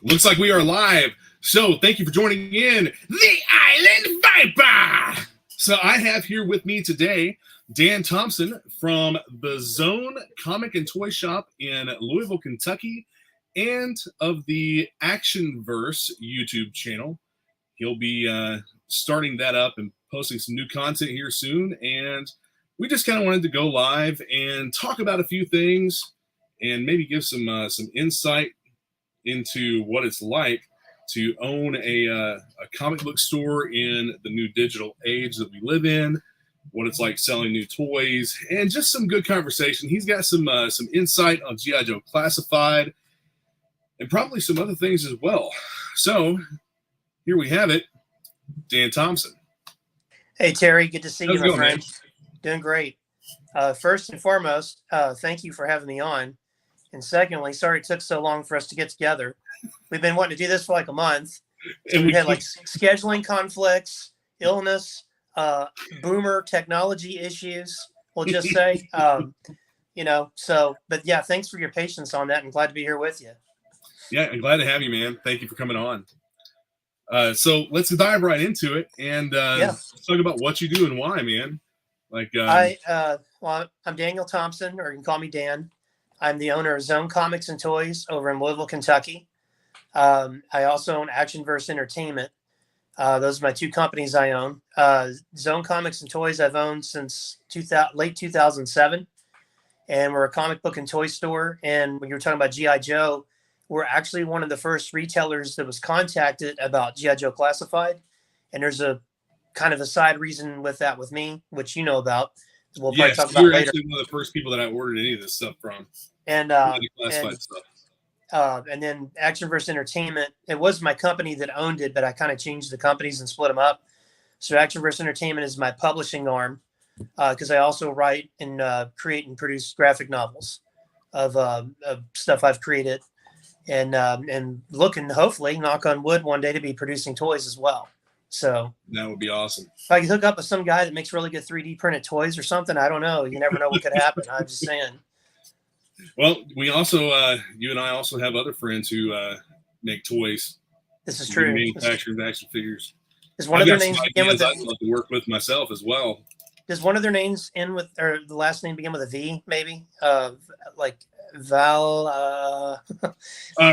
Looks like we are live. So thank you for joining in the Island Viper. So I have here with me today Dan Thompson from the Zone Comic and Toy Shop in Louisville, Kentucky, and of the Actionverse YouTube channel. He'll be starting that up and posting some new content here soon. And we just kind of wanted to go live and talk about a few things and maybe give some insight into what it's like to own a comic book store in the new digital age that we live in, what it's like selling new toys, and just some good conversation. He's got some insight on G.I. Joe Classified and probably some other things as well. So here we have it, Dan Thompson. Hey, Terry. Good to see you, my friend. Man? Doing great. First and foremost, thank you for having me on. And secondly, sorry it took so long for us to get together. We've been wanting to do this for like a month. And we had like scheduling conflicts, illness, boomer technology issues, we'll just say. But yeah, thanks for your patience on that and glad to be here with you. Yeah, I'm glad to have you, man. Thank you for coming on. So let's dive right into it and let's talk about what you do and why, man. I'm Daniel Thompson, or you can call me Dan. I'm the owner of Zone Comics and Toys over in Louisville, Kentucky. I also own Actionverse Entertainment. Those are my two companies I own. Zone Comics and Toys I've owned since late 2007. And we're a comic book and toy store. And when you were talking about G.I. Joe, we're actually one of the first retailers that was contacted about G.I. Joe Classified. And there's a kind of a side reason with that with me, which you know about. We'll probably talk about later. You're actually one of the first people that I ordered any of this stuff from. And then Actionverse Entertainment, it was my company that owned it, but I kind of changed the companies and split them up. So Actionverse Entertainment is my publishing arm because I also write and create and produce graphic novels of stuff I've created, and looking, hopefully, knock on wood, one day to be producing toys as well. So that would be awesome. If I could hook up with some guy that makes really good 3D printed toys or something, I don't know. You never know what could happen. I'm just saying. Well, we also, you and I also have other friends who make toys. This is true. Manufacturers, action figures. Does one of their names begin with I'd love to work with myself as well. Does one of their names end with, or the last name begin with a V, maybe? Like Val?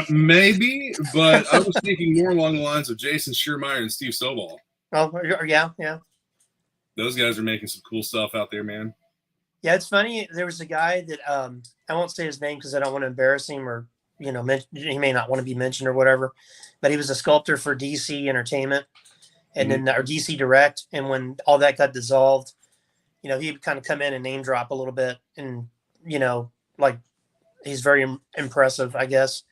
Maybe, but I was thinking more along the lines of Jason Schiermeyer and Steve Stovall. Oh, yeah. Those guys are making some cool stuff out there, man. Yeah, it's funny. There was a guy that I won't say his name because I don't want to embarrass him, or he may not want to be mentioned or whatever. But he was a sculptor for DC Entertainment, and then or DC Direct. And when all that got dissolved, he'd kind of come in and name drop a little bit, and like he's very impressive, I guess.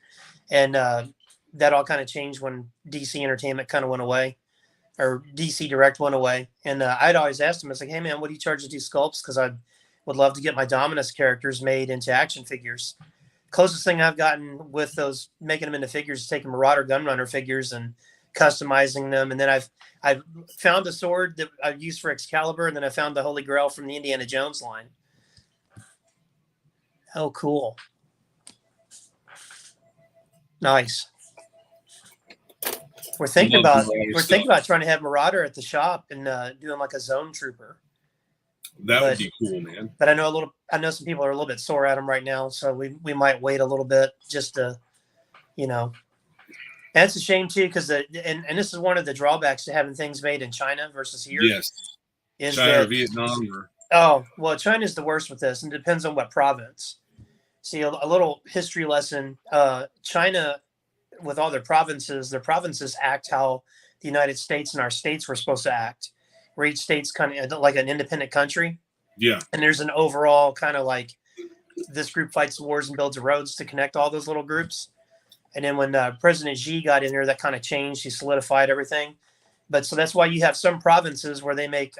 And that all kind of changed when DC Entertainment kind of went away, or DC Direct went away. And I'd always asked him, I was like, hey man, what do you charge to do sculpts? Because I would love to get my Dominus characters made into action figures. Closest thing I've gotten with those, making them into figures, is taking Marauder Gunrunner figures and customizing them. And then I've found a sword that I used for Excalibur, and then I found the Holy Grail from the Indiana Jones line. Oh, cool. Nice. We're thinking about trying to have Marauder at the shop and doing like a zone trooper. That would be cool, man. But I know some people are a little bit sore at him right now, so we might wait a little bit just to, And it's a shame too, because and this is one of the drawbacks to having things made in China versus here. Yes. Is China or Vietnam or. Oh well, China's the worst with this, and it depends on what province. See, a little history lesson. China, with all their provinces act how the United States and our states were supposed to act. Where each state's kind of like an independent country. Yeah. And there's an overall kind of like this group fights wars and builds roads to connect all those little groups. And then when President Xi got in there, that kind of changed. He solidified everything. But so that's why you have some provinces where they make,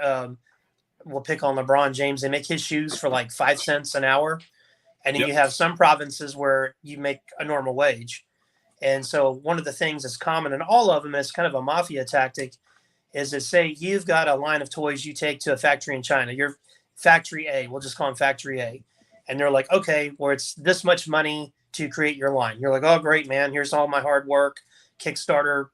we'll pick on LeBron James, they make his shoes for like 5 cents an hour. And then you have some provinces where you make a normal wage. And so one of the things that's common in all of them, is kind of a mafia tactic, is to say you've got a line of toys you take to a factory in China. You're factory A. We'll just call them factory A. And they're like, okay, well, it's this much money to create your line. You're like, oh, great, man. Here's all my hard work. Kickstarter,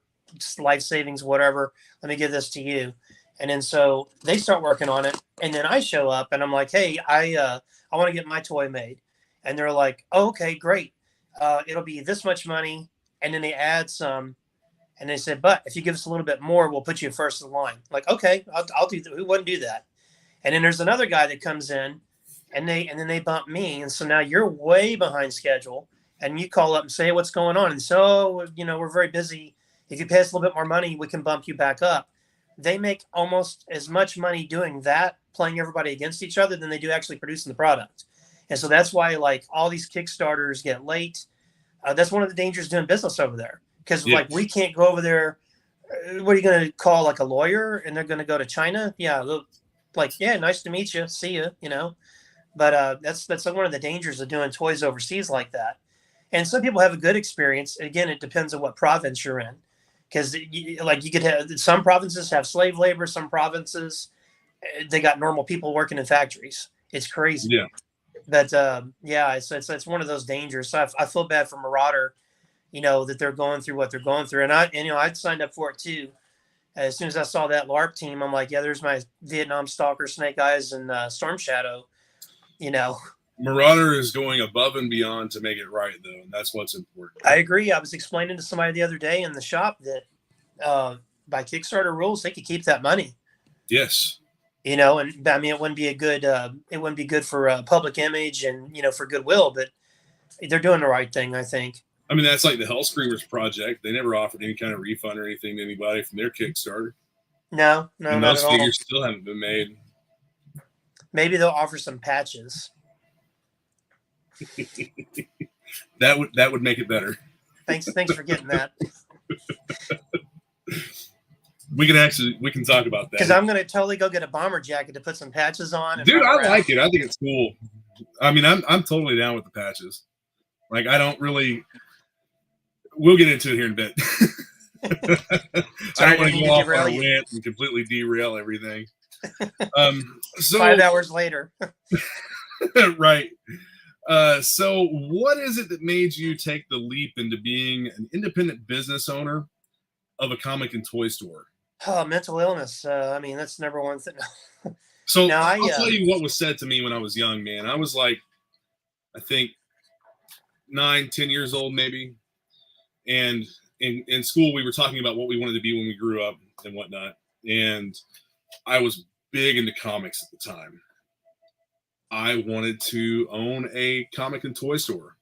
life savings, whatever. Let me give this to you. And then so they start working on it. And then I show up and I'm like, hey, I want to get my toy made. And they're like, oh, okay, great. It'll be this much money. And then they add some. And they said, but if you give us a little bit more, we'll put you first in line. Like, okay, I'll do that. Who wouldn't do that? And then there's another guy that comes in and then they bump me. And so now you're way behind schedule. And you call up and say, what's going on? And so, we're very busy. If you pay us a little bit more money, we can bump you back up. They make almost as much money doing that, playing everybody against each other, than they do actually producing the product. And so that's why, like, all these Kickstarters get late. That's one of the dangers doing business over there. Because, like, we can't go over there. What are you going to call, like, a lawyer? And they're going to go to China? Yeah. Like, yeah, nice to meet you. See you, But that's one of the dangers of doing toys overseas like that. And some people have a good experience. Again, it depends on what province you're in. Because, you could have some provinces have slave labor. Some provinces, they got normal people working in factories. It's crazy. Yeah. But, it's one of those dangers. So I feel bad for Marauder, that they're going through what they're going through. And I'd signed up for it too. As soon as I saw that LARP team, I'm like, yeah, there's my Vietnam Stalker, Snake Eyes, and Storm Shadow, Marauder is going above and beyond to make it right, though, and that's what's important. I agree. I was explaining to somebody the other day in the shop that by Kickstarter rules, they could keep that money. Yes. And I mean, it wouldn't be good for public image and, for goodwill, but they're doing the right thing, I think. I mean, that's like the Hell Screamers project. They never offered any kind of refund or anything to anybody from their Kickstarter. No, and not those at figures all. still haven't been made. Maybe they'll offer some patches. That would make it better. Thanks for getting that. We can talk about that. Because I'm going to totally go get a bomber jacket to put some patches on. Dude, I like it. I think it's cool. I mean, I'm totally down with the patches. Like, I don't really. We'll get into it here in a bit. I don't want to go off on a rant and completely derail everything. So 5 hours later. Right. So what is it that made you take the leap into being an independent business owner of a comic and toy store? Oh, mental illness. I mean, that's number one thing. So I'll tell you what was said to me when I was young, man. I was like, I think 9, 10 years old, maybe. And in school, we were talking about what we wanted to be when we grew up and whatnot. And I was big into comics at the time. I wanted to own a comic and toy store.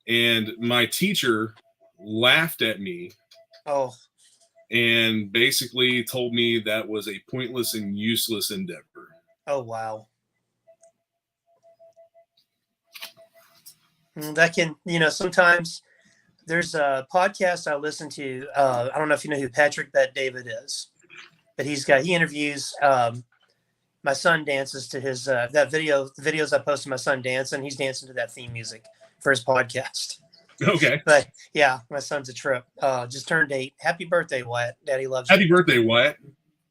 And my teacher laughed at me. Oh. And basically told me that was a pointless and useless endeavor. Oh, wow. That can, sometimes there's a podcast I listen to. I don't know if you know who Patrick Bet David is, but he interviews my son dances to his the videos I posted. My son dancing, he's dancing to that theme music for his podcast. Okay. But yeah, my son's a trip. Just turned 8. Happy birthday, Wyatt. Daddy loves you. Happy you. birthday, Wyatt.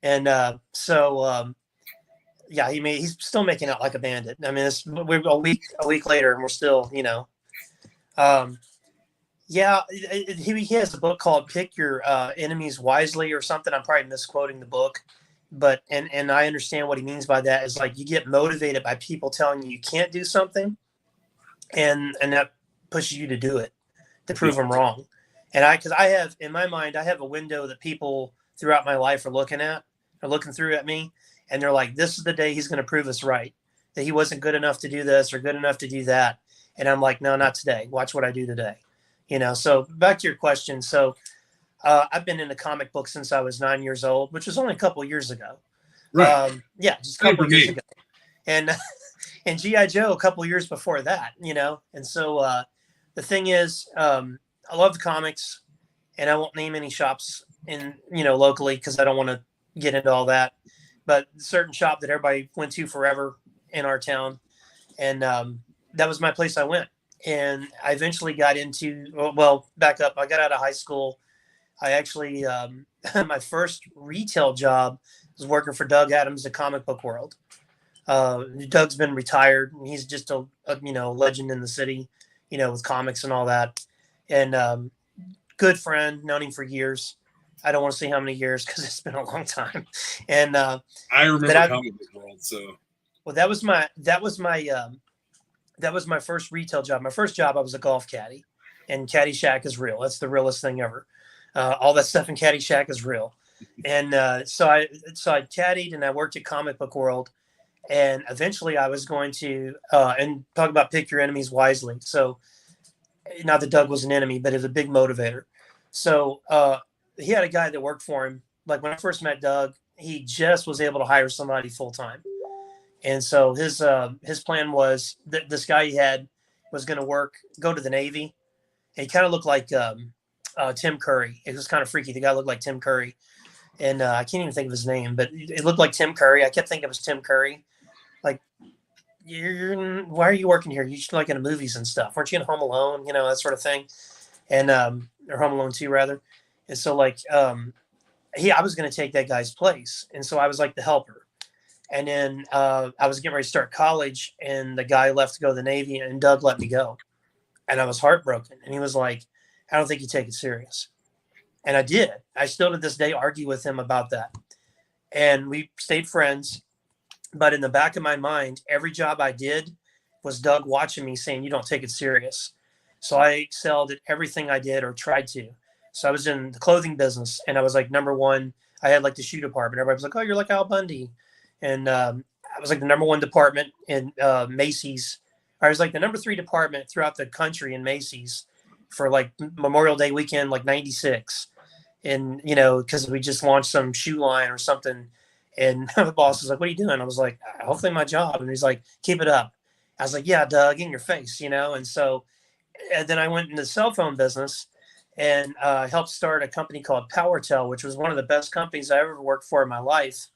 And yeah, he's still making out like a bandit. I mean, we're a week later, and we're still, yeah. He has a book called "Pick Your Enemies Wisely" or something. I'm probably misquoting the book, but and I understand what he means by that. Is like you get motivated by people telling you can't do something, and that pushes you to do it, to prove them wrong. And because I have in my mind, I have a window that people throughout my life are looking through at me. And they're like, this is the day he's going to prove us right, that he wasn't good enough to do this or good enough to do that. And I'm like, no, not today. Watch what I do today. So back to your question. So I've been into comic books since I was 9 years old, which was only a couple years ago. Right. Yeah, just a couple years ago. And GiJoe a couple years before that, And so the thing is, I love the comics, and I won't name any shops in, locally because I don't want to get into all that. But a certain shop that everybody went to forever in our town. And that was my place I went. And I eventually got into, well, back up. I got out of high school. I actually, my first retail job was working for Doug Adams, at Comic Book World. Doug's been retired. And he's just a legend in the city, with comics and all that. And good friend, known him for years. I don't want to say how many years because it's been a long time. And I remember comic book world. So well, that was my first retail job. My first job, I was a golf caddy, and Caddyshack is real. That's the realest thing ever. All that stuff in Caddyshack is real. And so I caddied and I worked at Comic Book World, and eventually I was going to and talk about pick your enemies wisely. So not that Doug was an enemy, but it was a big motivator. So he had a guy that worked for him. Like when I first met Doug, he just was able to hire somebody full time. And so his plan was that this guy he had was going to go to the Navy. And he kind of looked like Tim Curry. It was kind of freaky. The guy looked like Tim Curry. And I can't even think of his name, but it looked like Tim Curry. I kept thinking it was Tim Curry. Like, why are you working here? You should like in the movies and stuff. Weren't you in Home Alone? That sort of thing. And or Home Alone 2 rather. And so like I was going to take that guy's place. And so I was like the helper. And then I was getting ready to start college, and the guy left to go to the Navy, and Doug let me go. And I was heartbroken. And he was like, I don't think you take it serious. And I did. I still to this day argue with him about that. And we stayed friends. But in the back of my mind, every job I did was Doug watching me saying, you don't take it serious. So I excelled at everything I did or tried to. So I was in the clothing business, and I was like number one. I had like the shoe department. Everybody was like, oh, you're like Al Bundy. And I was like the number one department in Macy's. I was like the number 3 department throughout the country in Macy's for like Memorial Day weekend, like 96. And, because we just launched some shoe line or something. And the boss was like, what are you doing? I was like, hopefully my job. And he's like, keep it up. I was like, yeah, Doug, in your face, And so and then I went into the cell phone business and helped start a company called PowerTel, which was one of the best companies I ever worked for in my life.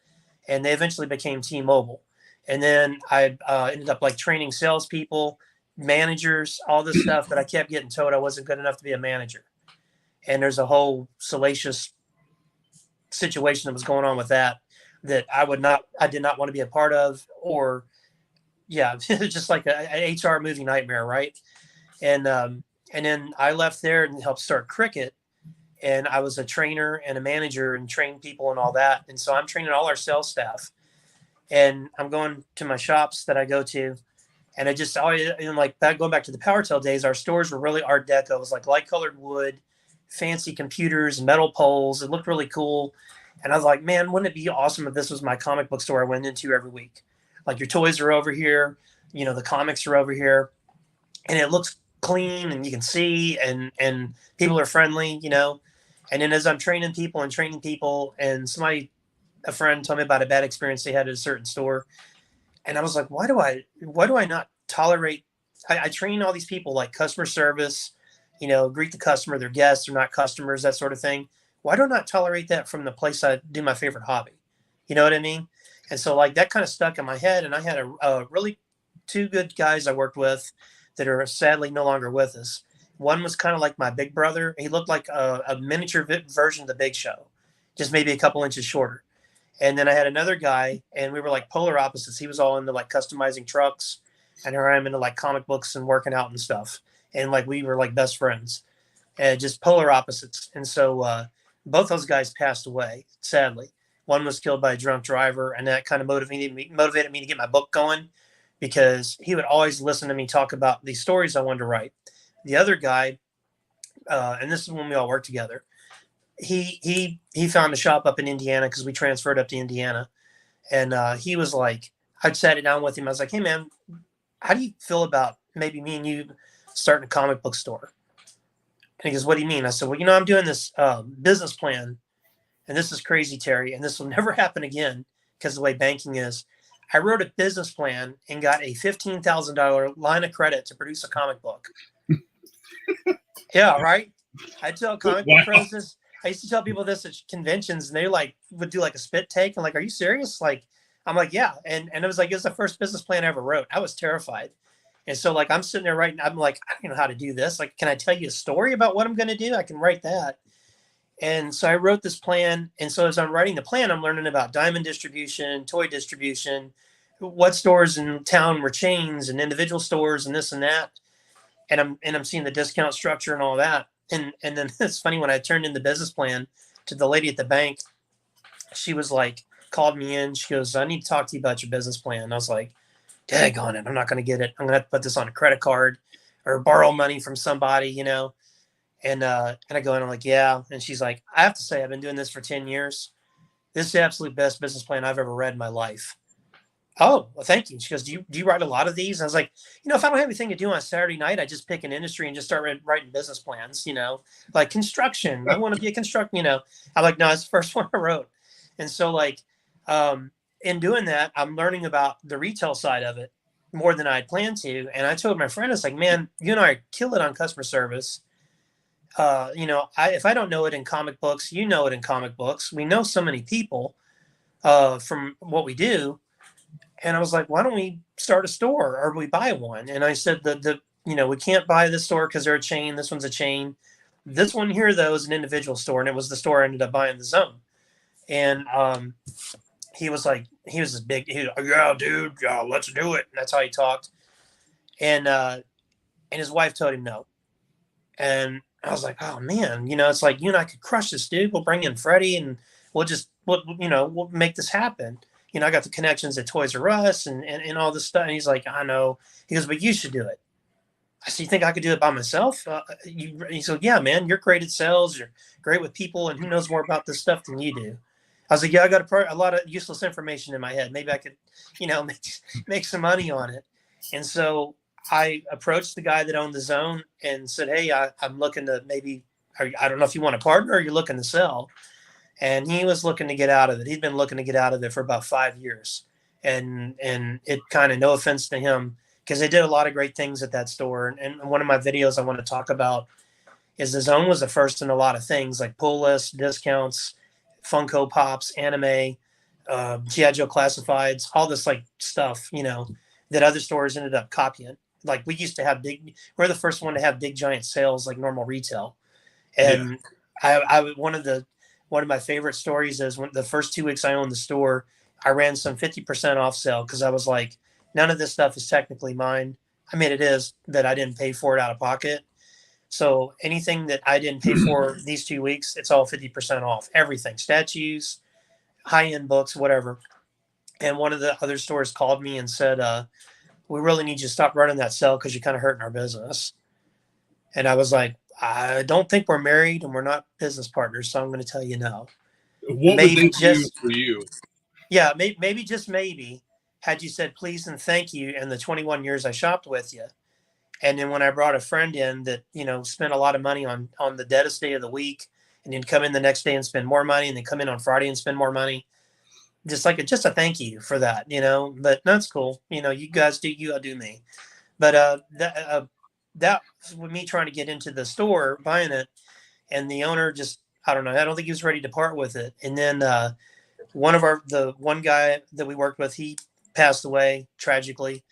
And they eventually became T-Mobile. And then I ended up like training salespeople, managers, all this stuff, but I kept getting told I wasn't good enough to be a manager. And there's a whole salacious situation that was going on with that I did not want to be a part of, or just like an HR movie nightmare. Right. And then I left there and helped start Cricket. And I was a trainer and a manager and trained people and all that. And so I'm training all our sales staff, and I'm going to my shops that I go to. And I just always, going back to the PowerTel days, our stores were really Art Deco. It was like light colored wood, fancy computers, metal poles. It looked really cool. And I was like, man, wouldn't it be awesome if this was my comic book store I went into every week? Like your toys are over here, the comics are over here, and it looks clean and you can see, and people are friendly, And then as I'm training people, and a friend told me about a bad experience they had at a certain store. And I was like, why do I not tolerate, I train all these people like customer service, greet the customer, their guests, they're not customers, that sort of thing. Why do I not tolerate that from the place I do my favorite hobby? You know what I mean? And so like that kind of stuck in my head. And I had a really 2 good guys I worked with that are sadly no longer with us. One was kind of like my big brother. He looked like a miniature version of the Big Show, just maybe a couple inches shorter. And then I had another guy, and we were like polar opposites. He was all into like customizing trucks, and here I am into like comic books and working out and stuff. And like we were like best friends, and just polar opposites. And so both those guys passed away, sadly. One was killed by a drunk driver, and that kind of motivated me to get my book going, because he would always listen to me talk about these stories I wanted to write. The other guy, and this is when we all worked together, he found a shop up in Indiana because we transferred up to Indiana. And he was like, I'd sat it down with him. I was like, hey, man, how do you feel about maybe me and you starting a comic book store? And he goes, what do you mean? I said, well, I'm doing this business plan, and this is crazy, Terry, and this will never happen again because the way banking is. I wrote a business plan and got a $15,000 line of credit to produce a comic book. Yeah, right. I tell comic book presidents, I used to tell people this at conventions, and they like would do like a spit take. I'm like, are you serious? Like, I'm like, yeah. And it was like, it was the first business plan I ever wrote. I was terrified. And so like, I'm sitting there writing, I'm like, I don't know how to do this. Like, can I tell you a story about what I'm going to do? I can write that. And so I wrote this plan. And so as I'm writing the plan, I'm learning about diamond distribution, toy distribution, what stores in town were chains and individual stores and this and that. And I'm seeing the discount structure and all that. and then it's funny, when I turned in the business plan to the lady at the bank, she was like, called me in. She goes, I need to talk to you about your business plan. And I was like, daggone it, I'm not going to get it. I'm going to have to put this on a credit card or borrow money from somebody, you know? And I go in, I'm like, yeah. And she's like, I have to say, I've been doing this for 10 years. This is the absolute best business plan I've ever read in my life. Oh, well, thank you. She goes, do you write a lot of these? And I was like, you know, if I don't have anything to do on a Saturday night, I just pick an industry and just start writing business plans, you know, like construction. I want to be a construction, you know. I'm like, no, it's the first one I wrote. And so like, in doing that, I'm learning about the retail side of it more than I'd planned to. And I told my friend, it's like, man, you and I kill it on customer service. You know, if I don't know it in comic books, you know it in comic books. We know so many people from what we do. And I was like, why don't we start a store or we buy one? And I said you know, we can't buy this store because they're a chain. This one's a chain. This one here, though, is an individual store. And it was the store I ended up buying, the Zone. And he was this big, he was like, yeah, dude, yeah, let's do it. And that's how he talked. And his wife told him no. And I was like, oh man, you know, it's like, you and I could crush this, dude. We'll bring in Freddie and we'll make this happen. You know, I got the connections at Toys R Us and all this stuff. And he's like, I know. He goes, but you should do it. I said, you think I could do it by myself? He said, yeah, man, you're great at sales. You're great with people. And who knows more about this stuff than you do? I was like, yeah, I got a lot of useless information in my head. Maybe I could, you know, make some money on it. And so I approached the guy that owned the Zone and said, hey, I'm looking to I don't know if you want a partner or you're looking to sell. And he was looking to get out of it. He'd been looking to get out of it for about 5 years. And it kind of, no offense to him, because they did a lot of great things at that store. And one of my videos I want to talk about is the Zone was the first in a lot of things like pull lists, discounts, Funko Pops, anime, GiJoe classifieds, all this like stuff, you know, that other stores ended up copying. Like we used to have we're the first one to have big giant sales like normal retail. And yeah. One of my favorite stories is when the first 2 weeks I owned the store, I ran some 50% off sale because I was like, none of this stuff is technically mine. I mean, it is, that I didn't pay for it out of pocket. So anything that I didn't pay for these 2 weeks, it's all 50% off. Everything, statues, high-end books, whatever. And one of the other stores called me and said, we really need you to stop running that sale because you're kind of hurting our business. And I was like, I don't think we're married and we're not business partners, so I'm going to tell you no. What maybe would they do for you? Yeah, maybe just maybe, had you said please and thank you in the 21 years I shopped with you. And then when I brought a friend in that, you know, spent a lot of money on the deadest day of the week, and then come in the next day and spend more money, and then come in on Friday and spend more money, just a thank you for that, you know. But that's cool. You know, you guys do you, I do me. But that was with me trying to get into the store, buying it, and the owner just, I don't know, I don't think he was ready to part with it. And then the one guy that we worked with, he passed away tragically.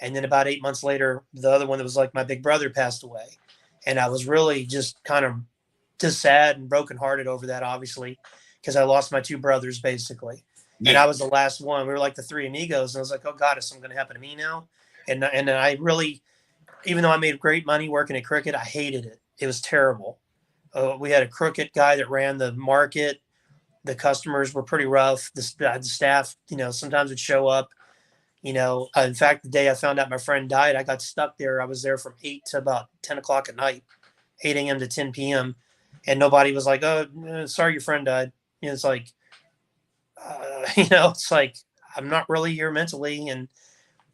And then about 8 months later, the other one that was like my big brother passed away. And I was really just kind of just sad and brokenhearted over that, obviously, because I lost my two brothers basically. Yeah. And I was the last one. We were like the three amigos. And I was like, oh God, is something going to happen to me now? And I really, even though I made great money working at Cricket, I hated it. It was terrible. We had a crooked guy that ran the market. The customers were pretty rough. The staff, you know, sometimes would show up. You know, in fact, the day I found out my friend died, I got stuck there. I was there from 8 to about 10 o'clock at night, 8 a.m. to 10 p.m. And nobody was like, oh, sorry, your friend died. You know, it's like, you know, it's like, I'm not really here mentally. And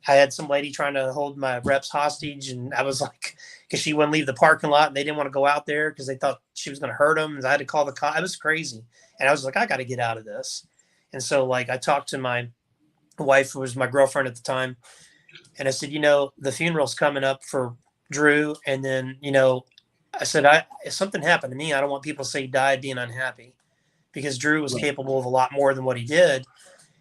I had some lady trying to hold my reps hostage. And I was like, because she wouldn't leave the parking lot and they didn't want to go out there because they thought she was going to hurt them. And I had to call the cop. It was crazy. And I was like, I got to get out of this. And so like, I talked to my wife, who was my girlfriend at the time. And I said, you know, the funeral's coming up for Drew. And then, you know, I said, if something happened to me, I don't want people to say he died being unhappy, because Drew was capable of a lot more than what he did.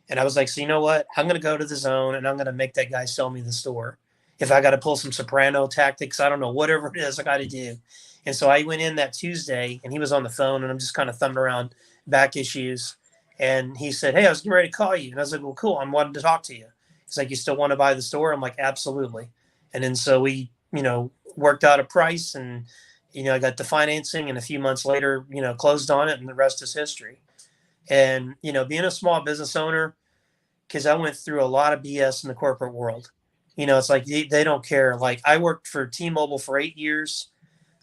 And I was like, so you know what? I'm going to go to the Zone and I'm going to make that guy sell me the store. If I got to pull some Soprano tactics, I don't know, whatever it is I got to do. And so I went in that Tuesday and he was on the phone and I'm just kind of thumbing around back issues. And he said, hey, I was getting ready to call you. And I was like, well, cool. I'm wanting to talk to you. He's like, you still want to buy the store? I'm like, absolutely. And then so we, you know, worked out a price and I got the financing, and a few months later, closed on it, and the rest is history. And, being a small business owner, because I went through a lot of BS in the corporate world. It's like they don't care. Like, I worked for T-Mobile for 8 years.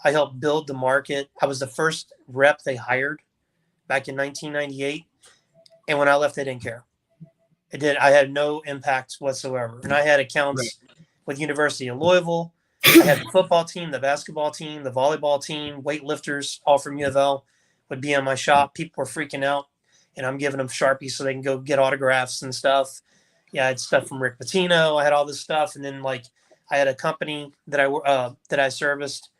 I helped build the market. I was the first rep they hired back in 1998. And when I left, they didn't care. I had no impact whatsoever. And I had accounts with University of Louisville. I had the football team, the basketball team, the volleyball team, weightlifters, all from U of L would be in my shop. People were freaking out, and I'm giving them Sharpies so they can go get autographs and stuff. Yeah, I had stuff from Rick Pitino. I had all this stuff. And then, like, I had a company that I serviced.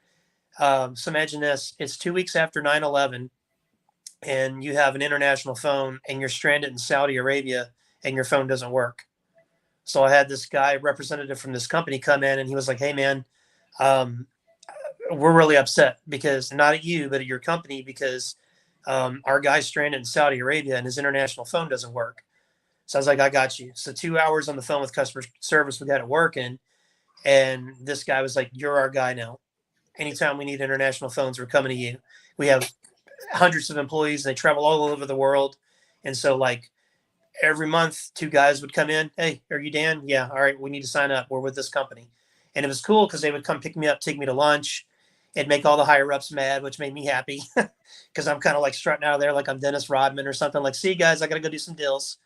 So imagine this. It's 2 weeks after 9/11, and you have an international phone, and you're stranded in Saudi Arabia, and your phone doesn't work. So I had this guy, representative from this company, come in, and he was like, "Hey, man, we're really upset because not at you, but at your company, because our guy's stranded in Saudi Arabia and his international phone doesn't work." So I was like, "I got you." So 2 hours on the phone with customer service, we got it working. And this guy was like, "You're our guy now. Anytime we need international phones, we're coming to you. We have hundreds of employees. They travel all over the world." And so, like, every month, 2 guys would come in. "Hey, are you Dan?" "Yeah." "All right, we need to sign up. We're with this company." And it was cool because they would come pick me up, take me to lunch. It'd make all the higher ups mad, which made me happy because I'm kind of like strutting out of there like I'm Dennis Rodman or something. Like, "See, guys, I got to go do some deals,"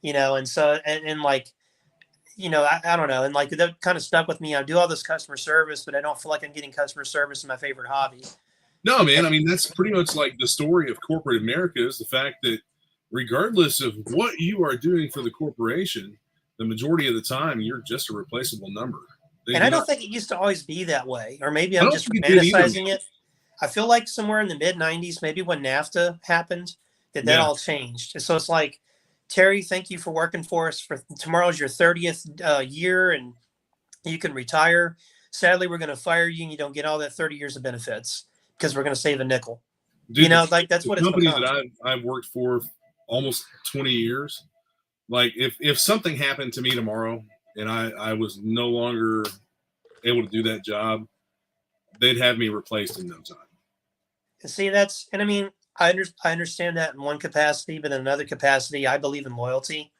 And so, and like, I don't know. And like, that kind of stuck with me. I do all this customer service, but I don't feel like I'm getting customer service in my favorite hobby. No, man. I mean, that's pretty much like the story of corporate America, is the fact that regardless of what you are doing for the corporation, the majority of the time, you're just a replaceable number. And I don't think it used to always be that way, or maybe I I'm don't just think it did either, romanticizing it. I feel like somewhere in the mid 90s, maybe when NAFTA happened, that Yeah. all changed. And so it's like, "Terry, thank you for working for us. For tomorrow's your 30th year, and you can retire. Sadly, we're going to fire you, and you don't get all that 30 years of benefits because we're going to save a nickel." Dude, Like, that's what the it's company become. that I've worked for almost 20 years, like if something happened to me tomorrow and I was no longer able to do that job, they'd have me replaced in no time. And see, and I mean, I understand that in one capacity, but in another capacity, I believe in loyalty.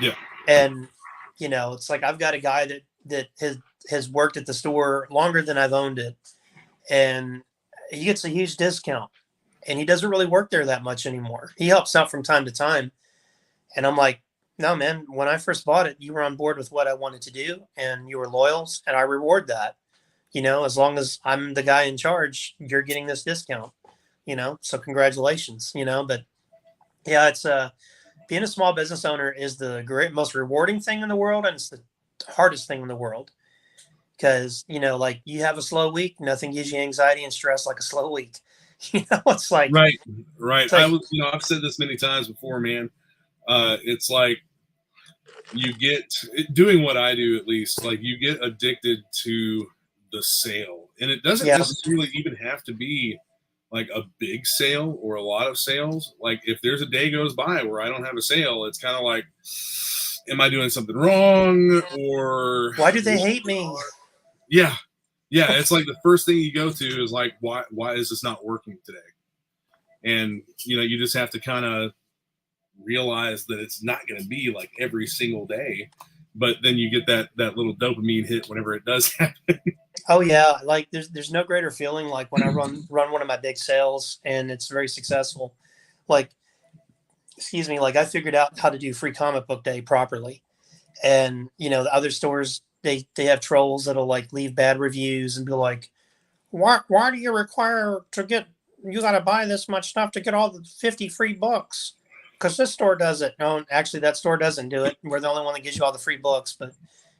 Yeah. And, it's like, I've got a guy that has worked at the store longer than I've owned it, and he gets a huge discount, and he doesn't really work there that much anymore. He helps out from time to time. And I'm like, "No, man, when I first bought it, you were on board with what I wanted to do, and you were loyal, and I reward that. As long as I'm the guy in charge, you're getting this discount, so congratulations, but yeah, it's being a small business owner is the most rewarding thing in the world. And it's the hardest thing in the world because, like, you have a slow week, nothing gives you anxiety and stress like a slow week. It's like, Right. It's like, I've said this many times before, man. It's like you get doing what I do, at least, like you get addicted to the sale, and it doesn't necessarily even have to be like a big sale or a lot of sales. Like, if there's a day goes by where I don't have a sale, it's kind of like, am I doing something wrong, or why do they hate me? Yeah. It's like the first thing you go to is like, why is this not working today? And you just have to kind of realize that it's not going to be like every single day, but then you get that little dopamine hit whenever it does happen. Oh yeah, like there's no greater feeling like when I run one of my big sales and it's very successful. Like, excuse me, like, I figured out how to do free comic book day properly. And the other stores, they have trolls that'll like leave bad reviews and be like, why do you require you got to buy this much stuff to get all the 50 free books? Because this store does it. No, actually, that store doesn't do it. We're the only one that gives you all the free books. But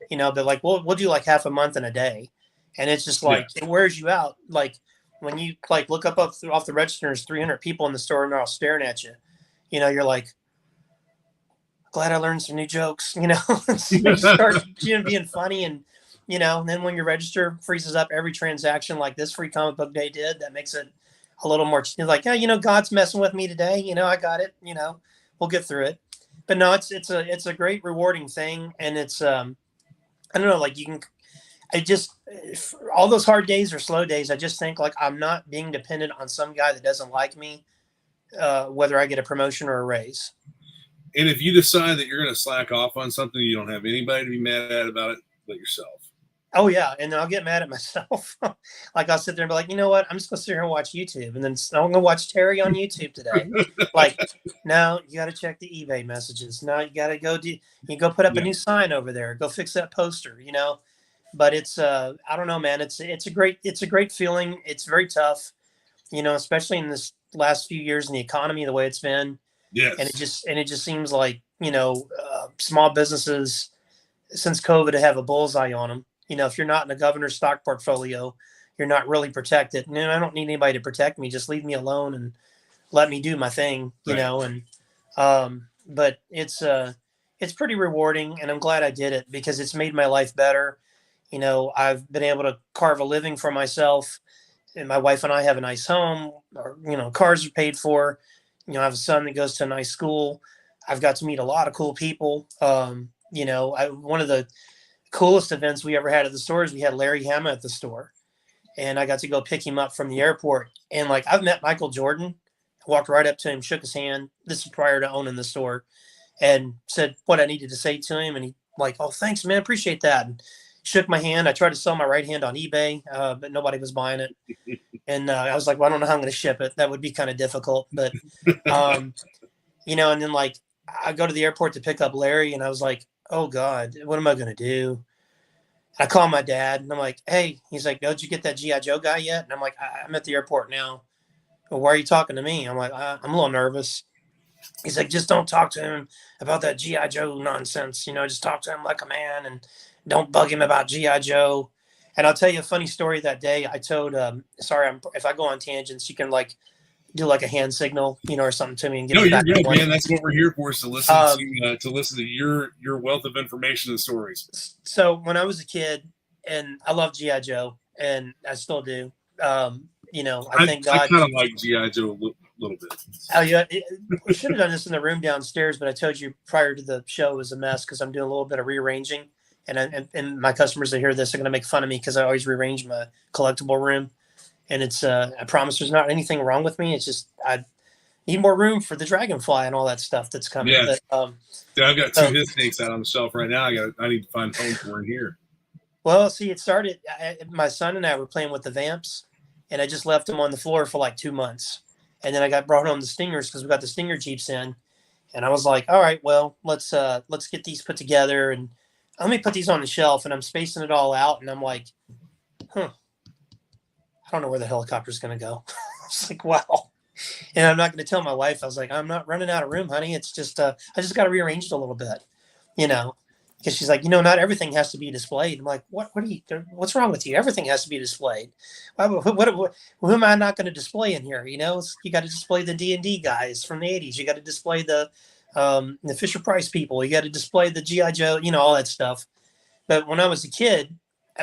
they're like, we'll do like half a month in a day, and it's just like it wears you out. Like, when you like look up off the register, there's 300 people in the store and they're all staring at you. You're like, glad I learned some new jokes. So you start being funny, and and then when your register freezes up every transaction like this free comic book day did, that makes it a little more like, yeah, God's messing with me today. I got it. We'll get through it. But no, it's a great rewarding thing, and it's I don't know, like, I just, all those hard days or slow days, I just think like I'm not being dependent on some guy that doesn't like me, whether I get a promotion or a raise. And if you decide that you're going to slack off on something, you don't have anybody to be mad at about it but yourself. Oh yeah, and then I'll get mad at myself. Like I'll sit there and be like, you know what? I'm just gonna sit here and watch YouTube, and then I'm gonna watch Terry on YouTube today. Like, no, you got to check the eBay messages. No, you got to go go put up a new sign over there. Go fix that poster. You know, but it's I don't know, man. It's a great feeling. It's very tough, you know, especially in this last few years in the economy, the way it's been. Yes. And it just seems like, you know, small businesses since COVID have a bullseye on them. You know, if you're not in a governor's stock portfolio, you're not really protected. And I don't need anybody to protect me. Just leave me alone and let me do my thing, you know. And but it's pretty rewarding, and I'm glad I did it because it's made my life better. You know, I've been able to carve a living for myself, and my wife and I have a nice home. Or, you know, cars are paid for. You know, I have a son that goes to a nice school. I've got to meet a lot of cool people. You know, one of the coolest events we ever had at the store is we had Larry Hama at the store, and I got to go pick him up from the airport. And like, I've met Michael Jordan, walked right up to him, shook his hand. This is prior to owning the store, and said what I needed to say to him. And he like, oh, thanks, man. Appreciate that. And shook my hand. I tried to sell my right hand on eBay, but nobody was buying it. And I was like, well, I don't know how I'm going to ship it. That would be kind of difficult, but you know, and then like I go to the airport to pick up Larry, and I was like, oh God, what am I going to do? I call my dad, and I'm like, hey, he's like, no, did you get that G.I. Joe guy yet? And I'm like, I'm at the airport now. Well, why are you talking to me? I'm like, I'm a little nervous. He's like, just don't talk to him about that G.I. Joe nonsense. You know, just talk to him like a man and don't bug him about G.I. Joe. And I'll tell you a funny story that day. I told, if I go on tangents, you can like do like a hand signal, you know, or something to me and get me back. No, you're good, man. That's what we're here for, is to listen to your wealth of information and stories. So when I was a kid, and I love G.I. Joe, and I still do. You know, I thank God. I kind of like G.I. Joe a little bit. Oh yeah, we should have done this in the room downstairs, but I told you prior to the show it was a mess because I'm doing a little bit of rearranging, and my customers that hear this are going to make fun of me because I always rearrange my collectible room. And it's, I promise there's not anything wrong with me. It's just, I need more room for the dragonfly and all that stuff that's coming. Yeah. But, Dude, I've got two his snakes out on the shelf right now. I need to find home for in here. Well, see, it started, my son and I were playing with the Vamps, and I just left them on the floor for like 2 months. And then I got brought home the Stingers because we got the Stinger Jeeps in. And I was like, all right, well, let's get these put together and let me put these on the shelf. And I'm spacing it all out. And I'm like, I don't know where the helicopter's going to go. It's like, wow. And I'm not going to tell my wife. I was like, I'm not running out of room, honey. It's just, I just got to rearrange it a little bit, you know, because she's like, you know, not everything has to be displayed. I'm like, what's wrong with you? Everything has to be displayed. Who am I not going to display in here? You know, you got to display the D&D guys from the 80s. You got to display the Fisher Price people. You got to display the G.I. Joe, you know, all that stuff. But when I was a kid,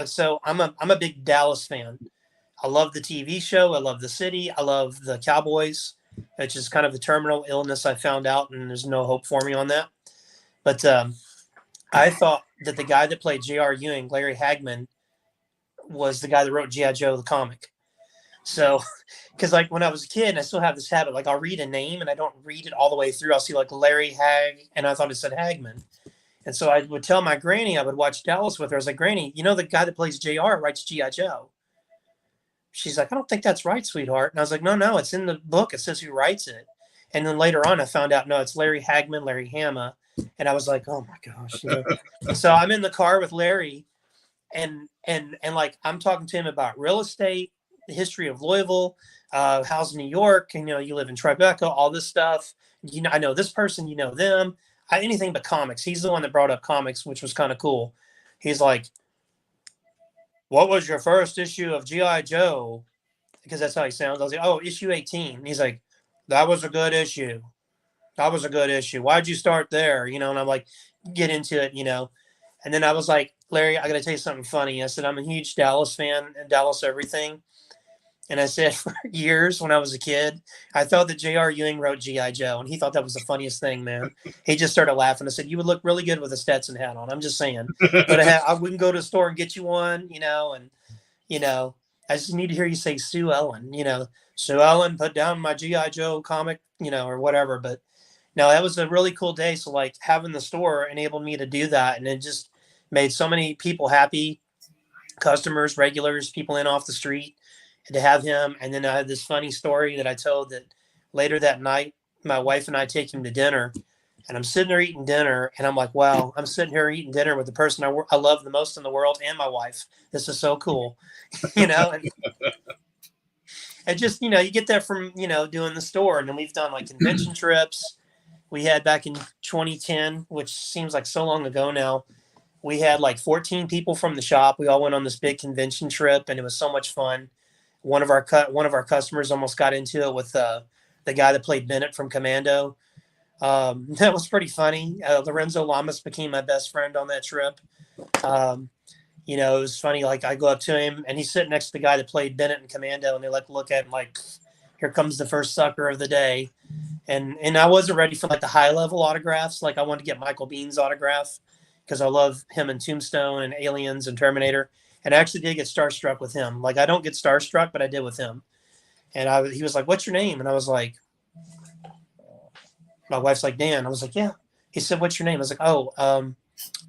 so I'm a big Dallas fan. I love the TV show. I love the city. I love the Cowboys, which is kind of the terminal illness I found out, and there's no hope for me on that. But I thought that the guy that played J.R. Ewing, Larry Hagman, was the guy that wrote G.I. Joe, the comic. So, because like when I was a kid, and I still have this habit, like I'll read a name and I don't read it all the way through. I'll see like Larry Hag, and I thought it said Hagman. And so I would tell my granny, I would watch Dallas with her. I was like, Granny, you know the guy that plays J.R. writes G.I. Joe? She's like, I don't think that's right, sweetheart. And I was like, no, it's in the book. It says who writes it. And then later on, I found out, no, it's Larry Hagman, Larry Hama. And I was like, oh my gosh. You know? So I'm in the car with Larry, and like I'm talking to him about real estate, the history of Louisville, how's New York, and, you know, you live in Tribeca, all this stuff. You know, I know this person, you know them. Anything but comics. He's the one that brought up comics, which was kind of cool. He's like, what was your first issue of G.I. Joe? Because that's how he sounds. I was like, oh, issue 18. And he's like, that was a good issue. That was a good issue. Why'd you start there? You know, and I'm like, get into it, you know. And then I was like, Larry, I got to tell you something funny. I said, I'm a huge Dallas fan and Dallas everything. And I said, for years when I was a kid, I thought that J.R. Ewing wrote G.I. Joe, and he thought that was the funniest thing, man. He just started laughing. I said, you would look really good with a Stetson hat on. I'm just saying. But I wouldn't go to the store and get you one, and, I just need to hear you say Sue Ellen, Sue Ellen, put down my G.I. Joe comic, or whatever. But no, that was a really cool day. So, like, having the store enabled me to do that, and it just made so many people happy, customers, regulars, people in off the street, to have him. And then I had this funny story that I told that later that night, my wife and I take him to dinner, and I'm sitting there eating dinner, and I'm like, wow, I'm sitting here eating dinner with the person I love the most in the world and my wife. This is so cool, and just, you get that from, doing the store. And then we've done like convention trips. We had back in 2010, which seems like so long ago now, we had like 14 people from the shop. We all went on this big convention trip, and it was so much fun. One of our customers almost got into it with the guy that played Bennett from Commando. That was pretty funny. Lorenzo Lamas became my best friend on that trip. It was funny. Like, I go up to him, and he's sitting next to the guy that played Bennett in Commando, and they like look at him like, here comes the first sucker of the day. And I wasn't ready for like the high level autographs. Like, I wanted to get Michael Bihn's autograph because I love him in Tombstone and Aliens and Terminator. And I actually did get starstruck with him. Like, I don't get starstruck, but I did with him. And he was like, what's your name? And I was like, my wife's like, Dan. I was like, yeah. He said, what's your name? I was like, oh,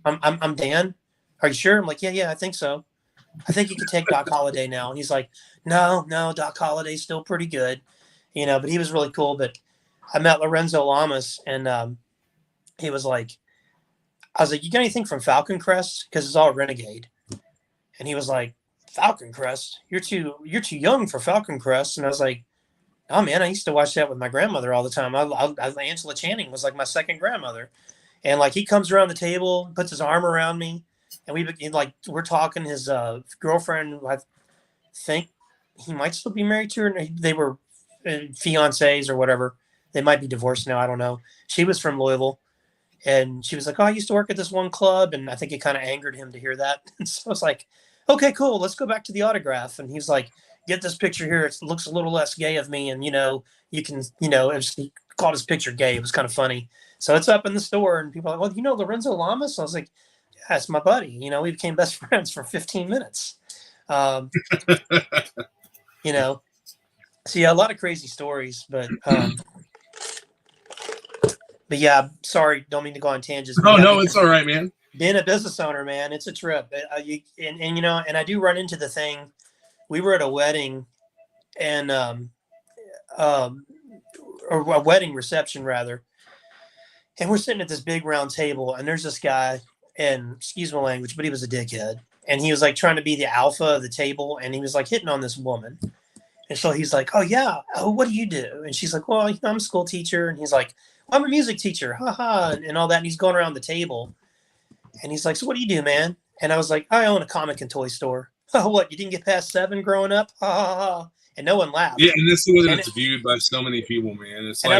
I'm Dan. Are you sure? I'm like, yeah, I think so. I think you could take Doc Holliday now. And he's like, no, Doc Holliday's still pretty good. But he was really cool. But I met Lorenzo Lamas, and he was like, I was like, you got anything from Falcon Crest? Because it's all Renegade. And he was like, Falcon Crest? You're too young for Falcon Crest. And I was like, oh man, I used to watch that with my grandmother all the time. Angela Channing was like my second grandmother. And like, he comes around the table, puts his arm around me, and we're talking. His girlfriend, I think he might still be married to her. They were fiancés or whatever. They might be divorced now. I don't know. She was from Louisville. And she was like, oh, I used to work at this one club. And I think it kind of angered him to hear that. And so I was like, okay, cool. Let's go back to the autograph. And he's like, get this picture here. It looks a little less gay of me. And, you can, he called his picture gay. It was kind of funny. So it's up in the store, and people are like, well, Lorenzo Lamas? I was like, yeah, it's my buddy. We became best friends for 15 minutes. So yeah, a lot of crazy stories, but yeah, sorry, don't mean to go on tangents. No, it's all right, man. Being a business owner, man, it's a trip. And I do run into the thing. We were at a wedding, and or a wedding reception rather, and we're sitting at this big round table, and there's this guy, and excuse my language, but he was a dickhead, and he was like trying to be the alpha of the table, and he was like hitting on this woman. And so he's like, oh yeah, what do you do? And she's like, well, I'm a school teacher. And he's like, I'm a music teacher, haha, and all that. And he's going around the table, and he's like, so what do you do, man? And I was like, I own a comic and toy store. Oh, what? You didn't get past 7 growing up? Ha ha ha! And no one laughed. Yeah, and this is what it's viewed by so many people, man. It's like,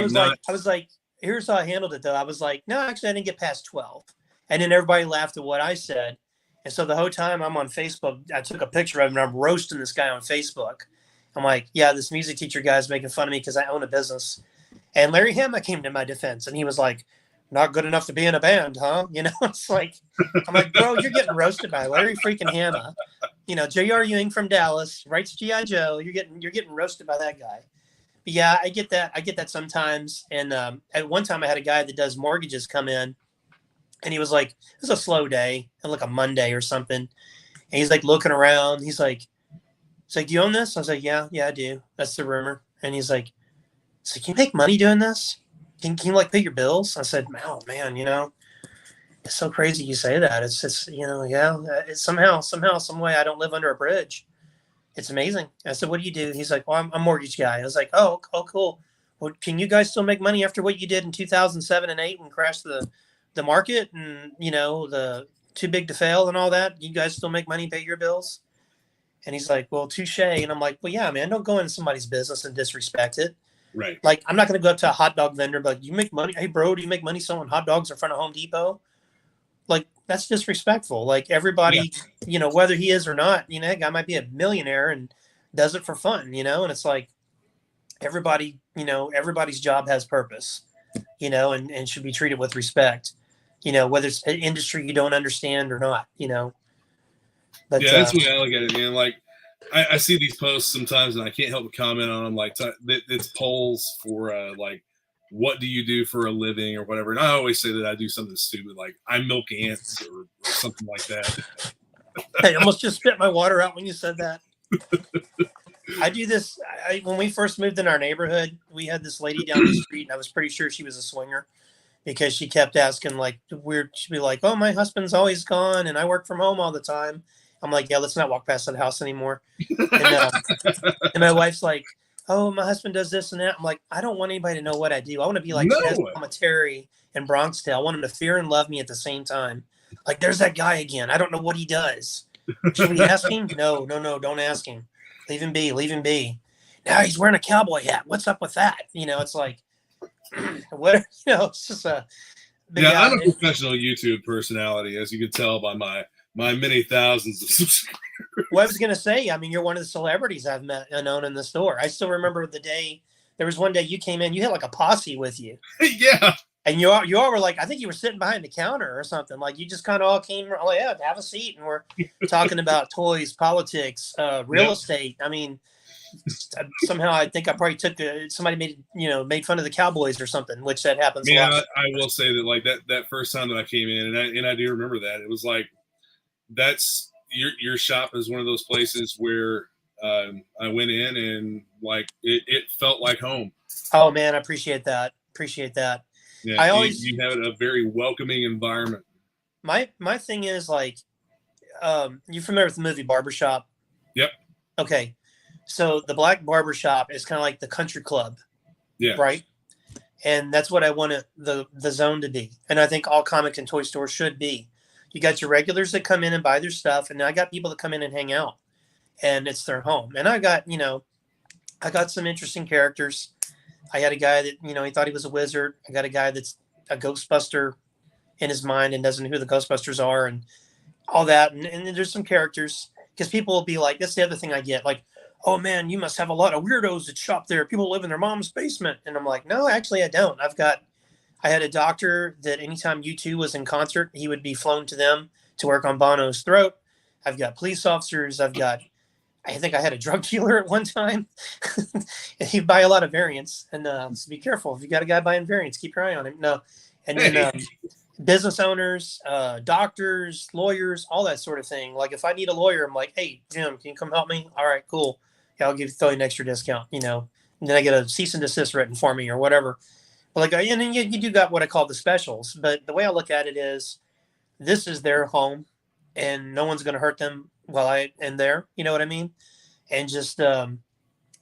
I was like, here's how I handled it though. I was like, no, actually, I didn't get past 12. And then everybody laughed at what I said. And so the whole time I'm on Facebook, I took a picture of him, and I'm roasting this guy on Facebook. I'm like, yeah, this music teacher guy's making fun of me because I own a business. And Larry Hama came to my defense, and he was like, not good enough to be in a band, huh? It's like, I'm like, bro, you're getting roasted by Larry freaking Hama. J.R. Ewing from Dallas writes G.I. Joe. You're getting roasted by that guy. But yeah, I get that. I get that sometimes. And at one time I had a guy that does mortgages come in, and he was like, it was a slow day, and like a Monday or something. And he's like looking around. He's like, do you own this? I was like, yeah, I do. That's the rumor. And he's like, so can you make money doing this? Can you like pay your bills? I said, oh man, it's so crazy you say that. It's just, yeah, it's somehow, some way I don't live under a bridge. It's amazing. I said, what do you do? He's like, well, I'm a mortgage guy. I was like, oh, cool. Well, can you guys still make money after what you did in 2007 and 8 and crash the market and, the too big to fail and all that? You guys still make money, pay your bills? And he's like, well, touche. And I'm like, well, yeah, man, don't go into somebody's business and disrespect it. Right. Like, I'm not going to go up to a hot dog vendor, but you make money. Hey, bro, do you make money selling hot dogs in front of Home Depot? Like, that's disrespectful. Like, everybody, whether he is or not, that guy might be a millionaire and does it for fun, and it's like everybody, everybody's job has purpose, and should be treated with respect, whether it's an industry you don't understand or not, But Yeah, that's the way I look at it, man. Like, I see these posts sometimes, and I can't help but comment on them. Like, it's polls for like, what do you do for a living or whatever. And I always say that I do something stupid, like I milk ants or something like that. I almost just spit my water out when you said that. I do this. When we first moved in our neighborhood, we had this lady down the street, and I was pretty sure she was a swinger because she kept asking like weird. She'd be like, "Oh, my husband's always gone, and I work from home all the time." I'm like, "Yeah, let's not walk past that house anymore." And my wife's like, "Oh, my husband does this and that." I'm like, "I don't want anybody to know what I do. I want to be like Mama Terry in Bronx Tale. I want him to fear and love me at the same time. Like, there's that guy again. I don't know what he does. Should we ask him? No, don't ask him. Leave him be. Now he's wearing a cowboy hat. What's up with that? It's like, what? It's just a. Yeah, I'm a professional YouTube personality, as you can tell by my many thousands of subscribers. Well, I was going to say, I mean, you're one of the celebrities I've met and known in the store. I still remember the day. There was one day you came in. You had like a posse with you. Yeah. And you all were like, I think you were sitting behind the counter or something. Like you just kind of all came, oh yeah, have a seat, and we're talking about toys, politics, real estate. I mean, somehow I think I probably took somebody made fun of the Cowboys or something, which that happens. Yeah, I will say that like that first time that I came in, and I do remember that it was like that's your shop is one of those places where I went in and like it felt like home. Oh man, I appreciate that. Yeah, you have a very welcoming environment. My thing is like, you familiar with the movie Barbershop? Yep. Okay, so the Black Barbershop is kind of like the country club. Yeah. Right. And that's what I want the zone to be, and I think all comic and toy stores should be. You got your regulars that come in and buy their stuff, and I got people that come in and hang out, and it's their home. And I got some interesting characters. I had a guy that, he thought he was a wizard. I got a guy that's a Ghostbuster in his mind and doesn't know who the Ghostbusters are and all that. And there's some characters because people will be like, that's the other thing I get. Like, oh man, you must have a lot of weirdos that shop there. People live in their mom's basement. And I'm like, no, actually I don't. I had a doctor that anytime U2 was in concert, he would be flown to them to work on Bono's throat. I've got police officers. I think I had a drug dealer at one time. He'd buy a lot of variants, and so be careful. If you got a guy buying variants, keep your eye on him. No, and then business owners, doctors, lawyers, all that sort of thing. Like if I need a lawyer, I'm like, hey, Jim, can you come help me? All right, cool. Yeah, I'll throw you an extra discount, And then I get a cease and desist written for me or whatever. But like, and then you do got what I call the specials. But the way I look at it is, this is their home, and no one's going to hurt them while I am there, you know what I mean? And just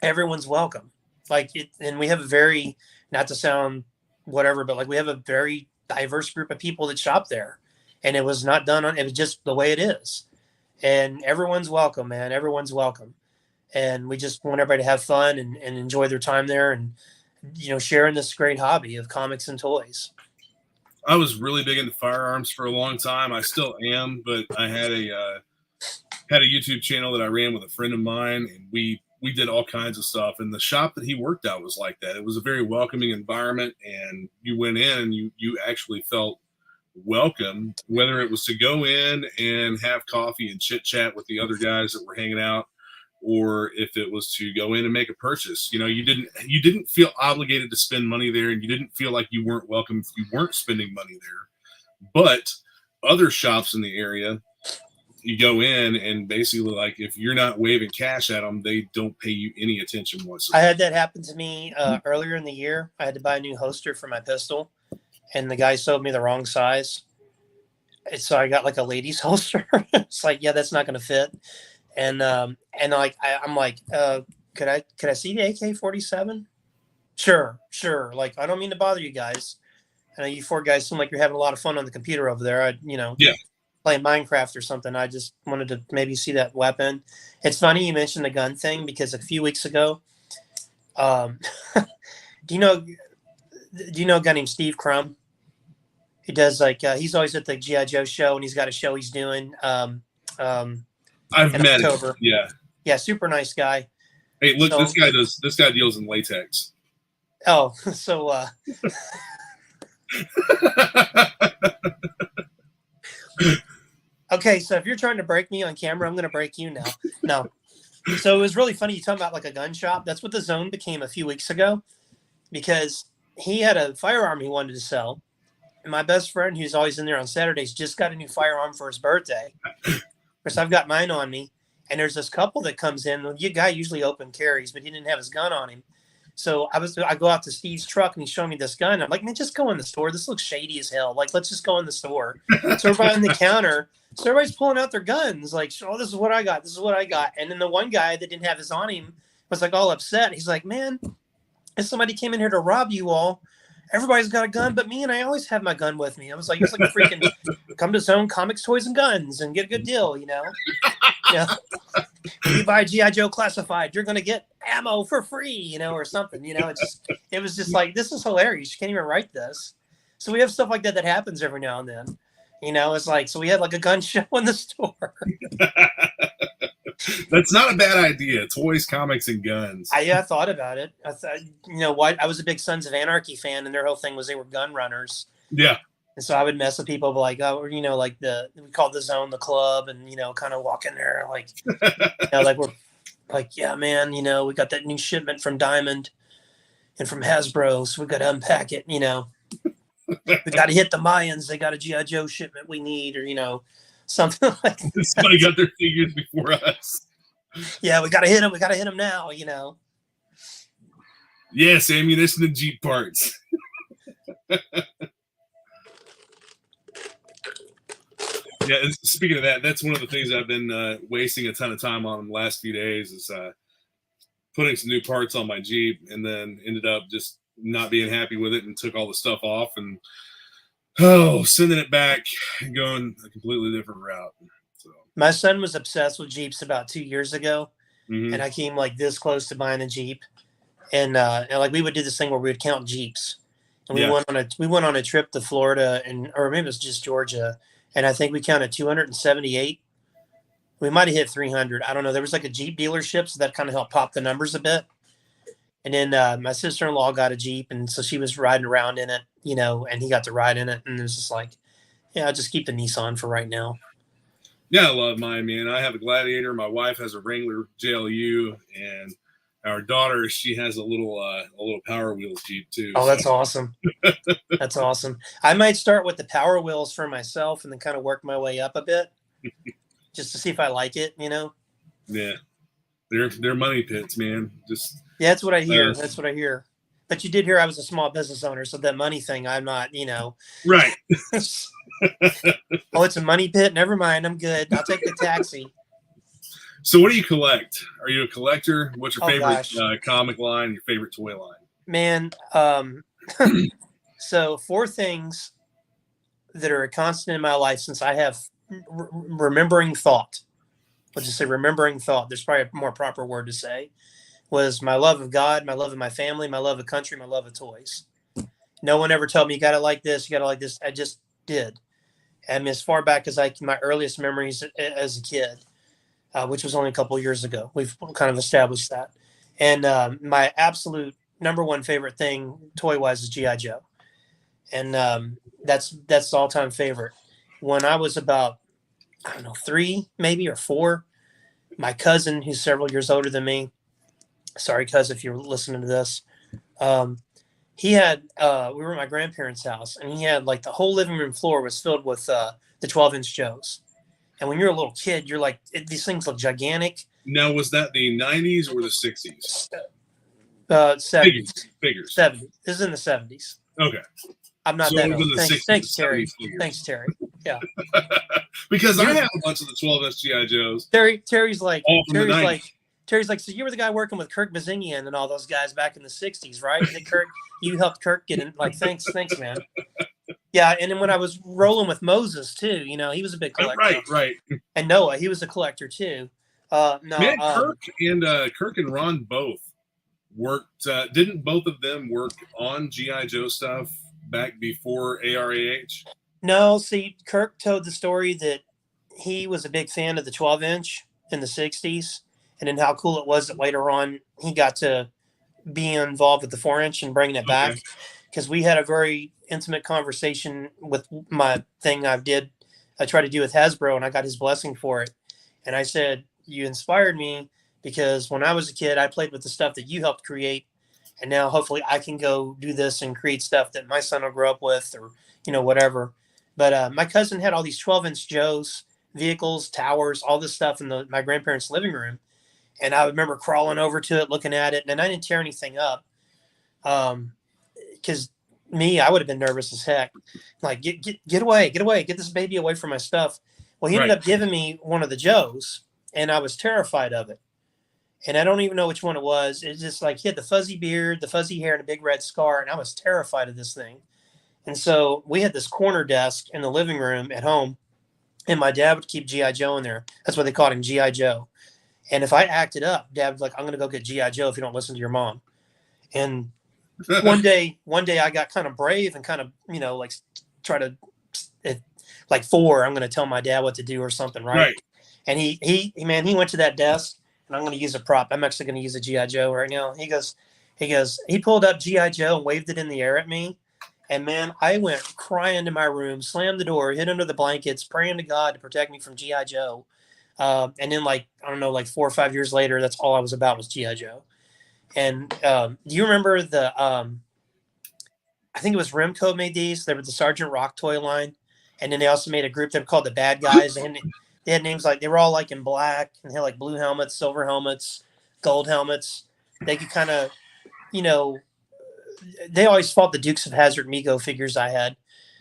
everyone's welcome. And we have a very, not to sound whatever, but like we have a very diverse group of people that shop there. And it was not done it was just the way it is. And everyone's welcome, man. Everyone's welcome. And we just want everybody to have fun and enjoy their time there and, sharing this great hobby of comics and toys. I was really big into firearms for a long time. I still am, but I had a YouTube channel that I ran with a friend of mine, and we did all kinds of stuff. And the shop that he worked at was like that. It was a very welcoming environment, and you went in and you actually felt welcome, whether it was to go in and have coffee and chit chat with the other guys that were hanging out, or if it was to go in and make a purchase. You didn't feel obligated to spend money there, and you didn't feel like you weren't welcome if you weren't spending money there. But other shops in the area, you go in and basically, like, if you're not waving cash at them, they don't pay you any attention whatsoever. I had that happen to me earlier in the year. I had to buy a new holster for my pistol, and the guy sold me the wrong size. And so I got like a ladies holster. It's like, yeah, that's not going to fit. And like I'm like, could I see the AK-47? Sure. Like, I don't mean to bother you guys. I know you four guys seem like you're having a lot of fun on the computer over there. Yeah. Playing Minecraft or something. I just wanted to maybe see that weapon. It's funny you mentioned the gun thing because a few weeks ago, do you know a guy named Steve Crum? He does he's always at the GI Joe show, and he's got a show he's doing. I've met him. Yeah, super nice guy. Hey, look, So, this guy deals in latex. oh, so okay, so if you're trying to break me on camera, I'm going to break you now. No. So it was really funny. You talking about like a gun shop. That's what the Zone became a few weeks ago, because he had a firearm he wanted to sell. And my best friend, who's always in there on Saturdays, just got a new firearm for his birthday. Of course, I've got mine on me. And there's this couple that comes in. The guy usually open carries, but he didn't have his gun on him. So I go out to Steve's truck and he's showing me this gun. I'm like, man, just go in the store. This looks shady as hell. Like, let's just go in the store. So we're behind the counter. So everybody's pulling out their guns. Like, oh, this is what I got. This is what I got. And then the one guy that didn't have his on him was like all upset. He's like, man, if somebody came in here to rob you all, everybody's got a gun but me, and I always have my gun with me. I was like, it's like a freaking come to Zone Comics, Toys, and Guns and get a good deal, you know? Yeah. When you buy G.I. Joe Classified, you're going to get ammo for free, you know, or something, you know? It was just like, this is hilarious. You can't even write this. So we have stuff like that happens every now and then. You know, it's like, so we had like a gun show in the store. That's not a bad idea. Toys, comics, and guns. I thought about it. I thought, you know what? I was a big Sons of Anarchy fan, and their whole thing was they were gun runners. Yeah. And so I would mess with people like, oh, you know, like we called the Zone the club, and, you know, kind of walk in there like, you know, like we're like, yeah, man, you know, we got that new shipment from Diamond and from Hasbro, so we got to unpack it, you know. We got to hit the Mayans. They got a G.I. Joe shipment we need, or, you know, something like that. Somebody got their figures before us. Yeah, we got to hit them. We got to hit them now, you know. Yes, ammunition and Jeep parts. Yeah, speaking of that, that's one of the things I've been wasting a ton of time on in the last few days is putting some new parts on my Jeep, and then ended up just not being happy with it and took all the stuff off and sending it back and going a completely different route. So my son was obsessed with Jeeps about 2 years ago, mm-hmm. and I came like this close to buying a Jeep, and like we would do this thing where we would count Jeeps, and we went on a trip to Florida or maybe it was just Georgia, and I think we counted 278. We might have hit 300. I don't know. There was like a Jeep dealership, so that kind of helped pop the numbers a bit. And then my sister-in-law got a Jeep, and so she was riding around in it, you know, and he got to ride in it. And it was just like, yeah, I'll just keep the Nissan for right now. Yeah, I love mine, man. I have a Gladiator. My wife has a Wrangler JLU, and our daughter, she has a little Power Wheels Jeep too. Oh, that's awesome. That's awesome. I might start with the Power Wheels for myself and then kind of work my way up a bit just to see if I like it, you know? Yeah. They're money pits, man. Yeah, that's what I hear. That's what I hear. But you did hear I was a small business owner, so that money thing, I'm not, you know. Right. Oh, it's a money pit? Never mind. I'm good. I'll take the taxi. So what do you collect? Are you a collector? What's your favorite comic line, your favorite toy line? Man, so 4 things that are a constant in my life since I have remembering thought. Let's just say remembering thought. There's probably a more proper word to say. Was my love of God, my love of my family, my love of country, my love of toys. No one ever told me you got to like this, you got to like this. I just did. And as far back as my earliest memories as a kid, which was only a couple of years ago, we've kind of established that. And my absolute number one favorite thing toy-wise is G.I. Joe. And that's all-time favorite. When I was about, I don't know, 3 maybe or 4, my cousin, who's several years older than me, sorry, cuz, if you're listening to this. He had, we were at my grandparents' house, and he had like the whole living room floor was filled with the 12-inch Joes. And when you're a little kid, you're like, these things look gigantic. Now, was that the 90s or the 60s? 70s. Figures. 70s. This is in the 70s. Okay. I'm not that old. Thanks, Terry. Figures. Thanks, Terry. Yeah. Because I have a bunch of the 12-inch G.I. Joes. Terry's like, so you were the guy working with Kirk Bazingian and all those guys back in the 60s, right? And Kirk, you helped Kirk get in. Like, thanks, man. Yeah, and then when I was rolling with Moses, too, you know, he was a big collector. Right. And Noah, he was a collector, too. Man, Kirk and Ron both worked. Didn't both of them work on G.I. Joe stuff back before ARAH? No, see, Kirk told the story that he was a big fan of the 12-inch in the 60s. and then how cool it was that later on he got to be involved with the 4-inch and bringing it back, because we had a very intimate conversation with my thing I tried to do with Hasbro, and I got his blessing for it. And I said, you inspired me because when I was a kid, I played with the stuff that you helped create. And now hopefully I can go do this and create stuff that my son will grow up with, or, whatever. But my cousin had all these 12-inch Joes, vehicles, towers, all this stuff in my grandparents' living room. And I remember crawling over to it, looking at it, and I didn't tear anything up. Because I would have been nervous as heck. Like, get away, get this baby away from my stuff. Well, he ended up giving me one of the Joes, and I was terrified of it. And I don't even know which one it was. It's just like he had the fuzzy beard, the fuzzy hair, and a big red scar, and I was terrified of this thing. And so we had this corner desk in the living room at home, and my dad would keep G.I. Joe in there. That's what they called him, G.I. Joe. And if I acted up, Dad was like, I'm going to go get G.I. Joe if you don't listen to your mom. And one day I got kind of brave and kind of, like try to, like 4, I'm going to tell my dad what to do or something, right? And he went to that desk, and I'm going to use a prop. I'm actually going to use a G.I. Joe right now. He pulled up G.I. Joe and waved it in the air at me. And man, I went crying to my room, slammed the door, hid under the blankets, praying to God to protect me from G.I. Joe. And then like 4 or 5 years later, that's all I was about was G.I. Joe. And do you remember I think it was Remco made these. They were the Sergeant Rock toy line. And then they also made a group that were called the Bad Guys. And they had names like, they were all like in black, and they had like blue helmets, silver helmets, gold helmets. They could kind of, they always fought the Dukes of Hazzard Mego figures I had.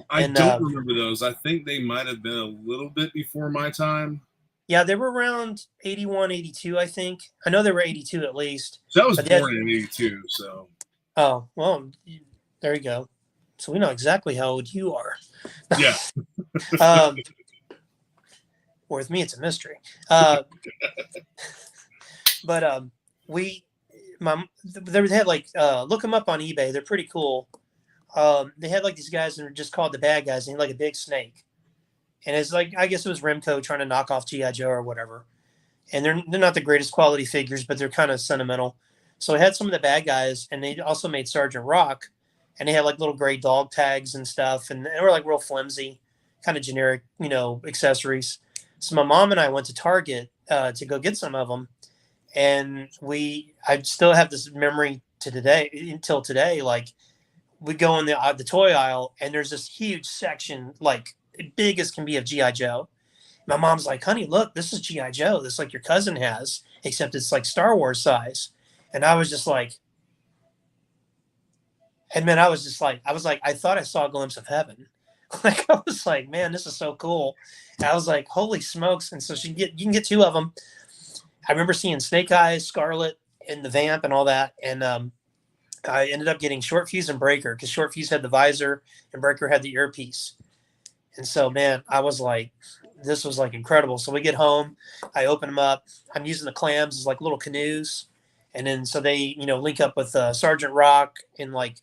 I don't remember those. I think they might have been a little bit before my time. Yeah, they were around 81, 82, I think. I know they were 82 at least. So I was born in 82, so. Oh, well, there you go. So we know exactly how old you are. Yeah. Or with me, it's a mystery. But they had like, look them up on eBay. They're pretty cool. They had like these guys that were just called the Bad Guys, and he had like a big snake. And it's like, I guess it was Remco trying to knock off G.I. Joe or whatever. And they're not the greatest quality figures, but they're kind of sentimental. So I had some of the Bad Guys, and they also made Sergeant Rock, and they had like little gray dog tags and stuff, and they were like real flimsy, kind of generic, accessories. So my mom and I went to Target to go get some of them, and I still have this memory until today. Like, we go in the toy aisle, and there's this huge section, like big as can be, of G.I. Joe. My mom's like, honey, look, this is G.I. Joe. This is like your cousin has, except it's like Star Wars size. And I was just like, I thought I saw a glimpse of heaven. Like, I was like, man, this is so cool. And I was like, holy smokes. And so you can get 2 of them. I remember seeing Snake Eyes, Scarlet, and the Vamp and all that. And I ended up getting Short Fuse and Breaker, because Short Fuse had the visor and Breaker had the earpiece. And so, man, I was like, this was like incredible. So we get home, I open them up. I'm using the clams as like little canoes. And then so they, link up with Sergeant Rock, and like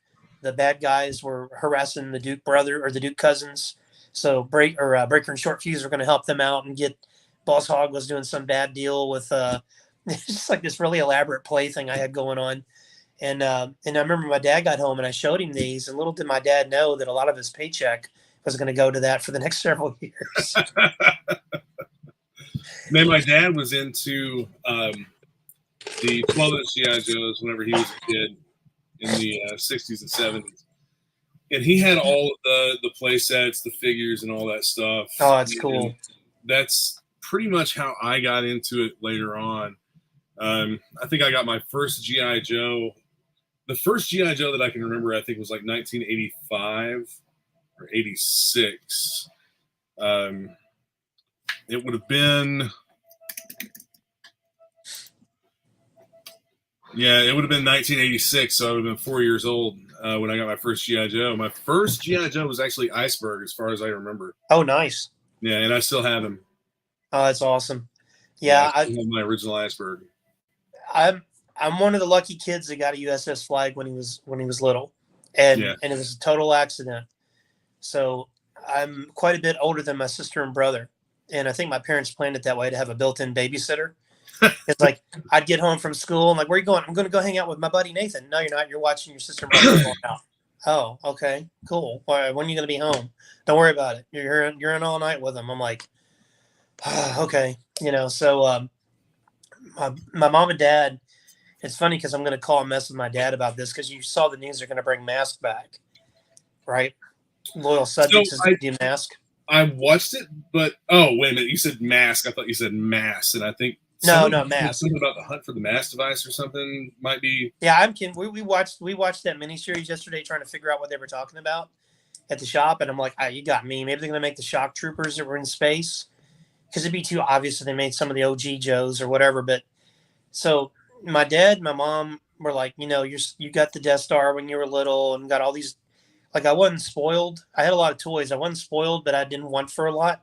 the Bad Guys were harassing the Duke brother or the Duke cousins. So Breaker and Short Fuse were going to help them out and get Boss Hogg was doing some bad deal with just like this really elaborate play thing I had going on. And I remember my dad got home and I showed him these, and little did my dad know that a lot of his paycheck was going to go to that for the next several years. Man, my dad was into the 12-inch G.I. Joes whenever he was a kid in the 60s and 70s. And he had all of the play sets, the figures, and all that stuff. Oh, that's cool. That's pretty much how I got into it later on. I think I got my first G.I. Joe. The first G.I. Joe that I can remember, I think, was like 1985 or 86. It would have been, it would have been 1986. So I would have been 4 years old when I got my first G.I. Joe. My first G.I. Joe was actually Iceberg, as far as I remember. Oh, nice. Yeah, and I still have him. Oh, that's awesome. Yeah, I have my original Iceberg. I'm one of the lucky kids that got a USS Flag when he was little, and it was a total accident. So I'm quite a bit older than my sister and brother, and I think my parents planned it that way to have a built-in babysitter. It's like I'd get home from school and like, where are you going? I'm going to go hang out with my buddy Nathan. No, you're not. You're watching your sister and brother going out. Oh, okay, cool. When are you going to be home? Don't worry about it. You're in all night with them. I'm like, okay, So my mom and dad. It's funny because I'm going to call and mess with my dad about this because you saw the news they're going to bring masks back, right? Loyal subjects is going to do mask. I watched it, but wait a minute, you said mask. I thought you said mass, and I think no mask. Something about the hunt for the mask device or something might be. Yeah, I'm kidding. We watched that miniseries yesterday, trying to figure out what they were talking about at the shop, and I'm like, you got me. Maybe they're going to make the shock troopers that were in space because it'd be too obvious if they made some of the OG Joes or whatever. But so my dad, and my mom were like, you got the Death Star when you were little, and got all these. Like I wasn't spoiled. I had a lot of toys. I wasn't spoiled, but I didn't want for a lot.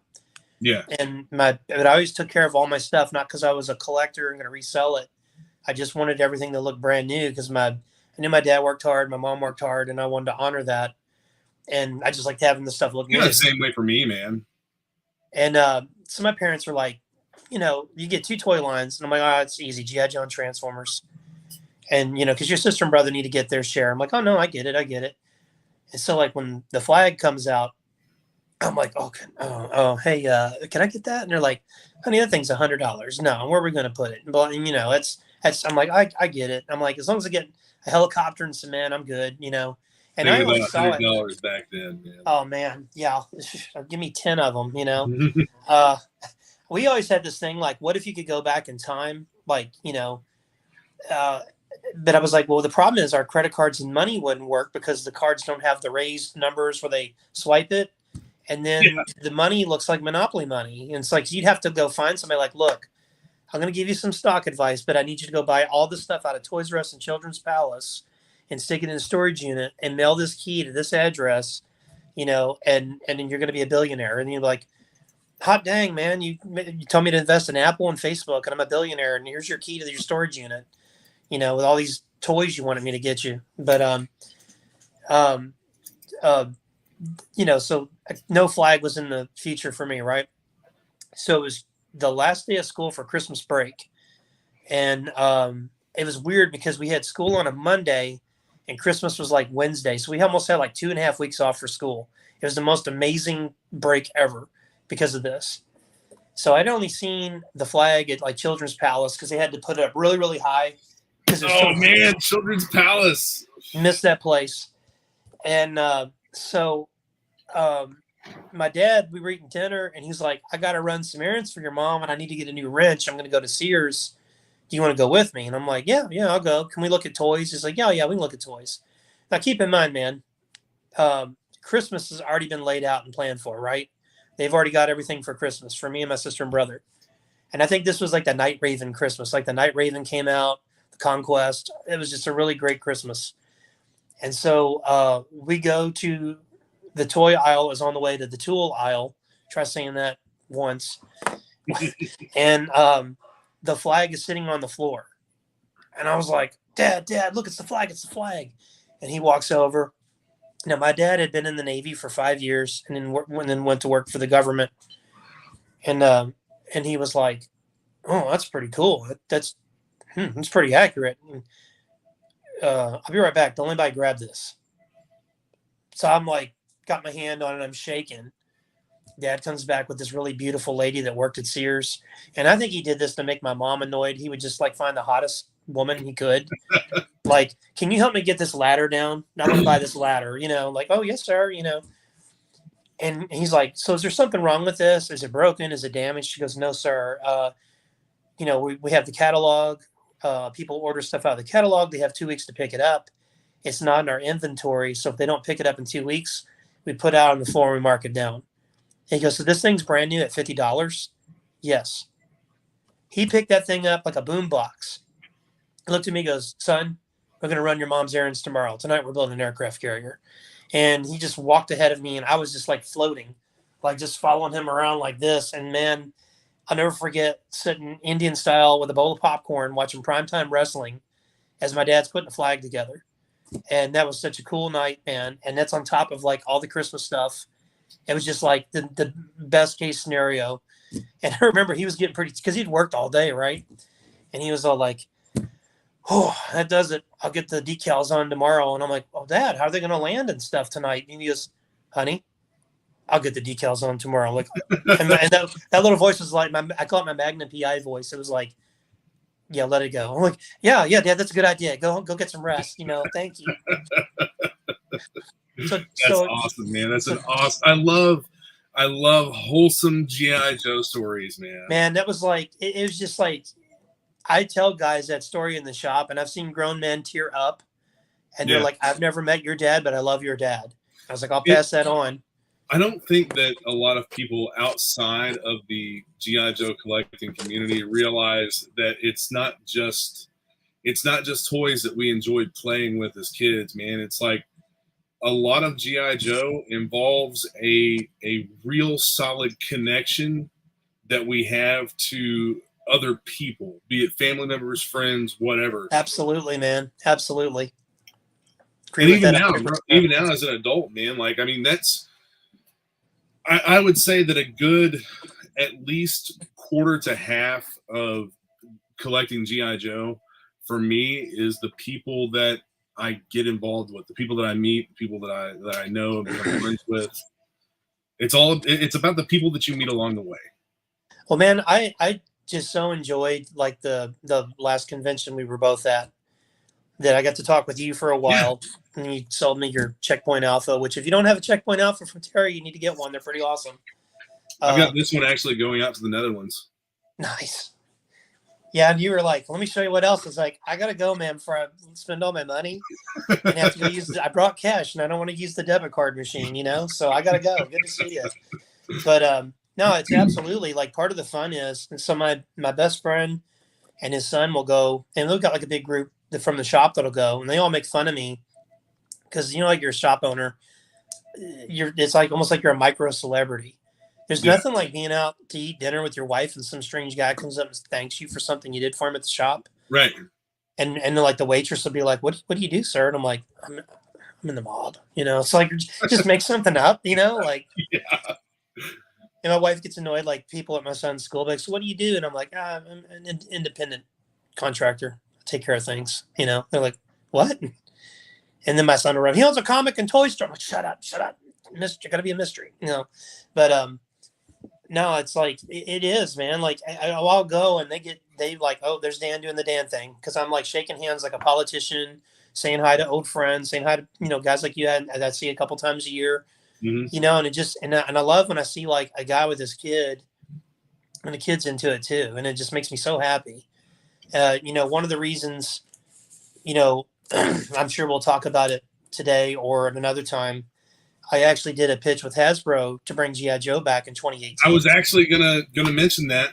Yeah. But I always took care of all my stuff, not because I was a collector and going to resell it. I just wanted everything to look brand new because I knew my dad worked hard, my mom worked hard, and I wanted to honor that. And I just liked having the stuff look new. The same way for me, man. And so my parents were like, you get 2 toy lines, and I'm like, it's easy, GiJoe and Transformers, and because your sister and brother need to get their share. I'm like, oh no, I get it. And so, like, when the flag comes out, I'm like, hey, can I get that? And they're like, honey, that thing's $100. No, where are we going to put it? But, I'm like, I get it. I'm like, as long as I get a helicopter and cement, I'm good, And I always saw $100 back then, man. Oh, man. Yeah. Give me 10 of them, We always had this thing, like, what if you could go back in time? Like, but I was like, well, the problem is our credit cards and money wouldn't work because the cards don't have the raised numbers where they swipe it. And then the money looks like Monopoly money. And it's like, you'd have to go find somebody like, look, I'm going to give you some stock advice, but I need you to go buy all the stuff out of Toys R Us and Children's Palace and stick it in a storage unit and mail this key to this address, and then you're going to be a billionaire. And you're like, hot dang, man, you told me to invest in Apple and Facebook and I'm a billionaire. And here's your key to your storage unit. With all these toys you wanted me to get you. But, so no flag was in the future for me, right? So it was the last day of school for Christmas break. And it was weird because we had school on a Monday and Christmas was like Wednesday. So we almost had like 2.5 weeks off for school. It was the most amazing break ever because of this. So I'd only seen the flag at like Children's Palace because they had to put it up really, really high. Oh man, Children's Palace. Missed that place. And my dad, we were eating dinner and he's like, I got to run some errands for your mom and I need to get a new wrench. I'm going to go to Sears. Do you want to go with me? And I'm like, yeah, I'll go. Can we look at toys? He's like, yeah, we can look at toys. Now keep in mind, man, Christmas has already been laid out and planned for, right? They've already got everything for Christmas for me and my sister and brother. And I think this was like the Night Raven Christmas. Like the Night Raven came out. Conquest. It was just a really great Christmas. And so we go to the toy aisle. Is on the way to the tool aisle. Try saying that once. And the flag is sitting on the floor. And I was like, Dad, look, it's the flag. And he walks over. Now, my dad had been in the Navy for 5 years and then went to work for the government. And he was like, oh, that's pretty cool. That's pretty accurate. I'll be right back. Don't anybody grab this. So I'm like, got my hand on it. I'm shaking. Dad comes back with this really beautiful lady that worked at Sears. And I think he did this to make my mom annoyed. He would just like find the hottest woman he could. Like, can you help me get this ladder down? I want to buy this ladder, like, oh, yes, sir, And he's like, so is there something wrong with this? Is it broken? Is it damaged? She goes, no, sir. We have the catalog. People order stuff out of the catalog. They have 2 weeks to pick it up. It's not in our inventory. So if they don't pick it up in 2 weeks, we put it out on the floor and we mark it down. And he goes, so this thing's brand new at $50? Yes. He picked that thing up like a boom box. He looked at me and goes, son, we're going to run your mom's errands tomorrow. Tonight we're building an aircraft carrier. And he just walked ahead of me and I was just like floating, like just following him around like this. And man, I'll never forget sitting Indian style with a bowl of popcorn, watching primetime wrestling as my dad's putting a flag together. And that was such a cool night, man. And that's on top of like all the Christmas stuff. It was just like the best case scenario. And I remember he was getting pretty, because he'd worked all day, right? And he was all like, "Oh, that does it. I'll get the decals on tomorrow." And I'm like, "Oh, Dad, how are they going to land and stuff tonight?" And he goes, "Honey, I'll get the decals on tomorrow." Like, and that little voice was like I call it my Magnum PI voice. It was like, "Yeah, let it go." I'm like, "Yeah, Dad, that's a good idea. Go get some rest. Thank you." That's awesome, man. That's an awesome. I love wholesome GI Joe stories, man. Man, that was like it was just like I tell guys that story in the shop, and I've seen grown men tear up, and they're like, "I've never met your dad, but I love your dad." I was like, "I'll pass that on." I don't think that a lot of people outside of the GI Joe collecting community realize that it's not just toys that we enjoyed playing with as kids, man. It's like a lot of GI Joe involves a real solid connection that we have to other people, be it family members, friends, whatever. Absolutely, man. Absolutely. And even now as an adult, man, like, I mean, I would say that a good at least quarter to half of collecting GI Joe for me is the people that I get involved with, the people that I meet, the people that I know and become friends with. It's about the people that you meet along the way. Well, man, I just so enjoyed like the last convention we were both at, that I got to talk with you for a while. Yeah. And you sold me your Checkpoint Alpha, which if you don't have a Checkpoint Alpha from Terry, you need to get one. They're pretty awesome. I've got this one actually going out to the Netherlands. Nice. Yeah, and you were like, "Let me show you what else." It's like, I gotta go, man, before I spend all my money and have to go use. I brought cash, and I don't want to use the debit card machine, so I gotta go. Good to see you. But no, it's absolutely like part of the fun is. And so my best friend and his son will go, and they've got like a big group from the shop that'll go, and they all make fun of me because like you're a shop owner, it's like almost like you're a micro celebrity. There's nothing like being out to eat dinner with your wife and some strange guy comes up and thanks you for something you did for him at the shop. Right. And like the waitress will be like, what do you do, sir? And I'm like, I'm in the mob, It's like, just make something up, like, yeah. And my wife gets annoyed, like people at my son's school, like, "So what do you do?" And I'm like, I'm an independent contractor. I take care of things, They're like, "What?" And then my son will run, "He owns a comic and toy store." I'm like, shut up. Mystery, gotta be a mystery, But no, it's like it is, man. Like I'll go and they like, "Oh, there's Dan doing the Dan thing," because I'm like shaking hands like a politician, saying hi to old friends, saying hi to guys like you that I see a couple times a year, mm-hmm. And it just and I love when I see like a guy with his kid, and the kid's into it too, and it just makes me so happy. One of the reasons, I'm sure we'll talk about it today or at another time. I actually did a pitch with Hasbro to bring GI Joe back in 2018. I was actually gonna mention that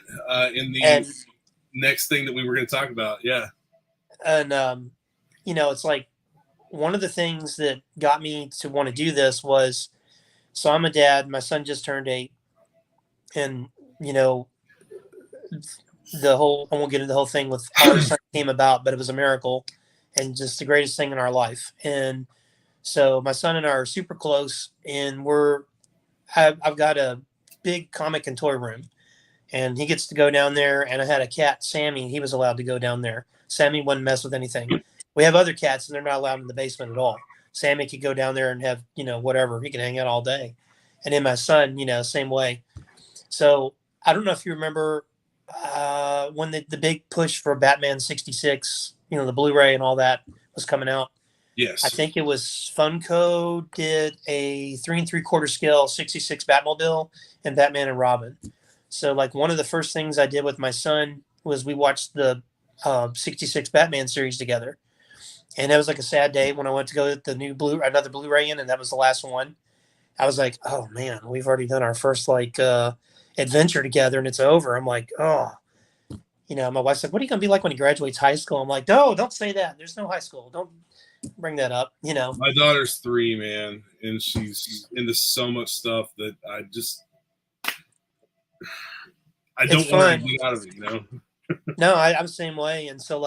in the next thing that we were going to talk about. Yeah. And it's like one of the things that got me to want to do this was, so I'm a dad. My son just turned 8, and I won't get into the whole thing with how our son came about, but it was a miracle and just the greatest thing in our life. And so my son and I are super close, and I've got a big comic and toy room, and he gets to go down there. And I had a cat, Sammy. He was allowed to go down there. Sammy wouldn't mess with anything. We have other cats, and they're not allowed in the basement at all. Sammy could go down there and have, whatever. He can hang out all day. And then my son, same way. So I don't know if you remember when the big push for Batman 66, the Blu-ray and all that was coming out. Yes. I think it was Funko did a 3 3/4 scale 66 Batmobile and Batman and Robin. So like one of the first things I did with my son was we watched the 66 Batman series together. And it was like a sad day when I went to go get another Blu-ray in, and that was the last one. I was like, "Oh man, we've already done our first adventure together, and it's over." I'm like, "Oh," My wife's like, "What are you gonna be like when he graduates high school?" I'm like, "No, don't say that. There's no high school. Don't bring that up." My daughter's 3, man, and she's into so much stuff that I don't want to get out of it, No, I'm the same way, and so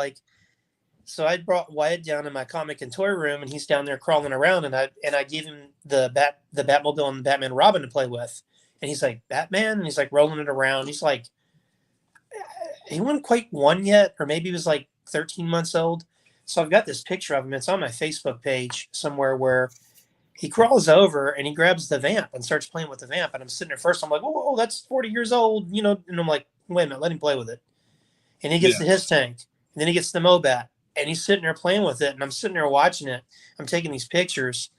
I brought Wyatt down in my comic and toy room, and he's down there crawling around, and I gave him the Batmobile and Batman Robin to play with, and he's like, "Batman," and he's like rolling it around. He's like, he wasn't quite one yet, or maybe he was like 13 months old. So I've got this picture of him. It's on my Facebook page somewhere where he crawls over and he grabs the vamp and starts playing with the vamp. And I'm sitting there first. I'm like, oh, that's 40 years old, you know. And I'm like, wait a minute, let him play with it. And he gets Yeah. to his tank, and then he gets the Mobat, and he's sitting there playing with it. And I'm sitting there watching it. I'm taking these pictures,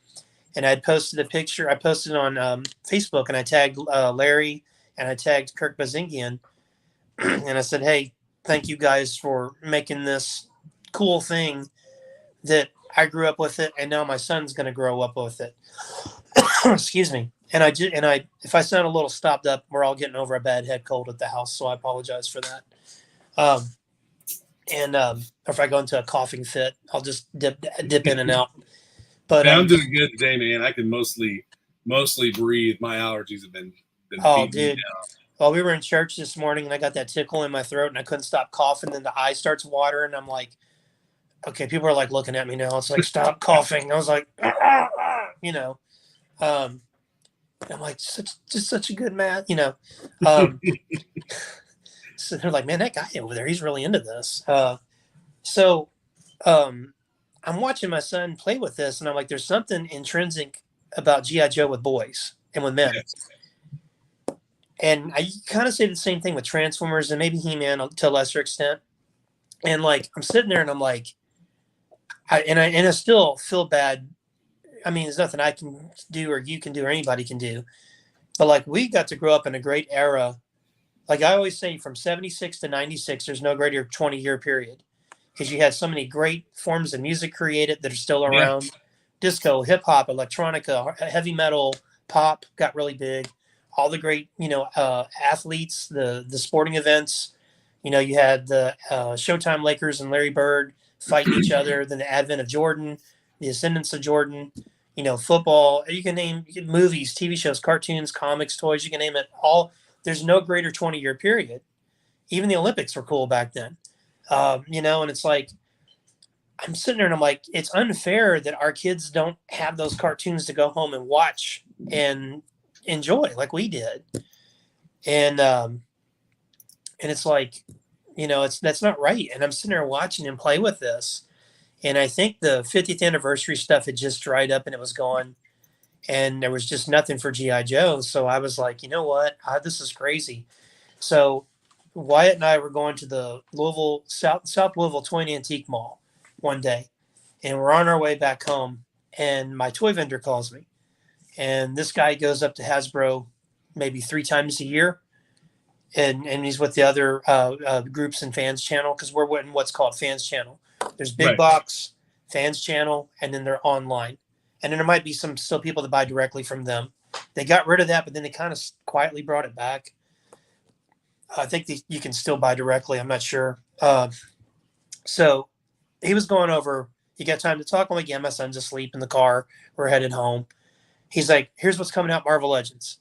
and I posted a picture. I posted it on Facebook, and I tagged Larry, and I tagged Kirk Bazingian, and I said, hey, thank you guys for making this cool thing that I grew up with it, and now my son's going to grow up with it. Excuse me. And if I sound a little stopped up, we're all getting over a bad head cold at the house, so I apologize for that. Or if I go into a coughing fit, I'll just dip in and out. But I'm doing good today, man. I can mostly breathe. My allergies have been oh, beating me dude. down. Well, we were in church this morning, and I got that tickle in my throat, and I couldn't stop coughing. Then the eye starts watering. I'm like, okay, people are like looking at me now. It's like, stop coughing. I was like, you know. I'm like, such a good man, you know. So they're like, man, that guy over there, he's really into this. I'm watching my son play with this, and I'm like, there's something intrinsic about G.I. Joe with boys and with men. Yes. And I kind of say the same thing with Transformers and maybe He-Man to a lesser extent. And like, I'm sitting there and I'm like, I still feel bad. I mean, there's nothing I can do or you can do or anybody can do. But like, we got to grow up in a great era. Like I always say, from 76 to 96, there's no greater 20-year period, because you had so many great forms of music created that are still around. Yeah. Disco, hip hop, electronica, heavy metal, pop got really big. All the great, athletes, the sporting events. You know, you had the Showtime Lakers and Larry Bird fighting each other. Then the advent of Jordan, the ascendance of Jordan. You know, football. You can name movies, TV shows, cartoons, comics, toys. You can name it all. There's no greater 20-year period. Even the Olympics were cool back then. And it's like, I'm sitting there and I'm like, it's unfair that our kids don't have those cartoons to go home and watch and enjoy like we did. And it's like, that's not right. And I'm sitting there watching him play with this. And I think the 50th anniversary stuff had just dried up and it was gone. And there was just nothing for G.I. Joe. So I was like, you know what? This is crazy. So Wyatt and I were going to the South Louisville Toy and Antique Mall one day. And we're on our way back home. And my toy vendor calls me. And this guy goes up to Hasbro maybe 3 times a year. And he's with the other groups and fans channel, because we're in what's called fans channel. There's big box, fans channel, and then they're online. And then there might be some still people that buy directly from them. They got rid of that, but then they kind of quietly brought it back. I think you can still buy directly. I'm not sure. So he was going over. You got time to talk? I'm like, yeah, my son's asleep in the car. We're headed home. He's like, here's what's coming out, Marvel Legends.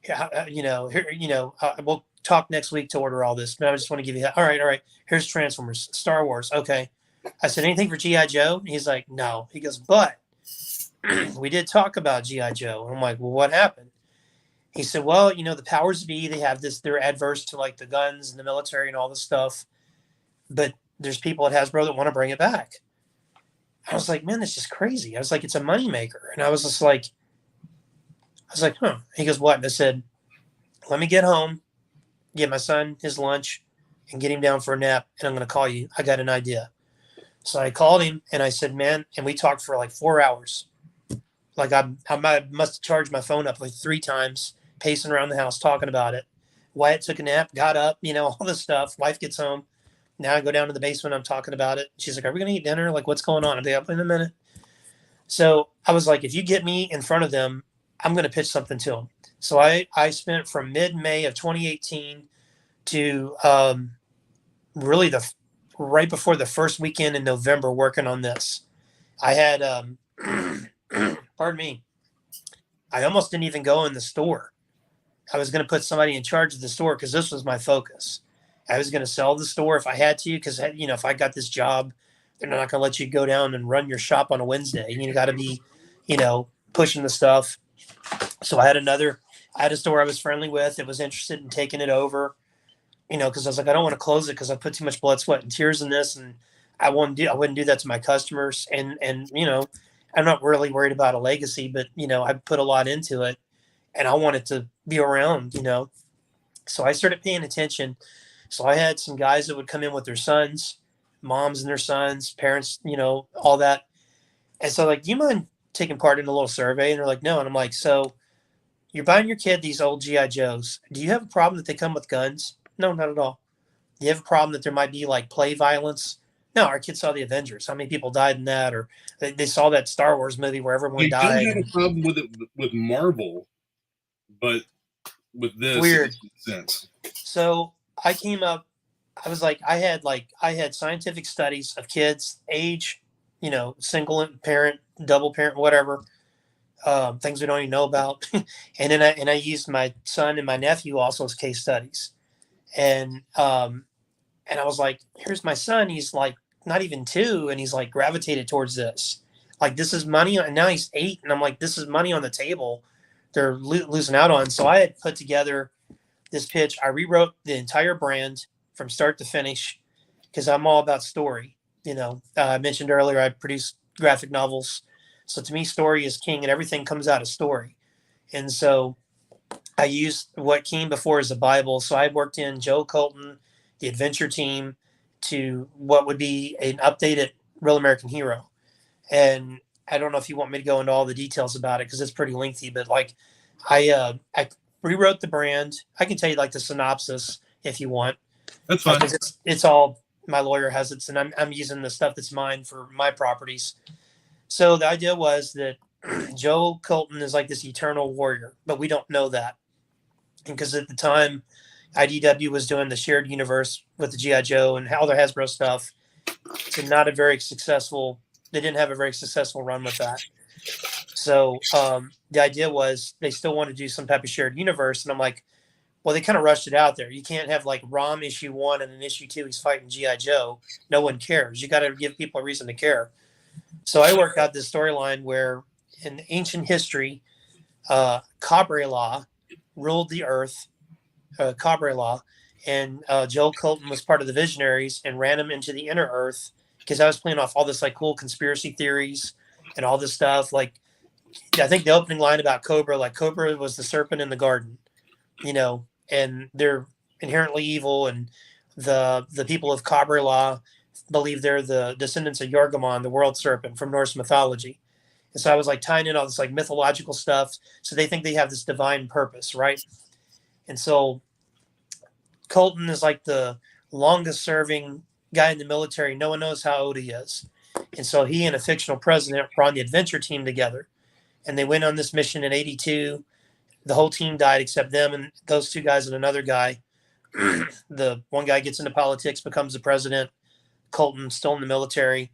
We'll talk next week to order all this, but I just want to give you that. All right. Here's Transformers, Star Wars. Okay. I said, anything for G.I. Joe? And he's like, no. He goes, but we did talk about G.I. Joe. And I'm like, well, what happened? He said, well, the powers be, they have this, they're adverse to like the guns and the military and all this stuff. But there's people at Hasbro that want to bring it back. I was like, man, that's just crazy. I was like, it's a moneymaker. And I was like, huh. He goes, what? And I said, let me get home, get my son his lunch, and get him down for a nap. And I'm going to call you. I got an idea. So I called him and I said, man, and we talked for like 4 hours. Like I must have charged my phone up like 3 times, pacing around the house, talking about it. Wyatt took a nap, got up, all this stuff. Wife gets home. Now I go down to the basement. I'm talking about it. She's like, are we going to eat dinner? Like, what's going on? I'll be up in a minute. So I was like, if you get me in front of them, I'm going to pitch something to them. So I spent from mid-May of 2018 to really right before the first weekend in November working on this. I had, pardon me, I almost didn't even go in the store. I was going to put somebody in charge of the store because this was my focus. I was going to sell the store if I had to, because, if I got this job, they're not going to let you go down and run your shop on a Wednesday. You got to be, pushing the stuff. So I had a store I was friendly with that was interested in taking it over. because I was like, I don't want to close it because I put too much blood, sweat, and tears in this, and I wouldn't do that to my customers, and I'm not really worried about a legacy, but I put a lot into it, and I want it to be around. So I started paying attention. So I had some guys that would come in with their sons, moms and their sons, parents, all that. And so like, do you mind taking part in a little survey? And they're like, no. And I'm like, so you're buying your kid these old GI Joes. Do you have a problem that they come with guns? No, not at all. Do you have a problem that there might be like play violence? No, our kids saw the Avengers. How many people died in that? Or they saw that Star Wars movie where everyone You died. don't have a problem with it with Marvel, but with this, Weird. it makes sense. So I came up, I was like, I had scientific studies of kids, age, single parent, double parent, whatever, things we don't even know about. And then I used my son and my nephew also as case studies. And I was like, here's my son. He's like not even 2, and he's like gravitated towards this. Like, this is money, and now he's 8, and I'm like, this is money on the table they're losing out on. So I had put together this pitch. I rewrote the entire brand from start to finish because I'm all about story. I mentioned earlier I produce graphic novels, so to me, story is king, and everything comes out of story. And so I used what came before as a Bible. So I worked in Joe Colton, the adventure team, to what would be an updated Real American Hero. And I don't know if you want me to go into all the details about it because it's pretty lengthy, but like I rewrote the brand. I can tell you like the synopsis if you want. That's fine. It's all my lawyer has it, and I'm using the stuff that's mine for my properties. So the idea was that Joe Colton is like this eternal warrior, but we don't know that. Because at the time, IDW was doing the shared universe with the GI Joe and all their Hasbro stuff. So not a very successful. They didn't have a very successful run with that. So the idea was they still want to do some type of shared universe, and I'm like, well, they kind of rushed it out there. You can't have like Rom issue 1 and in issue 2 he's fighting GI Joe. No one cares. You got to give people a reason to care. So I worked out this storyline where in ancient history, Cabrela ruled the earth, Cabrela, and Joe Colton was part of the Visionaries and ran him into the inner earth because I was playing off all this like cool conspiracy theories and all this stuff. Like, I think the opening line about Cobra, like Cobra was the serpent in the garden, and they're inherently evil, and the people of Cabrela believe they're the descendants of Yargamon, the world serpent from Norse mythology. And so I was like tying in all this like mythological stuff. So they think they have this divine purpose, right? And so Colton is like the longest serving guy in the military. No one knows how old he is. And so he and a fictional president were on the adventure team together. And they went on this mission in 82. The whole team died except them and those 2 guys and another guy. The one guy gets into politics, becomes the president. Colton still in the military.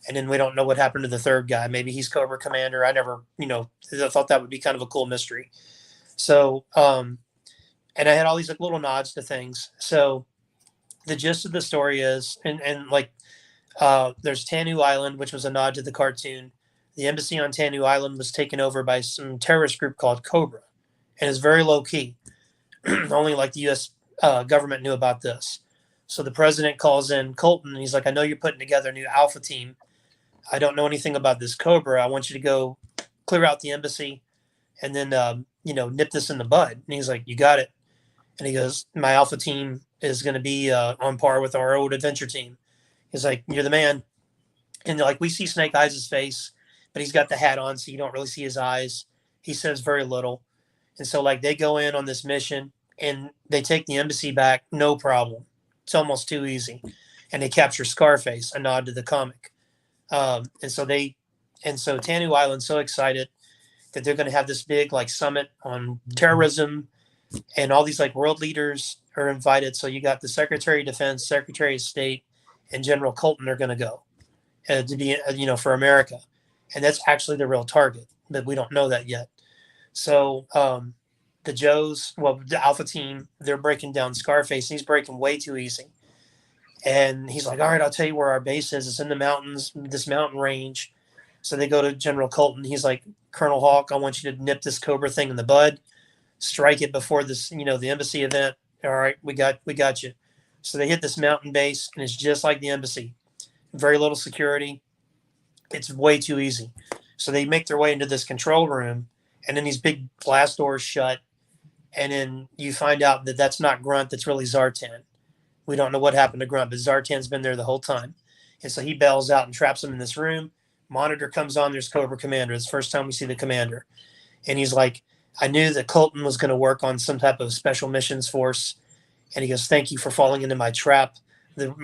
And then we don't know what happened to the 3rd guy. Maybe he's Cobra Commander. I never, I thought that would be kind of a cool mystery. So, and I had all these like little nods to things. So the gist of the story is, and like, there's Tanu Island, which was a nod to the cartoon. The embassy on Tanu Island was taken over by some terrorist group called Cobra, and it's very low key. Only like the U.S. Government knew about this. So the president calls in Colton, and he's like, I know you're putting together a new alpha team. I don't know anything about this Cobra. I want you to go clear out the embassy and then, nip this in the bud. And he's like, you got it. And he goes, my alpha team is going to be on par with our old adventure team. He's like, you're the man. And like, we see Snake Eyes' face, but he's got the hat on, so you don't really see his eyes. He says very little. And so like they go in on this mission and they take the embassy back. No problem. It's almost too easy. And they capture Scarface, a nod to the comic. And so Tanu Island's so excited that they're going to have this big like summit on terrorism, and all these like world leaders are invited. So you got the Secretary of Defense, Secretary of State, and General Colton are going to go to be, for America. And that's actually the real target, but we don't know that yet. So the Joes, the Alpha team, they're breaking down Scarface. And he's breaking way too easy. And he's like, all right, I'll tell you where our base is. It's in the mountains, this mountain range. So they go to General Colton. He's like, Colonel Hawk, I want you to nip this Cobra thing in the bud, strike it before this, the embassy event. All right, we got you. So they hit this mountain base, and it's just like the embassy. Very little security. It's way too easy. So they make their way into this control room, and then these big glass doors shut. And then you find out that that's not Grunt, that's really Zartan. We don't know what happened to Grunt, but Zartan's been there the whole time. And so he bails out and traps him in this room. Monitor comes on, there's Cobra Commander. It's the first time we see the commander. And he's like, I knew that Colton was going to work on some type of special missions force. And he goes, thank you for falling into my trap.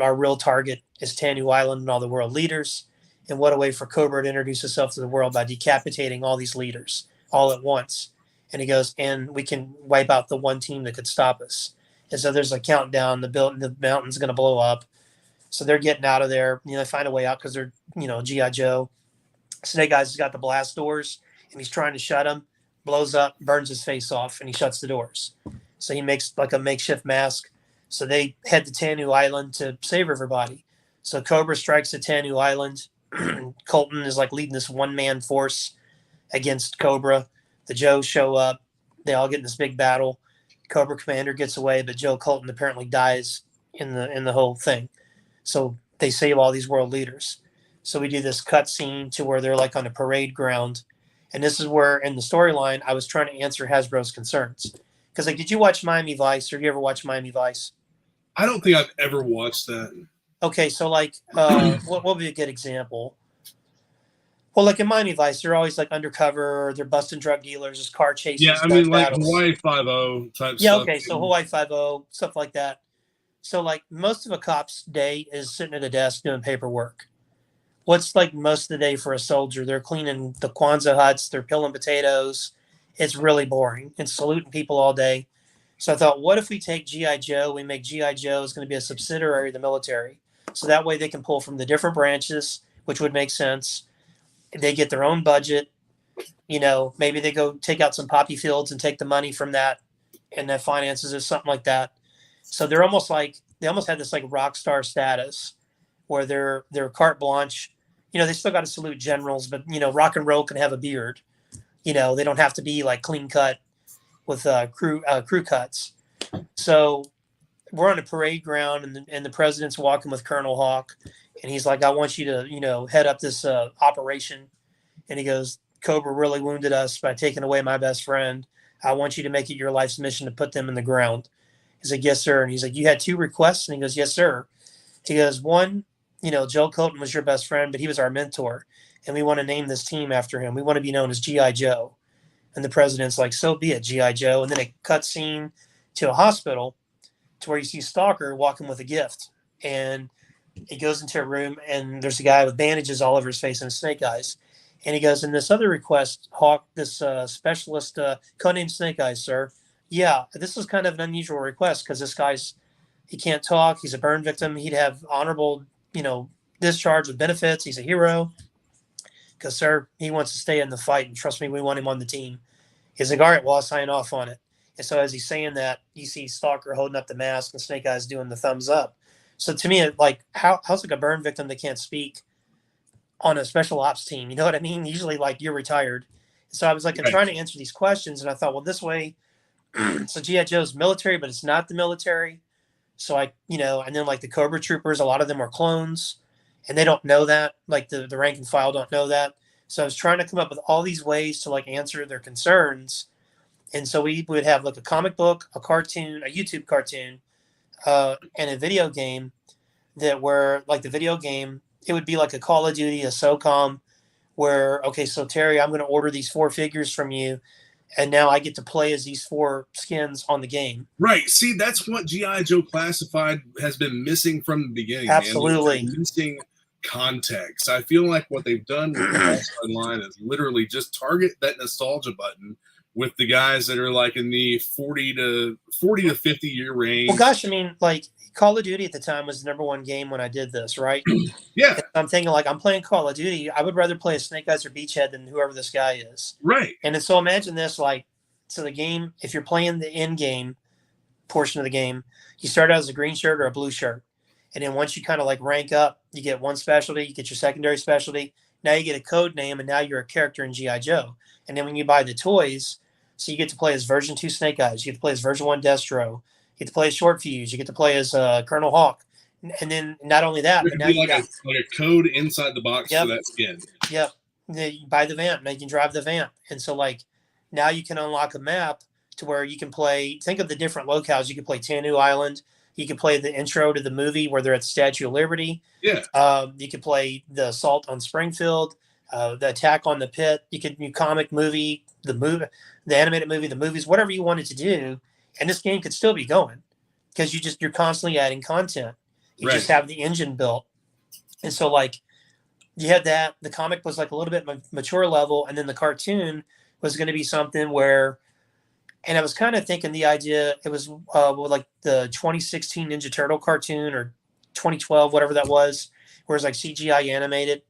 Our real target is Tanu Island and all the world leaders. And what a way for Cobra to introduce itself to the world by decapitating all these leaders all at once. And he goes, and we can wipe out the one team that could stop us. And so there's a countdown. The mountain's going to blow up. So they're getting out of there. They find a way out because they're, G.I. Joe. Snake Eyes has got the blast doors, and he's trying to shut them. Blows up, burns his face off, and he shuts the doors. So he makes like a makeshift mask. So they head to Tanu Island to save everybody. So Cobra strikes at Tanu Island. Colton is like leading this one-man force against Cobra. The Joes show up. They all get in this big battle. Cobra Commander gets away, but Joe Colton apparently dies in the whole thing. So they save all these world leaders. So we do this cut scene to where they're like on a parade ground. And this is where in the storyline, I was trying to answer Hasbro's concerns. Because like, did you watch Miami Vice? Or have you ever watched Miami Vice? I don't think I've ever watched that. Okay, so like, what would be a good example? Well, like in Miami Vice, they're always like undercover. They're busting drug dealers. There's car chases. Yeah, I mean, like Hawaii 5-0 type stuff. Yeah, okay, so Hawaii 5-0, stuff like that. So like most of a cop's day is sitting at a desk doing paperwork. What's like most of the day for a soldier? They're cleaning the Kwanzaa huts. They're peeling potatoes. It's really boring. And saluting people all day. So I thought, what if we take G.I. Joe? We make G.I. Joe is going to be a subsidiary of the military. So that way they can pull from the different branches, which would make sense. They get their own budget. Maybe they go take out some poppy fields and take the money from that and that finances or something like that. So they almost had this like rock star status where they're carte blanche. They still got to salute generals, but rock and roll can have a beard. They don't have to be like clean cut with crew cuts. So we're on a parade ground, and the president's walking with Colonel Hawk, and he's like, I want you to head up this operation. And he goes, Cobra really wounded us by taking away my best friend. I want you to make it your life's mission to put them in the ground. He's like, yes, sir. And he's like, you had 2 requests? And he goes, yes, sir. He goes, one, Joe Colton was your best friend, but he was our mentor. And we want to name this team after him. We want to be known as G.I. Joe. And the president's like, so be it, G.I. Joe. And then a cut scene to a hospital to where you see Stalker walking with a gift. And he goes into a room, and there's a guy with bandages all over his face and snake eyes. And he goes, in this other request, Hawk, this specialist, codenamed Snake Eyes, sir. Yeah, this is kind of an unusual request because this guy's, he can't talk. He's a burn victim. He'd have honorable, discharge with benefits. He's a hero. Because, sir, he wants to stay in the fight. And trust me, we want him on the team. He's like, all right, well, I'll sign off on it. And so as he's saying that, you see Stalker holding up the mask and Snake Eyes doing the thumbs up. So to me, like, how's like a burn victim that can't speak on a special ops team? You know what I mean? Usually, like, you're retired. So I was like, I'm trying to answer these questions. And I thought, well, this way, so G.I. Joe's military, but it's not the military. So and then like the Cobra Troopers, a lot of them are clones. And they don't know that. Like the rank and file don't know that. So I was trying to come up with all these ways to like answer their concerns. And so we would have like a comic book, a cartoon, a YouTube cartoon, and a video game that were like the video game. It would be like a Call of Duty, a SOCOM, where, okay, so Terry, I'm going to order these 4 figures from you. And now I get to play as these 4 skins on the game. Right. See, that's what G.I. Joe Classified has been missing from the beginning. Absolutely. Man. Missing context. I feel like what they've done with the Classified line is literally just target that nostalgia button with the guys that are like in the 40 to 50 year range. Well, gosh, I mean, like Call of Duty at the time was the #1 game when I did this, right? Yeah. And I'm thinking like, I'm playing Call of Duty. I would rather play a Snake Eyes or Beachhead than whoever this guy is. Right. And then, so imagine this, like, so the game, if you're playing the end game portion of the game, you start out as a green shirt or a blue shirt. And then once you kind of like rank up, you get one specialty, you get your secondary specialty. Now you get a code name, and now you're a character in G.I. Joe. And then when you buy the toys, so you get to play as version 2 Snake Eyes, you get to play as version 1 Destro, You get to play as Short Fuse. You get to play as Colonel Hawk. And then not only that, There but could now be you like got a code inside the box Yep. for that skin. Yep. You buy the vamp. Now you can drive the vamp. And so like now you can unlock a map to where you can play. Think of the different locales. You can play Tanu Island. You can play the intro to the movie where they're at the Statue of Liberty. Yeah. You can play the assault on Springfield, the attack on the pit. You can do comic movie, the animated movie, the movies, whatever you wanted to do. And this game could still be going because you're constantly adding content. You just have the engine built. And so like you had that, the comic was like a little bit mature level. And then the cartoon was going to be something where, and I was kind of thinking the idea, it was like the 2016 Ninja Turtle cartoon or 2012, whatever that was, where it was like CGI animated.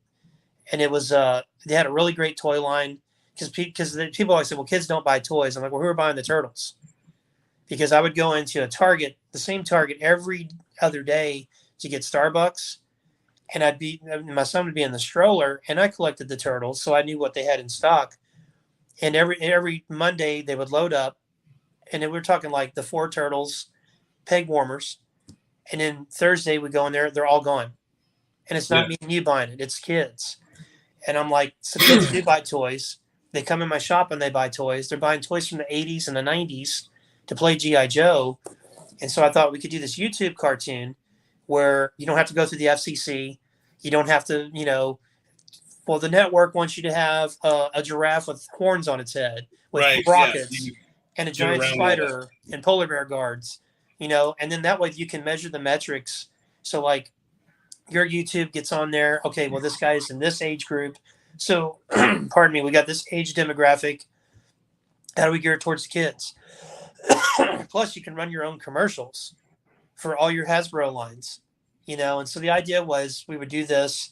And it was, they had a really great toy line because people always say, well, kids don't buy toys. I'm like, well, who are buying the turtles? Because I would go into a Target, the same Target every other day to get Starbucks. And my son would be in the stroller and I collected the turtles. So I knew what they had in stock. And every Monday they would load up and then we're talking like the 4 turtles, peg warmers. And then Thursday we go in there, they're all gone. And it's not me and you buying it, it's kids. And I'm like, so kids do buy toys. They come in my shop and they buy toys. They're buying toys from the 80s and the 90s to play G.I. Joe. And so I thought we could do this YouTube cartoon where you don't have to go through the FCC. You don't have to, well, the network wants you to have a giraffe with horns on its head with rockets and a giant spider and polar bear guards, and then that way you can measure the metrics. So like your YouTube gets on there. Okay, well, this guy's in this age group. So, pardon me, we got this age demographic. How do we gear it towards kids? Plus, you can run your own commercials for all your Hasbro lines, And so the idea was we would do this.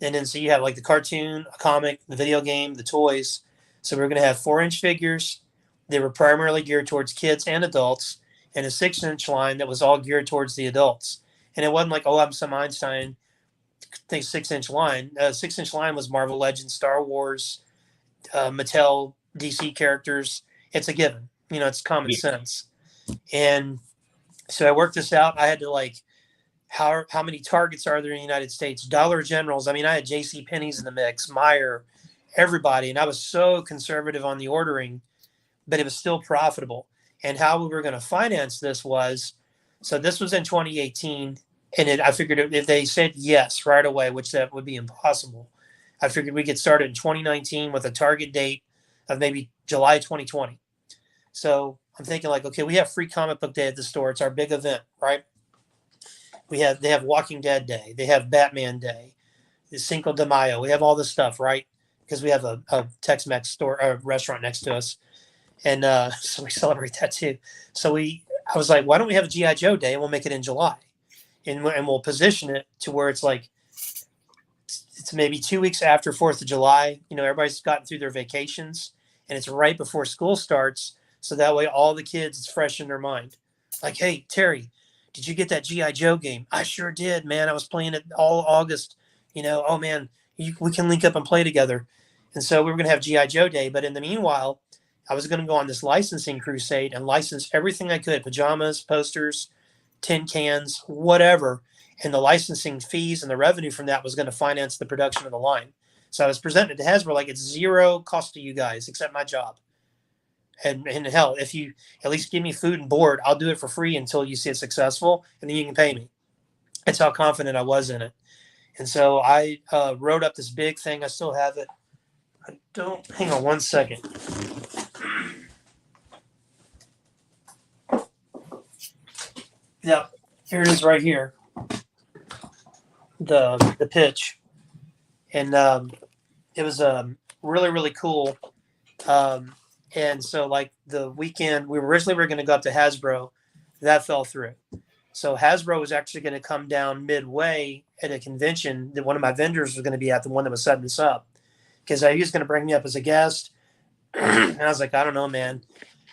And then so you have like the cartoon, a comic, the video game, the toys. So we're going to have 4-inch figures. They were primarily geared towards kids and adults, and a 6-inch line that was all geared towards the adults. And it wasn't like, oh, I'm some Einstein thing 6-inch line. 6-inch line was Marvel Legends, Star Wars, Mattel, DC characters. It's a given. It's common sense. And so I worked this out. I had to like, how many Targets are there in the United States? Dollar Generals. I mean, I had J.C. Penney's in the mix, Meijer, everybody. And I was so conservative on the ordering, but it was still profitable. And how we were going to finance this was, so this was in 2018. And I figured if they said yes right away, which that would be impossible, I figured we could start in 2019 with a target date of maybe July 2020. So I'm thinking like, okay, we have free comic book day at the store. It's our big event, right? They have Walking Dead Day. They have Batman Day. The Cinco de Mayo. We have all this stuff, right? Because we have a Tex-Mex store, a restaurant next to us. And so we celebrate that too. So I was like, why don't we have a G.I. Joe Day and we'll make it in July? And we'll position it to where it's like, it's maybe 2 weeks after 4th of July. Everybody's gotten through their vacations and it's right before school starts. So that way all the kids, it's fresh in their mind. Like, hey, Terry, did you get that G.I. Joe game? I sure did, man. I was playing it all August. Oh, man, we can link up and play together. And so we were going to have G.I. Joe Day. But in the meanwhile, I was going to go on this licensing crusade and license everything I could, pajamas, posters, tin cans, whatever. And the licensing fees and the revenue from that was going to finance the production of the line. So I was presenting it to Hasbro like it's zero cost to you guys except my job. And hell, if you at least give me food and board, I'll do it for free until you see it successful, and then you can pay me. That's how confident I was in it. And so I wrote up this big thing. I still have it. Hang on one second. Yeah, here it is right here. The pitch. And it was really, really cool. And so like the weekend, we were originally going to go up to Hasbro. That fell through. So Hasbro was actually going to come down midway at a convention that one of my vendors was going to be at, the one that was setting this up. Because he was going to bring me up as a guest. And I was like, I don't know, man.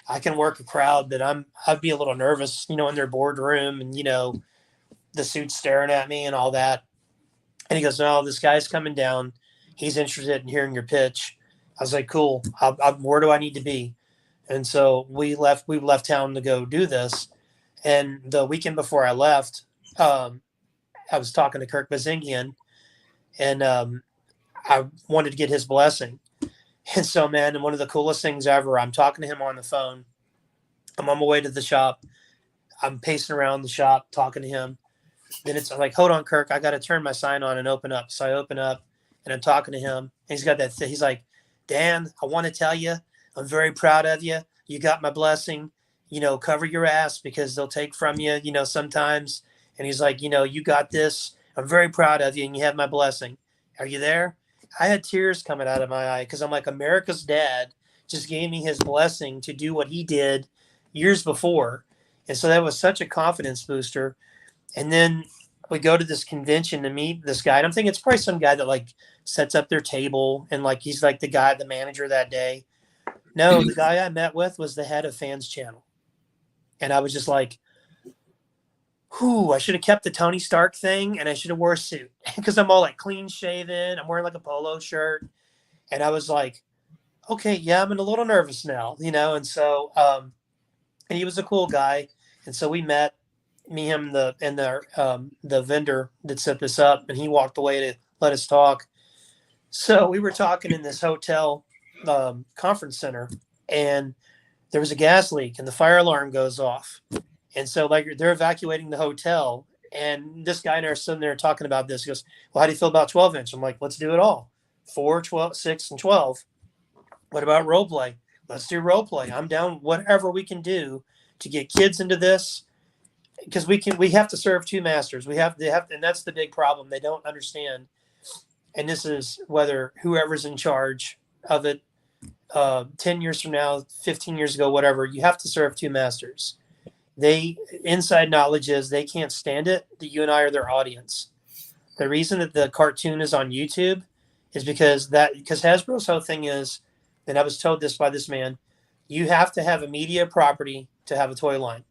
I can work a crowd, but I'd be a little nervous, in their boardroom and, the suits staring at me and all that. And he goes, no, this guy's coming down. He's interested in hearing your pitch. I was like, cool. Where do I need to be? And so we left town to go do this. And the weekend before I left, I was talking to Kirk Bazingian, and I wanted to get his blessing. And so, man, one of the coolest things ever, I'm talking to him on the phone. I'm on my way to the shop. I'm pacing around the shop talking to him. Then it's like, hold on, Kirk, I got to turn my sign on and open up. So I open up and I'm talking to him. And he's got that he's like, Dan, I want to tell you, I'm very proud of you. You got my blessing. Cover your ass because they'll take from you, sometimes. And he's like, you got this. I'm very proud of you and you have my blessing. Are you there? I had tears coming out of my eye because I'm like, America's dad just gave me his blessing to do what he did years before. And so that was such a confidence booster. And then we go to this convention to meet this guy. And I'm thinking it's probably some guy that like sets up their table and like he's like the manager that day. No, the guy I met with was the head of Fans Channel. And I was just like, I should have kept the Tony Stark thing and I should have wore a suit because I'm all like clean shaven. I'm wearing like a polo shirt. And I was like, okay, yeah, I'm a little nervous now, And so, and he was a cool guy. And so we met, him, the vendor that set this up, and he walked away to let us talk. So we were talking in this hotel conference center, and there was a gas leak, and the fire alarm goes off. And so like they're evacuating the hotel, and this guy and I are sitting there talking about this. He goes, well, how do you feel about 12-inch? I'm like, let's do it all. 4, 12, 6, and 12. What about role play? Let's do role play. I'm down whatever we can do to get kids into this. Because we have to serve two masters. They have, and that's the big problem. They don't understand. And this is whether whoever's in charge of it, 10 years from now, 15 years ago, whatever, you have to serve two masters. Inside knowledge is they can't stand it that you and I are their audience. The reason that the cartoon is on YouTube is because Hasbro's whole thing is, and I was told this by this man, you have to have a media property to have a toy line.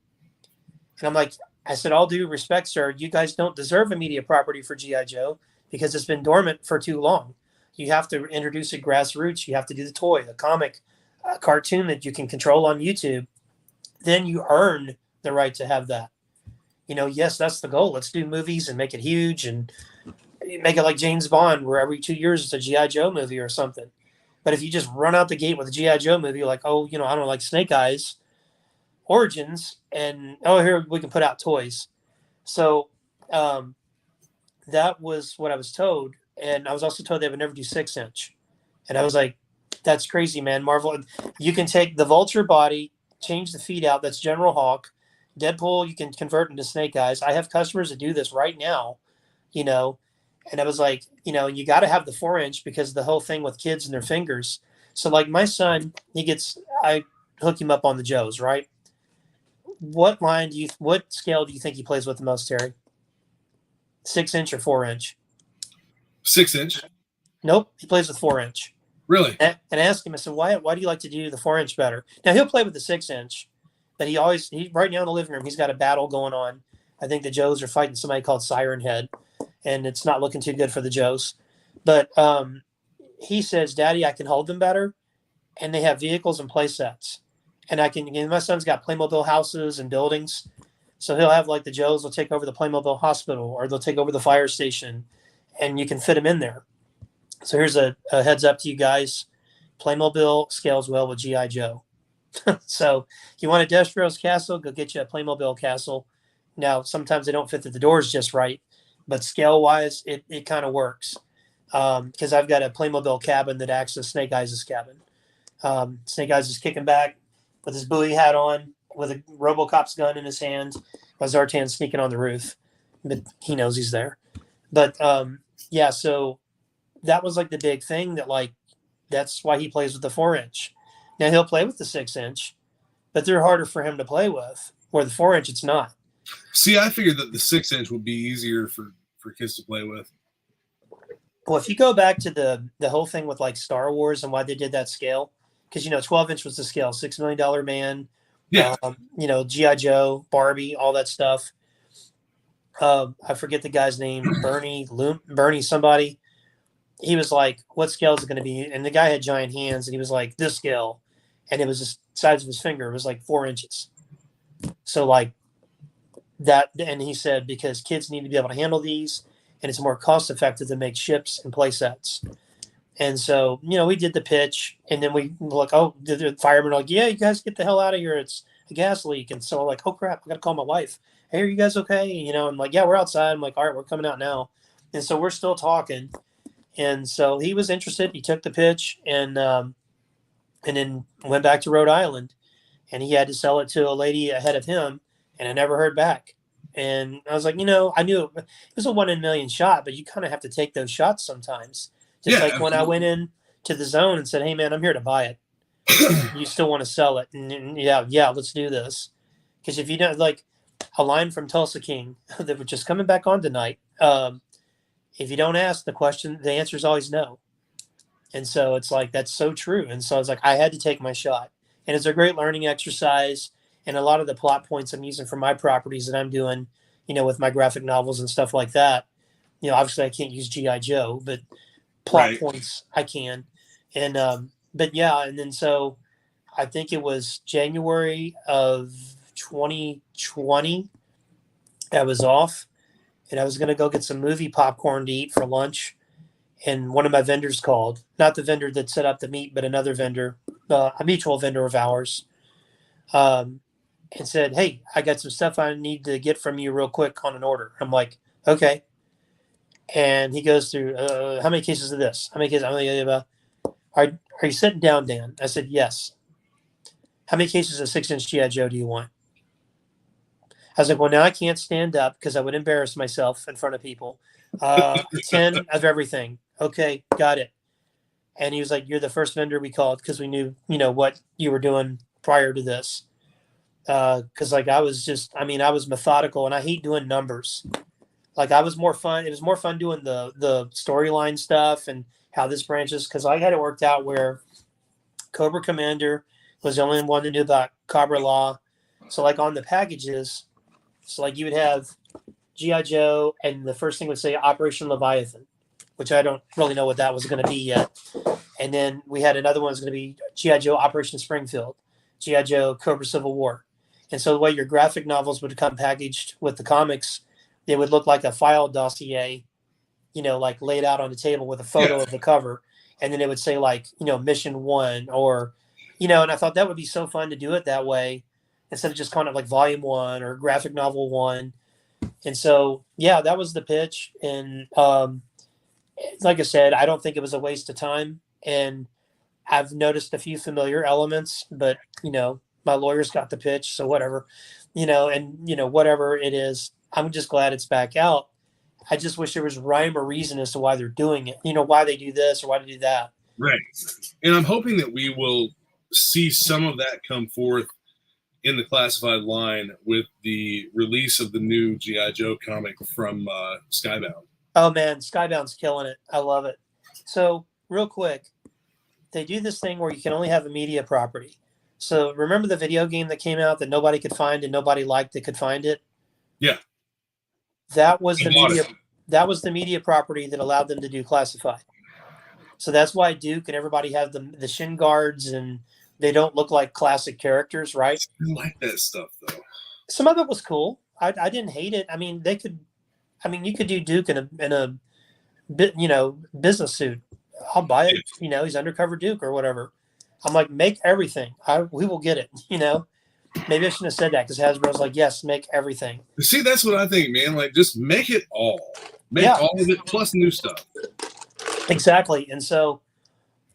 And I'm like, I said, all due respect, sir, you guys don't deserve a media property for G.I. Joe because it's been dormant for too long. You have to introduce it grassroots. You have to do the toy, the comic, a cartoon that you can control on YouTube. Then you earn the right to have that. Yes, that's the goal. Let's do movies and make it huge and make it like James Bond, where every 2 years it's a G.I. Joe movie or something. But if you just run out the gate with a G.I. Joe movie, like, I don't know, like Snake Eyes, Origins, and here we can put out toys. So that was what I was told, and I was also told they would never do 6-inch, and I was like, that's crazy, man. Marvel, you can take the Vulture body, change the feet out, that's General Hawk. Deadpool, you can convert into Snake Eyes. I have customers that do this right now, and I was like, you got to have the 4-inch because the whole thing with kids and their fingers. So like my son, I hook him up on the Joes, right? What scale do you think he plays with the most, Terry? 6-inch or 4-inch? 6-inch. Nope, he plays with 4-inch. Really? And I asked him, I said, why do you like to do the 4-inch better? Now he'll play with the 6-inch, but he right now in the living room, he's got a battle going on. I think the Joes are fighting somebody called Siren Head, and it's not looking too good for the Joes. But he says, Daddy, I can hold them better, and they have vehicles and play sets. And my son's got Playmobil houses and buildings. So he'll have like the Joes will take over the Playmobil hospital or they'll take over the fire station and you can fit them in there. So here's a heads up to you guys. Playmobil scales well with G.I. Joe. So if you want a Destro's castle, go get you a Playmobil castle. Now, sometimes they don't fit the doors just right, but scale wise, it kind of works. Because I've got a Playmobil cabin that acts as Snake Eyes' cabin. Snake Eyes is kicking back with his buoy hat on, with a RoboCop's gun in his hand, while Zartan's sneaking on the roof, but he knows he's there. But yeah, so that was like the big thing that's why he plays with the 4-inch. Now he'll play with the 6-inch, but they're harder for him to play with. Where the 4-inch, it's not. See, I figured that the 6-inch would be easier for kids to play with. Well, if you go back to the whole thing with like Star Wars and why they did that scale, because 12-inch was the scale, $6 Million Man, yeah, G.I. Joe, Barbie, all that stuff. I forget the guy's name, Bernie somebody. He was like, what scale is it going to be? And the guy had giant hands, and he was like, this scale. And it was the size of his finger. It was like 4 inches. So, like, and he said, because kids need to be able to handle these, and it's more cost effective to make ships and play sets. And so, we did the pitch, and then we were like, oh, the firemen were like, yeah, you guys get the hell out of here. It's a gas leak. And so we're like, oh crap, I got to call my wife. Hey, are you guys okay? I'm like, yeah, we're outside. I'm like, all right, we're coming out now. And so we're still talking. And so he was interested. He took the pitch and then went back to Rhode Island, and he had to sell it to a lady ahead of him, and I never heard back. And I was like, I knew it was a 1 in a million shot, but you kind of have to take those shots sometimes. Just like when I went in to the zone and said, hey man, I'm here to buy it. You still want to sell it? And yeah, let's do this. Because if you don't, like a line from Tulsa King that was just coming back on tonight, if you don't ask the question, the answer is always no. And so it's like, that's so true. And so I was like, I had to take my shot. And it's a great learning exercise. And a lot of the plot points I'm using for my properties that I'm doing, with my graphic novels and stuff like that, obviously I can't use G.I. Joe, but plot points I can. And, but yeah. And then, so I think it was January of 2020. I was off and I was going to go get some movie popcorn to eat for lunch. And one of my vendors called, not the vendor that set up the meet, but another vendor, a mutual vendor of ours, and said, hey, I got some stuff I need to get from you real quick on an order. I'm like, okay. And he goes through, how many cases of this? How many cases? Are you sitting down, Dan? I said, yes. How many cases of 6-inch G.I. Joe do you want? I was like, well, now I can't stand up because I would embarrass myself in front of people. 10 of everything. Okay, got it. And he was like, you're the first vendor we called because we knew, what you were doing prior to this. Because I was methodical and I hate doing numbers. Like it was more fun doing the storyline stuff and how this branches, because I had it worked out where Cobra Commander was the only one that knew about Cobra Law. So like on the packages, so like you would have G.I. Joe and the first thing would say Operation Leviathan, which I don't really know what that was going to be yet. And then we had another one was going to be G.I. Joe Operation Springfield, G.I. Joe Cobra Civil War. And so the way your graphic novels would come packaged with the comics, they would look like a file dossier, like laid out on the table with a photo of the cover. And then it would say like, Mission 1 or, and I thought that would be so fun to do it that way instead of just kind of like Volume 1 or Graphic Novel 1. And so, yeah, that was the pitch. And like I said, I don't think it was a waste of time. And I've noticed a few familiar elements, but, my lawyers got the pitch. So whatever, whatever it is, I'm just glad it's back out. I just wish there was rhyme or reason as to why they're doing it, why they do this or why they do that. Right. And I'm hoping that we will see some of that come forth in the classified line with the release of the new G.I. Joe comic from Skybound. Oh man, Skybound's killing it. I love it. So real quick, they do this thing where you can only have a media property. So remember the video game that came out that nobody could find and nobody liked that could find it? Yeah. That was the media. That was the media property that allowed them to do classified. So that's why Duke and everybody have the shin guards and they don't look like classic characters, right? I like that stuff though. Some of it was cool. I didn't hate it. I mean, you could do Duke in a business suit. I'll buy it. He's undercover Duke or whatever. I'm like, make everything. We will get it. Maybe I shouldn't have said that because Hasbro's like, yes, make everything. See, that's what I think, man. Like, just make it all. Make all of it plus new stuff. Exactly. And so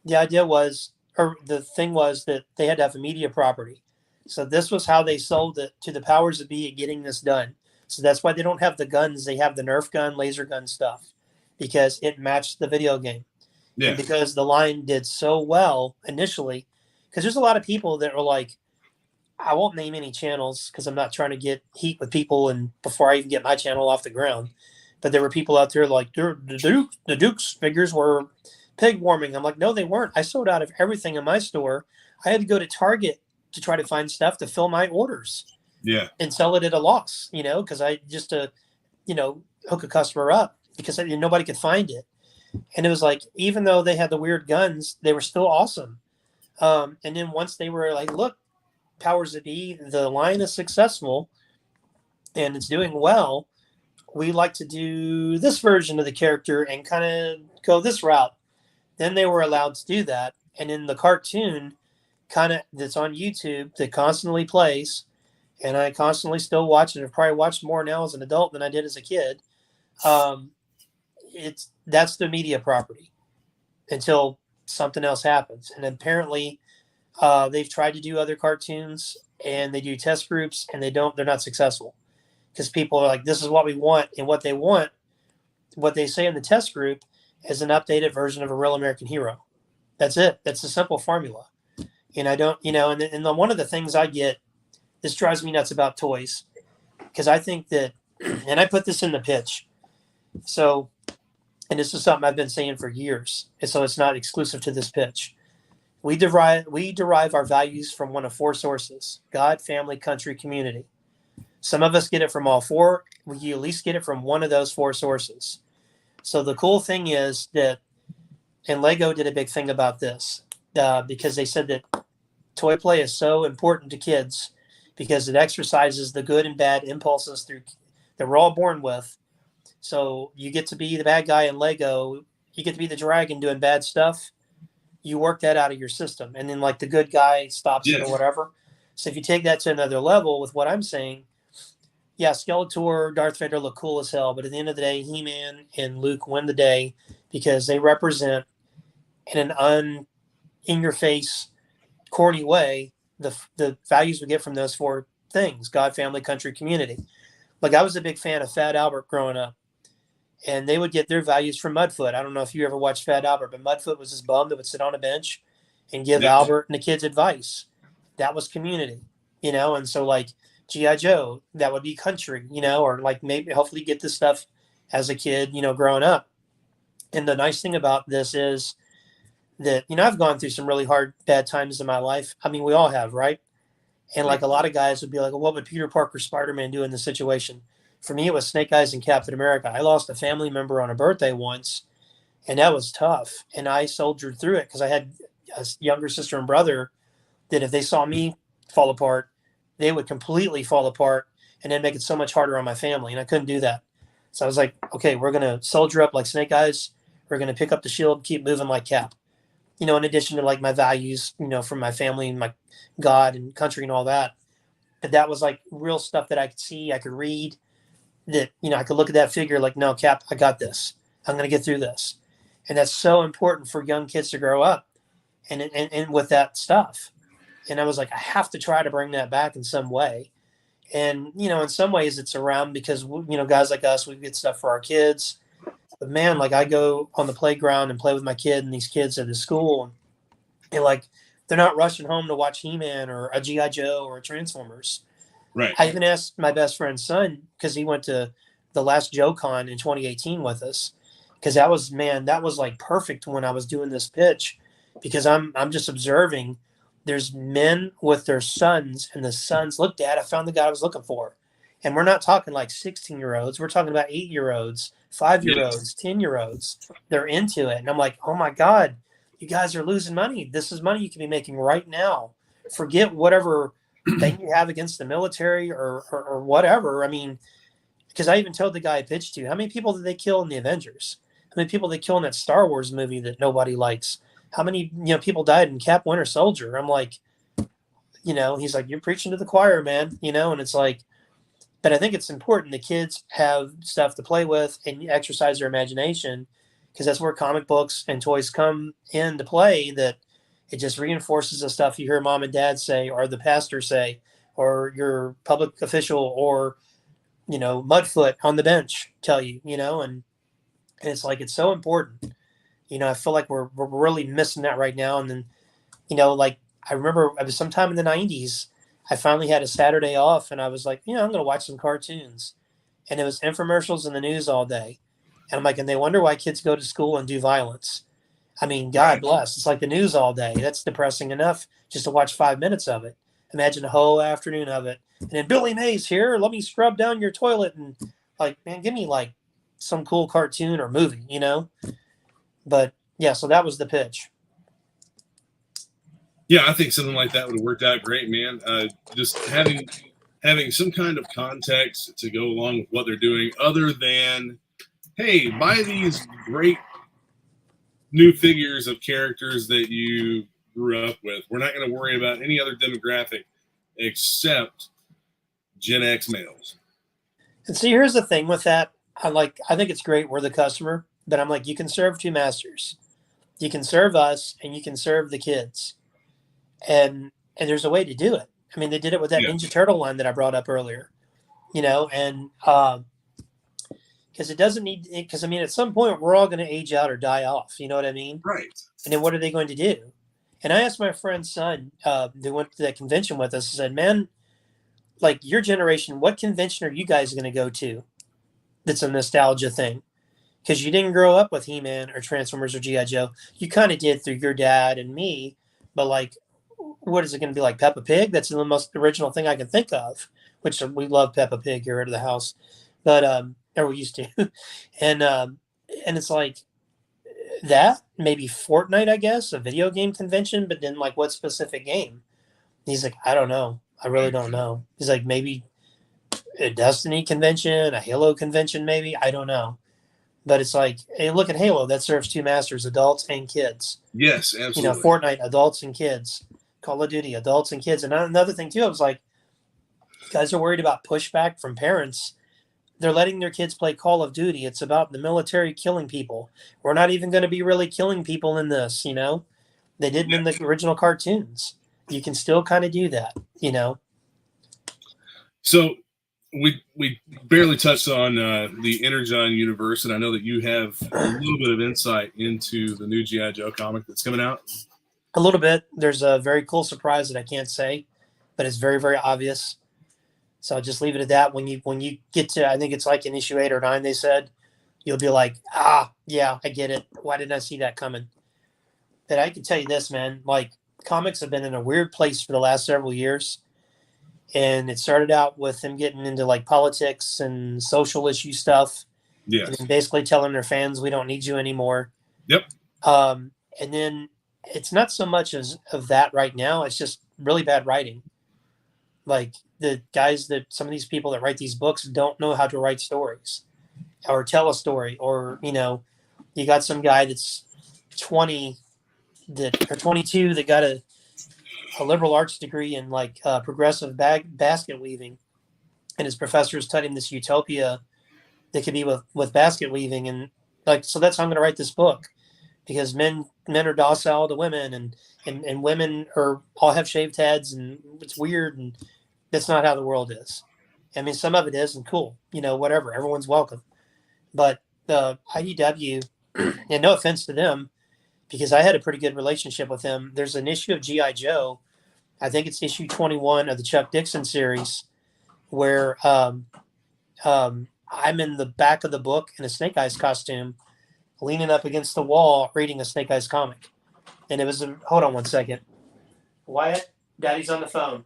the idea was, or the thing was that they had to have a media property. So this was how they sold it to the powers that be at getting this done. So that's why they don't have the guns. They have the Nerf gun, laser gun stuff because it matched the video game. Yeah. And because the line did so well initially, because there's a lot of people that were like, I won't name any channels because I'm not trying to get heat with people and before I even get my channel off the ground. But there were people out there like, the Duke's figures were pig warming. I'm like, no, they weren't. I sold out of everything in my store. I had to go to Target to try to find stuff to fill my orders. Yeah. And sell it at a loss, because I just to, hook a customer up because nobody could find it. And it was like, even though they had the weird guns, they were still awesome. And then once they were like, look, powers that be, the line is successful. and it's doing well. We like to do this version of the character and kind of go this route. Then they were allowed to do that. And in the cartoon that's on YouTube that constantly plays, and I constantly still watch it. I've probably watched more now as an adult than I did as a kid. That's the media property until something else happens. And apparently they've tried to do other cartoons and they do test groups and they're not successful because people are like, this is what we want. And what they say in the test group is an updated version of a real American hero. That's it. That's a simple formula. And I don't, and one of the things I get, this drives me nuts about toys, because I think that, and I put this in the pitch. So, and this is something I've been saying for years. And so it's not exclusive to this pitch. We derive our values from one of four sources: God, family, country, community. Some of us get it from all four. We at least get it from one of those four sources. So the cool thing is that, and Lego did a big thing about this, because they said that toy play is so important to kids because it exercises the good and bad impulses that we're all born with. So you get to be the bad guy in Lego. You get to be the dragon doing bad stuff. You work that out of your system. And then like the good guy stops it or whatever. So if you take that to another level with what I'm saying, yeah, Skeletor, Darth Vader look cool as hell. But at the end of the day, He-Man and Luke win the day because they represent in an in-your-face, corny way the values we get from those four things: God, family, country, community. Like I was a big fan of Fat Albert growing up, and they would get their values from Mudfoot. I don't know if you ever watched Fat Albert, but Mudfoot was this bum that would sit on a bench and give Albert and the kids advice. That was community, and so like G.I. Joe, that would be country, or like maybe hopefully get this stuff as a kid, growing up. And the nice thing about this is that, I've gone through some really hard, bad times in my life. I mean, we all have, right? And like a lot of guys would be like, well, what would Peter Parker, Spider-Man do in this situation? For me, it was Snake Eyes and Captain America. I lost a family member on a birthday once, and that was tough. And I soldiered through it because I had a younger sister and brother that if they saw me fall apart, they would completely fall apart and then make it so much harder on my family. And I couldn't do that. So I was like, okay, we're going to soldier up like Snake Eyes. We're going to pick up the shield, keep moving like Cap. In addition to like my values, from my family and my God and country and all that. But that was like real stuff that I could see, I could read, that, I could look at that figure like, no, Cap, I got this. I'm going to get through this. And that's so important for young kids to grow up and with that stuff. And I was like, I have to try to bring that back in some way. And, in some ways it's around because, guys like us, we get stuff for our kids. But man, like I go on the playground and play with my kid and these kids at the school, and like they're not rushing home to watch He-Man or a G.I. Joe or a Transformers. Right. I even asked my best friend's son, because he went to the last JoeCon in 2018 with us, because that was like perfect when I was doing this pitch, because I'm just observing. There's men with their sons, and the sons, look, Dad, I found the guy I was looking for. And we're not talking like 16-year-olds. We're talking about 8-year-olds, 5-year-olds, 10-year-olds. They're into it. And I'm like, oh my God, you guys are losing money. This is money you can be making right now. Forget whatever thing you have against the military or whatever. I mean, because I even told the guy I pitched to, how many people did they kill in the Avengers? How many people did they kill in that Star Wars movie that nobody likes? How many people died in Cap Winter Soldier? I'm like, he's like, you're preaching to the choir, man. And it's like, but I think it's important the kids have stuff to play with and exercise their imagination, because that's where comic books and toys come into play, that it just reinforces the stuff you hear mom and dad say, or the pastor say, or your public official, or, Mudfoot on the bench tell you, and it's like, it's so important. I feel like we're really missing that right now. And then, like I remember it was sometime in the 90s, I finally had a Saturday off, and I was like, I'm going to watch some cartoons. And it was infomercials in the news all day. And I'm like, and they wonder why kids go to school and do violence. I mean, God bless. It's like the news all day. That's depressing enough just to watch 5 minutes of it. Imagine a whole afternoon of it. And then Billy Mays here, let me scrub down your toilet. And like, man, give me like some cool cartoon or movie, But yeah, so that was the pitch. Yeah, I think something like that would have worked out great, man. Just having having some kind of context to go along with what they're doing, other than, hey, buy these great new figures of characters that you grew up with. We're not going to worry about any other demographic except Gen X males. And see, here's the thing with that. I think it's great. We're the customer, but I'm like, you can serve two masters. You can serve us and you can serve the kids. And there's a way to do it. I mean, they did it with that Ninja Turtle line that I brought up earlier, and because it doesn't need, because I mean, at some point we're all going to age out or die off. You know what I mean? Right. And then what are they going to do? And I asked my friend's son, they went to that convention with us, I said, man, like your generation, what convention are you guys going to go to that's a nostalgia thing? Because you didn't grow up with He-Man or Transformers or G.I. Joe. You kind of did through your dad and me, but like, what is it going to be, like Peppa Pig? That's the most original thing I can think of, which we love Peppa Pig here at the house, but or we used to. and it's like that, maybe Fortnite, I guess, a video game convention, but then like what specific game? He's like, I don't know. I really don't know. He's like, maybe a Destiny convention, a Halo convention, maybe. I don't know. But it's like, hey, look at Halo. That serves two masters, adults and kids. Yes, absolutely. Fortnite, adults and kids. Call of Duty, adults and kids. And another thing, too, I was like, you guys are worried about pushback from parents. They're letting their kids play Call of Duty. It's about the military killing people. We're not even going to be really killing people in this, They didn't in the original cartoons. You can still kind of do that, So we barely touched on the Energon universe, and I know that you have a little bit of insight into the new G.I. Joe comic that's coming out. A little bit. There's a very cool surprise that I can't say, but it's very, very obvious. So I'll just leave it at that. When you get to, I think it's like in issue 8 or 9, they said, you'll be like, yeah, I get it. Why didn't I see that coming? But I can tell you this, man, like comics have been in a weird place for the last several years. And it started out with them getting into like politics and social issue stuff. Yes. And basically telling their fans, we don't need you anymore. Yep. And then it's not so much as of that right now. It's just really bad writing. Like the guys some of these people that write these books don't know how to write stories or tell a story, or, you got some guy that's 20 or 22 that got a liberal arts degree in like progressive basket weaving. And his professor is studying this utopia that could be with basket weaving. And like, so that's how I'm going to write this book, because men are docile to women, and women all have shaved heads, and it's weird. And that's not how the world is. I mean, some of it is, and cool, whatever, everyone's welcome. But the IDW, and no offense to them, because I had a pretty good relationship with them. There's an issue of G.I. Joe, I think it's issue 21 of the Chuck Dixon series, where I'm in the back of the book in a Snake Eyes costume, leaning up against the wall, reading a Snake Eyes comic. And it was hold on one second. Wyatt, Daddy's on the phone.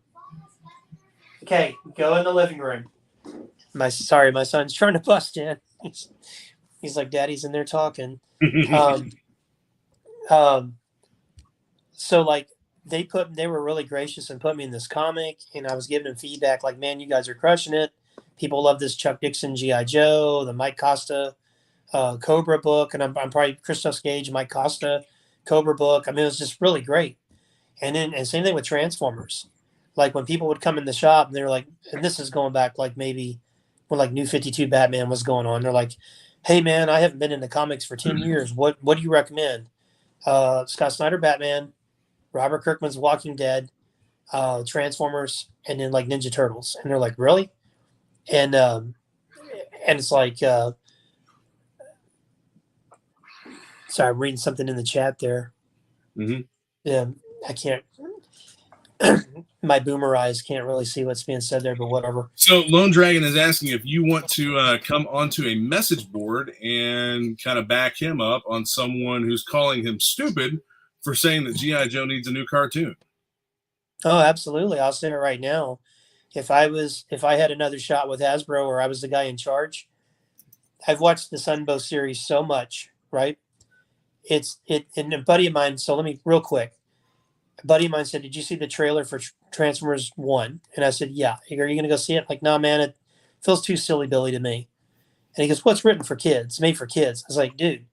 Okay, go in the living room. My son's trying to bust in. He's like, Daddy's in there talking. So like they were really gracious and put me in this comic, and I was giving them feedback like, man, you guys are crushing it. People love this Chuck Dixon G.I. Joe, the Mike Costa Cobra book, and I'm probably Christos Gage, Mike Costa Cobra book. I mean, it was just really great. And same thing with Transformers. Like when people would come in the shop and they're like, and this is going back like maybe when like New 52 Batman was going on. They're like, hey man, I haven't been in the comics for 10 years. What do you recommend? Scott Snyder Batman, Robert Kirkman's Walking Dead, Transformers, and then like Ninja Turtles. And they're like, really? And it's like, sorry, I'm reading something in the chat there. Mm-hmm. Yeah, I can't. My boomer eyes can't really see what's being said there, but whatever. So Lone Dragon is asking if you want to come onto a message board and kind of back him up on someone who's calling him stupid for saying that G.I. Joe needs a new cartoon. Oh, absolutely. I'll say it right now. If I had another shot with Hasbro, or I was the guy in charge, I've watched the Sunbow series so much, right? And a buddy of mine, so let me real quick. a buddy of mine said, "Did you see the trailer for Transformers 1?" And I said, "Yeah." Are you going to go see it? Like, nah, man, it feels too silly Billy to me. And he goes, "What's written for kids? Made for kids." I was like, "Dude,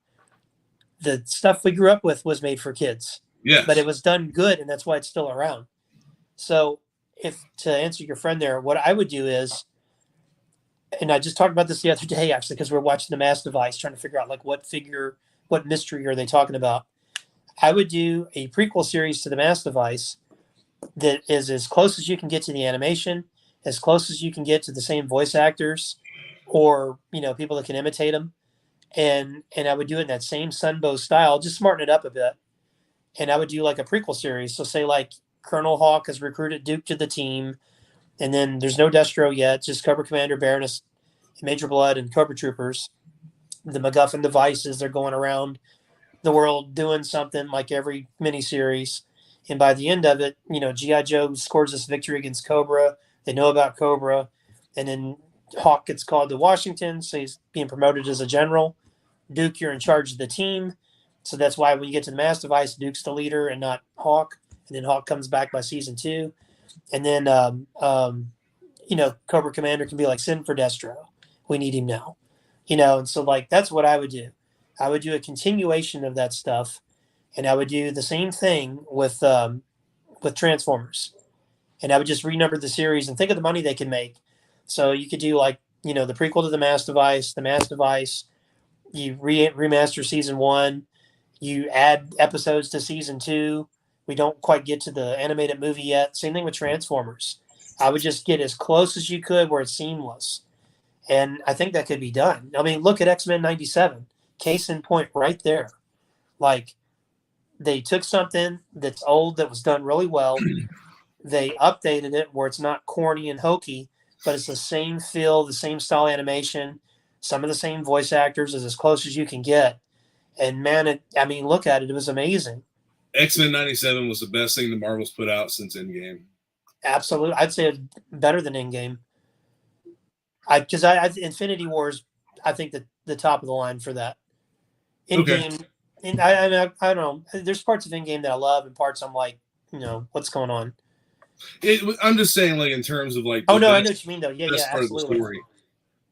the stuff we grew up with was made for kids." Yes. But it was done good, and that's why it's still around. So, if to answer your friend there, what I would do is, and I just talked about this the other day actually, because we're watching the Mass Device, trying to figure out like what figure, what mystery are they talking about. I would do a prequel series to the Mass Device that is as close as you can get to the animation, as close as you can get to the same voice actors, or people that can imitate them, and I would do it in that same Sunbow style, just smarten it up a bit, and I would do like a prequel series. So say like Colonel Hawk has recruited Duke to the team, and then there's no Destro yet, just Cobra Commander, Baroness, Major Blood, and Cobra Troopers. The MacGuffin devices, they're going around the world doing something like every miniseries. And by the end of it, G.I. Joe scores this victory against Cobra. They know about Cobra. And then Hawk gets called to Washington, so he's being promoted as a general. Duke, you're in charge of the team. So that's why when you get to the Mass Device, Duke's the leader and not Hawk. And then Hawk comes back by season 2. And then, Cobra Commander can be like, send for Destro. We need him now. And so like that's what I would do. I would do a continuation of that stuff, and I would do the same thing with Transformers, and I would just renumber the series and think of the money they can make. So you could do like the prequel to the Mass Device. You remaster season 1, you add episodes to season 2. We don't quite get to the animated movie yet. Same thing with Transformers. I would just get as close as you could where it's seamless, and I think that could be done. I mean, look at X-Men '97. Case in point right there. Like, they took something that's old that was done really well. They updated it where it's not corny and hokey, but it's the same feel, the same style animation, some of the same voice actors, is as close as you can get. And man, look at it. It was amazing. X-Men '97 was the best thing the Marvels put out since Endgame. Absolutely. I'd say it's better than Endgame. Because Infinity Wars, I think that the top of the line for that. Endgame, okay. And I don't know. There's parts of Endgame that I love, and parts I'm like, what's going on? I'm just saying, like in terms of like. Oh no, I know what you mean though. Yeah, part absolutely. Of the story.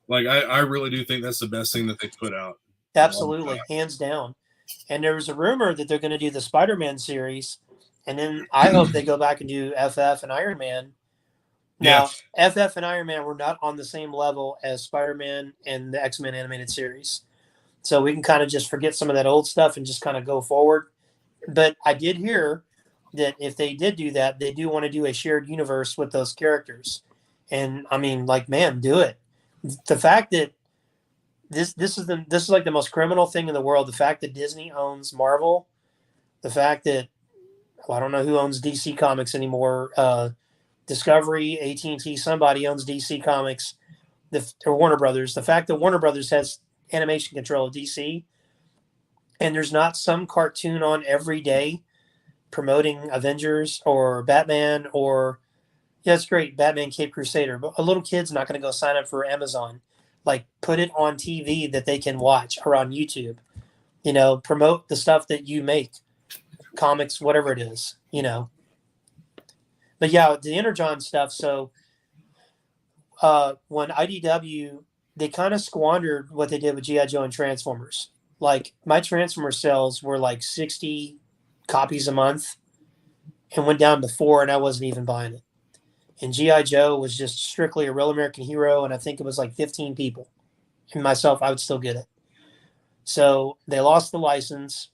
Like I really do think that's the best thing that they put out. Absolutely, hands down. And there was a rumor that they're going to do the Spider-Man series, and then I hope they go back and do FF and Iron Man. Now, FF and Iron Man were not on the same level as Spider-Man and the X-Men animated series. So we can kind of just forget some of that old stuff and just kind of go forward. But I did hear that if they did do that, they do want to do a shared universe with those characters. And I mean, like, man, do it. The fact that this is like the most criminal thing in the world. The fact that Disney owns Marvel, the fact that I don't know who owns DC Comics anymore. Discovery, AT&T, somebody owns DC Comics, or Warner Brothers. The fact that Warner Brothers has animation control of DC, and there's not some cartoon on every day promoting Avengers or Batman or it's great, Batman Cape Crusader, but a little kid's not going to go sign up for Amazon. Like, put it on TV that they can watch, or on YouTube. Promote the stuff that you make, comics, whatever it is. But yeah, the Energon stuff. So when IDW, they kind of squandered what they did with G.I. Joe and Transformers. Like, my Transformers sales were like 60 copies a month and went down to 4, and I wasn't even buying it. And G.I. Joe was just strictly a Real American Hero, and I think it was like 15 people. And myself, I would still get it. So they lost the license.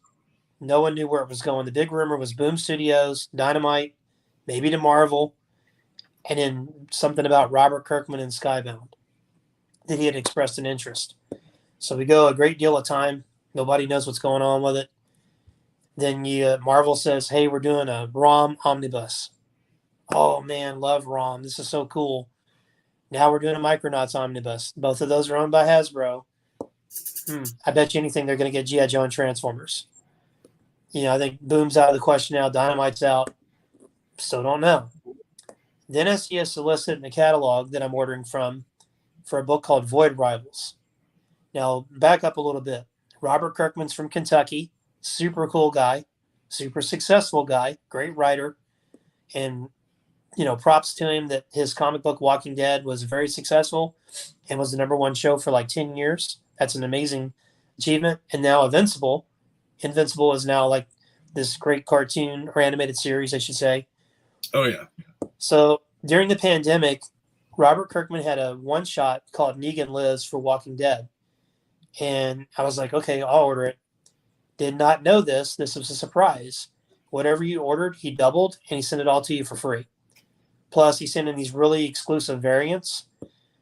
No one knew where it was going. The big rumor was Boom Studios, Dynamite, maybe to Marvel, and then something about Robert Kirkman and Skybound that he had expressed an interest. So we go a great deal of time. Nobody knows what's going on with it. Then Marvel says, hey, we're doing a ROM omnibus. Oh, man, love ROM. This is so cool. Now we're doing a Micronauts omnibus. Both of those are owned by Hasbro. I bet you anything they're going to get G.I. Joe and Transformers. I think Boom's out of the question now. Dynamite's out. So don't know. Then I see a solicit in the catalog that I'm ordering from for a book called Void Rivals. Now, back up a little bit. Robert Kirkman's from Kentucky. Super cool guy. super successful guy, great writer. And, props to him that his comic book Walking Dead was very successful and was the #1 show for like 10 years. That's an amazing achievement. And now Invincible is now like this great cartoon or animated series, I should say. Oh, yeah. So during the pandemic, Robert Kirkman had a one-shot called Negan Lives for Walking Dead. And I was like, okay, I'll order it. Did not know this. This was a surprise. Whatever you ordered, he doubled, and he sent it all to you for free. Plus, he sent in these really exclusive variants.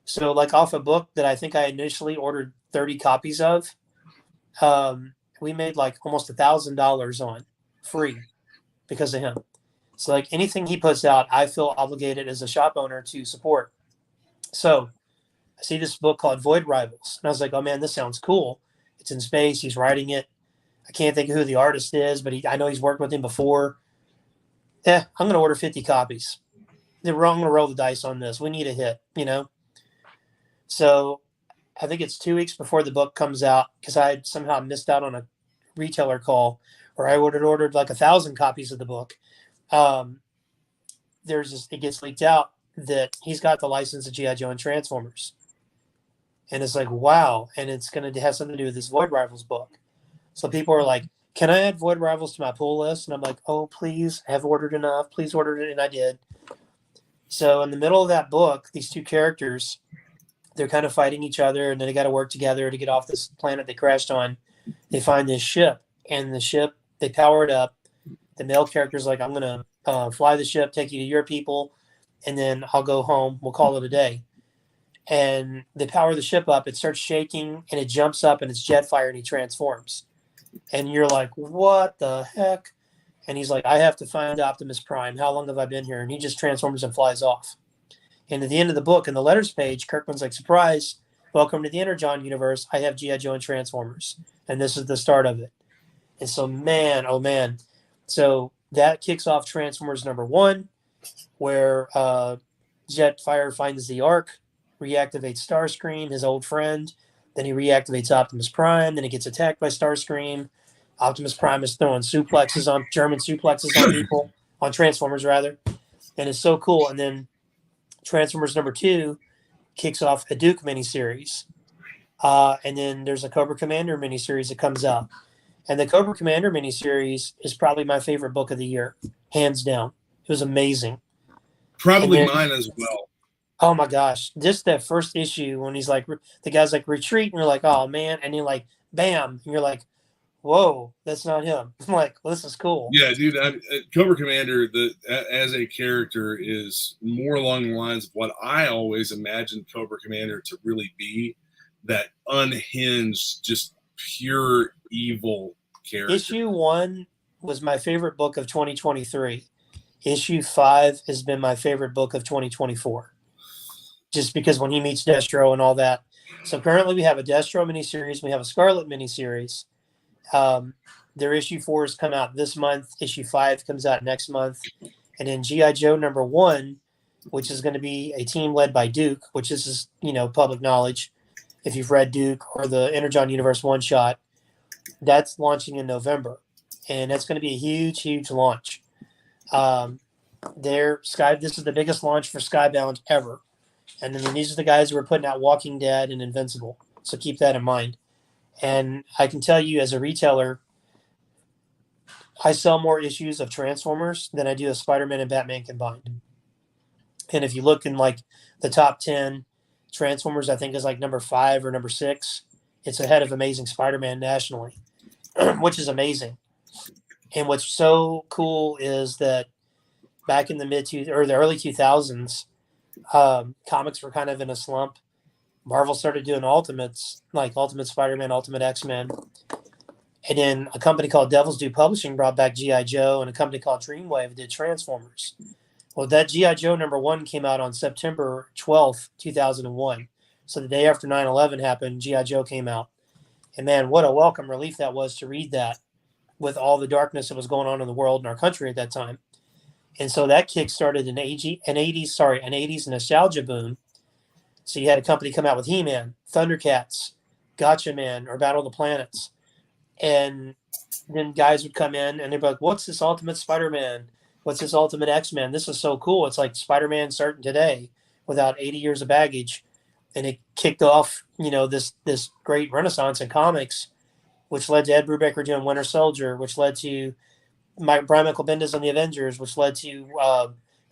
So, like off a book that I think I initially ordered 30 copies of, we made like almost $1,000 on free because of him. So, like anything he puts out, I feel obligated as a shop owner to support. So, I see this book called Void Rivals, and I was like, oh man, this sounds cool. It's in space. He's writing it. I can't think of who the artist is, but I know he's worked with him before. I'm going to order 50 copies. I'm going to roll the dice on this. We need a hit, So I think it's 2 weeks before the book comes out because I had somehow missed out on a retailer call where I ordered like 1,000 copies of the book. It gets leaked out that he's got the license of G.I. Joe and Transformers. And it's like, wow. And it's going to have something to do with this Void Rivals book. So people are like, can I add Void Rivals to my pull list? And I'm like, oh, please, I have ordered enough. Please order it. And I did. So in the middle of that book, these two characters, they're kind of fighting each other, and then they got to work together to get off this planet they crashed on. They find this ship, and the ship, they power it up. The male character's like, I'm going to fly the ship, take you to your people, and then I'll go home. We'll call it a day. And they power the ship up. It starts shaking, and it jumps up, and it's jet fire, and he transforms. And you're like, what the heck? And he's like, I have to find Optimus Prime. How long have I been here? And he just transforms and flies off. And at the end of the book, in the letters page, Kirkman's like, surprise, welcome to the Energon universe. I have G.I. Joe and Transformers. And this is the start of it. And so, man, oh, man. So that kicks off Transformers #1, where Jetfire finds the Ark, reactivates Starscream, his old friend. Then he reactivates Optimus Prime. Then he gets attacked by Starscream. Optimus Prime is throwing German suplexes on people, on Transformers rather. And it's so cool. And then Transformers #2 kicks off a Duke miniseries. And then there's a Cobra Commander miniseries that comes out. And the Cobra Commander miniseries is probably my favorite book of the year, hands down. It was amazing. Probably mine as well. Oh my gosh. Just that first issue when he's like, the guy's like, retreat. And you're like, oh man. And you're like, bam. And you're like, whoa, that's not him. I'm like, well, this is cool. Yeah, dude. Cobra Commander, as a character, is more along the lines of what I always imagined Cobra Commander to really be, that unhinged, just pure evil character. Issue 1 was my favorite book of 2023. Issue 5 has been my favorite book of 2024. Just because when he meets Destro and all that. So currently we have a Destro miniseries. We have a Scarlet miniseries. Their issue 4 has come out this month. Issue 5 comes out next month. And then G.I. Joe #1, which is going to be a team led by Duke, which is, public knowledge. If you've read Duke or the Energon Universe one-shot, that's launching in November. And that's going to be a huge, huge launch. This is the biggest launch for Skybound ever. And then these are the guys who are putting out Walking Dead and Invincible. So keep that in mind. And I can tell you as a retailer, I sell more issues of Transformers than I do of Spider-Man and Batman combined. And if you look in like the top 10, Transformers, I think, is like #5 or #6. It's ahead of Amazing Spider-Man nationally, which is amazing. And what's so cool is that back in the the early 2000s, comics were kind of in a slump. Marvel started doing Ultimates, like Ultimate Spider-Man, Ultimate X-Men. And then a company called Devil's Due Publishing brought back G.I. Joe, and a company called Dreamwave did Transformers. Well, that G.I. Joe #1 came out on September 12th, 2001. So the day after 9/11 happened, G.I. Joe came out. And man, what a welcome relief that was to read that with all the darkness that was going on in the world and our country at that time. And so that kick-started an 80s nostalgia boom. So you had a company come out with He-Man, Thundercats, Gotcha Man, or Battle of the Planets. And then guys would come in and they'd be like, what's this Ultimate Spider-Man? What's this Ultimate X-Men? This is so cool. It's like Spider-Man starting today without 80 years of baggage. And it kicked off, this great renaissance in comics, which led to Ed Brubaker doing Winter Soldier, which led to Brian Michael Bendis on the Avengers, which led to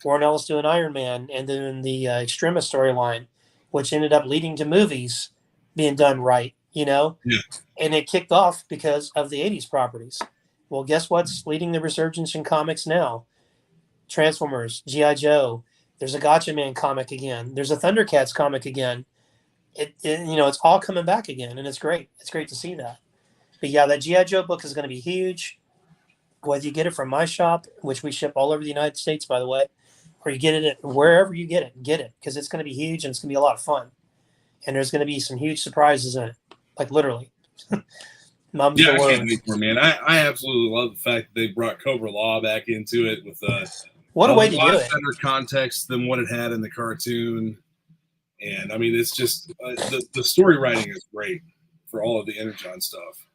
Warren Ellis doing Iron Man, and then the Extremis storyline, which ended up leading to movies being done right, Yeah. And it kicked off because of the 80s properties. Well, guess what's leading the resurgence in comics now? Transformers, G.I. Joe. There's a Gotcha Man comic again. There's a Thundercats comic again. It's all coming back again, and it's great. It's great to see that. But yeah, that G.I. Joe book is going to be huge. Whether you get it from my shop, which we ship all over the United States, by the way, or you get it at wherever you get it, because it's going to be huge and it's going to be a lot of fun. And there's going to be some huge surprises in it, like literally. Mum's Yeah, the I word. can't wait for it, man. I absolutely love the fact that they brought Cobra Law back into it with what a way a to lot do it. better context than what it had in the cartoon. And I mean, it's just the story writing is great for all of the Energon stuff.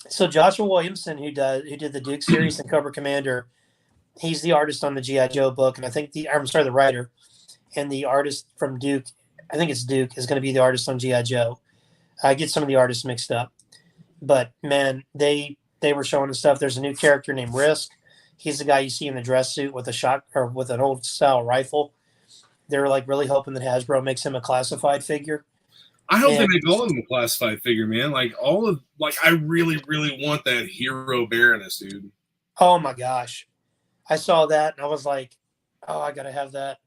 So Joshua Williamson, who did the Duke series and Cobra Commander, he's the artist on the G.I. Joe book, and I think the writer, and the artist from Duke, I think it's Duke, is going to be the artist on G.I. Joe. I get some of the artists mixed up, but man, they were showing us stuff. There's a new character named Risk. He's the guy you see in the dress suit with a shot or with an old style rifle. They're like really hoping that Hasbro makes him a classified figure. I hope they make all of them a classified figure, man. I really, really want that Hero Baroness, dude. Oh my gosh. I saw that and I was like, oh, I gotta have that.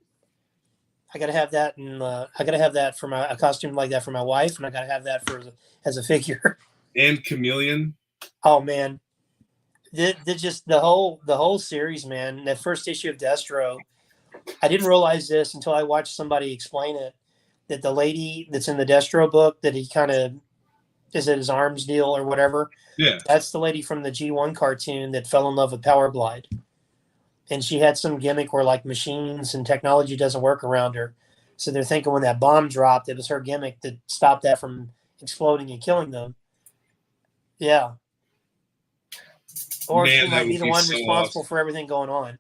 I gotta have that, and I gotta have that for a costume like that for my wife, and I gotta have that as a figure. And Chameleon. Oh man, the whole series, man. That first issue of Destro, I didn't realize this until I watched somebody explain it. That the lady that's in the Destro book, that he kind of is it his arms deal or whatever. Yeah, that's the lady from the G1 cartoon that fell in love with Power Glide. And she had some gimmick where like machines and technology doesn't work around her. So they're thinking when that bomb dropped, it was her gimmick that stopped that from exploding and killing them. Yeah. Or man, she might be the one so responsible awesome for everything going on.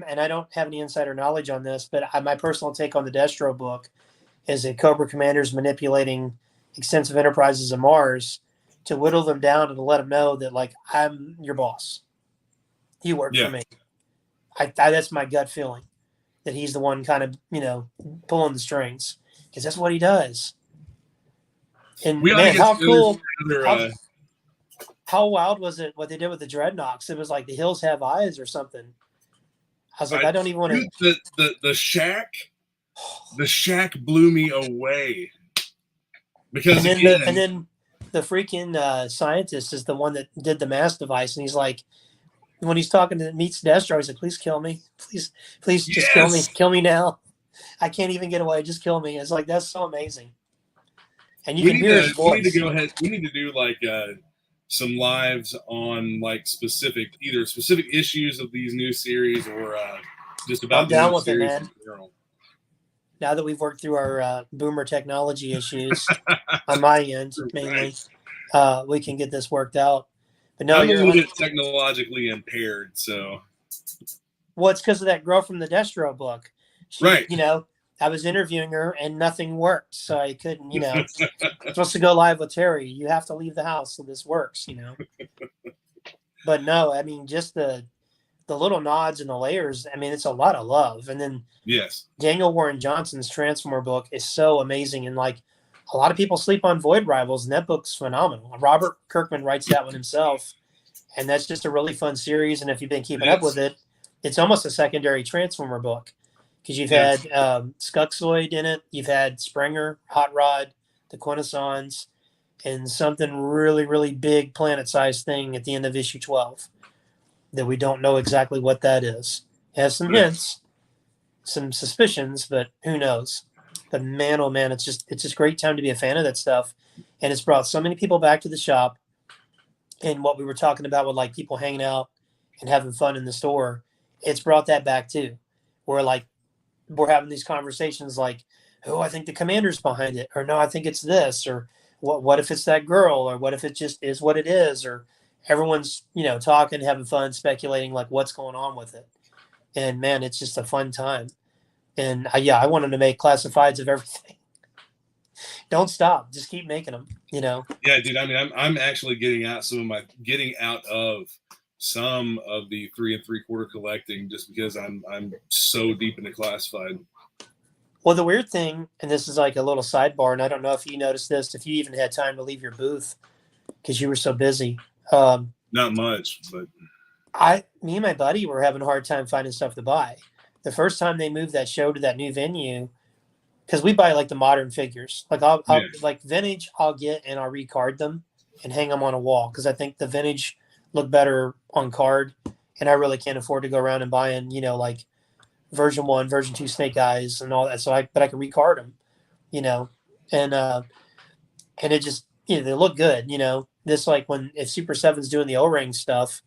And I don't have any insider knowledge on this, but my personal take on the Destro book is that Cobra Commander's manipulating extensive enterprises of Mars to whittle them down and to let them know that, like, I'm your boss. You work for me. That's my gut feeling, that he's the one kind of, pulling the strings, because that's what he does. And man, how cool, how wild was it what they did with the Dreadnoks? It was like the hills have eyes or something. I was like, I don't even want to. The shack blew me away. Because and then the freaking scientist is the one that did the mass device, and he's like, when he's talking to meets Destro, he's like, "Please kill me, please just kill me now. I can't even get away. Just kill me." It's like, that's so amazing. And you can hear his voice. We need to go ahead. We need to do like some lives on like specific issues of these new series, or just about. I'm down with it, man. Now that we've worked through our boomer technology issues on my end, mainly, we can get this worked out. But no, I'm a little bit technologically impaired, so. Well, it's because of that girl from the Destro book. Right. I was interviewing her and nothing worked, so I couldn't. I'm supposed to go live with Terry. You have to leave the house so this works. But no, I mean, just the little nods and the layers. I mean, it's a lot of love. And then yes, Daniel Warren Johnson's Transformer book is so amazing, and like, a lot of people sleep on Void Rivals, and that book's phenomenal. Robert Kirkman writes that one himself, and that's just a really fun series. And if you've been keeping up with it, it's almost a secondary Transformer book, because you've had Skuxoid in it, you've had Springer, Hot Rod, the Quintessons, and something really, really big planet-sized thing at the end of issue 12 that we don't know exactly what that is. It has some hints, some suspicions, but who knows? But man, oh man, it's just a great time to be a fan of that stuff. And it's brought so many people back to the shop. And what we were talking about with like people hanging out and having fun in the store, it's brought that back too. Where like we're having these conversations like, oh, I think the Commander's behind it, or no, I think it's this, or what if it's that girl, or what if it just is what it is, or everyone's, talking, having fun, speculating like what's going on with it. And man, it's just a fun time. And I want them to make classifieds of everything. Don't stop. Just keep making them, Yeah, dude. I mean, I'm actually getting out of some of the 3 3/4 collecting just because I'm so deep into classified. Well, the weird thing, and this is like a little sidebar, and I don't know if you noticed this, if you even had time to leave your booth because you were so busy. Not much, but me and my buddy were having a hard time finding stuff to buy. The first time they moved that show to that new venue, because we buy like the modern figures, like I'll like vintage, I'll get and I'll recard them and hang them on a wall because I think the vintage look better on card, and I really can't afford to go around and buying, like version 1, version 2 snake eyes and all that. But I can recard them, and it just, they look good, This, like, if Super 7's doing the O-ring stuff,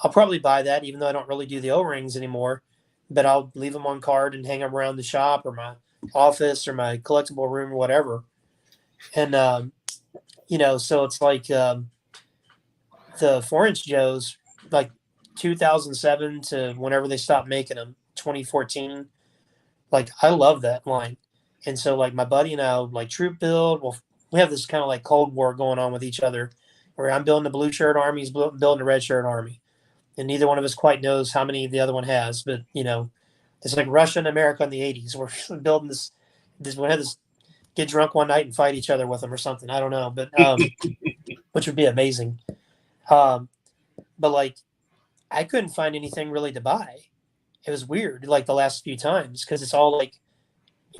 I'll probably buy that, even though I don't really do the O-rings anymore. But I'll leave them on card and hang them around the shop or my office or my collectible room or whatever. And, so it's like the 4-inch Joes, like 2007 to whenever they stopped making them, 2014. Like, I love that line. And so, like, my buddy and I, like, troop build. Well, we have this kind of like Cold War going on with each other, where I'm building a blue shirt army, he's building a red shirt army. And neither one of us quite knows how many the other one has. But, it's like Russia and America in the 80s. We're building this we had this get drunk one night and fight each other with them or something. I don't know. But which would be amazing. But, like, I couldn't find anything really to buy. It was weird, like, the last few times, because it's all like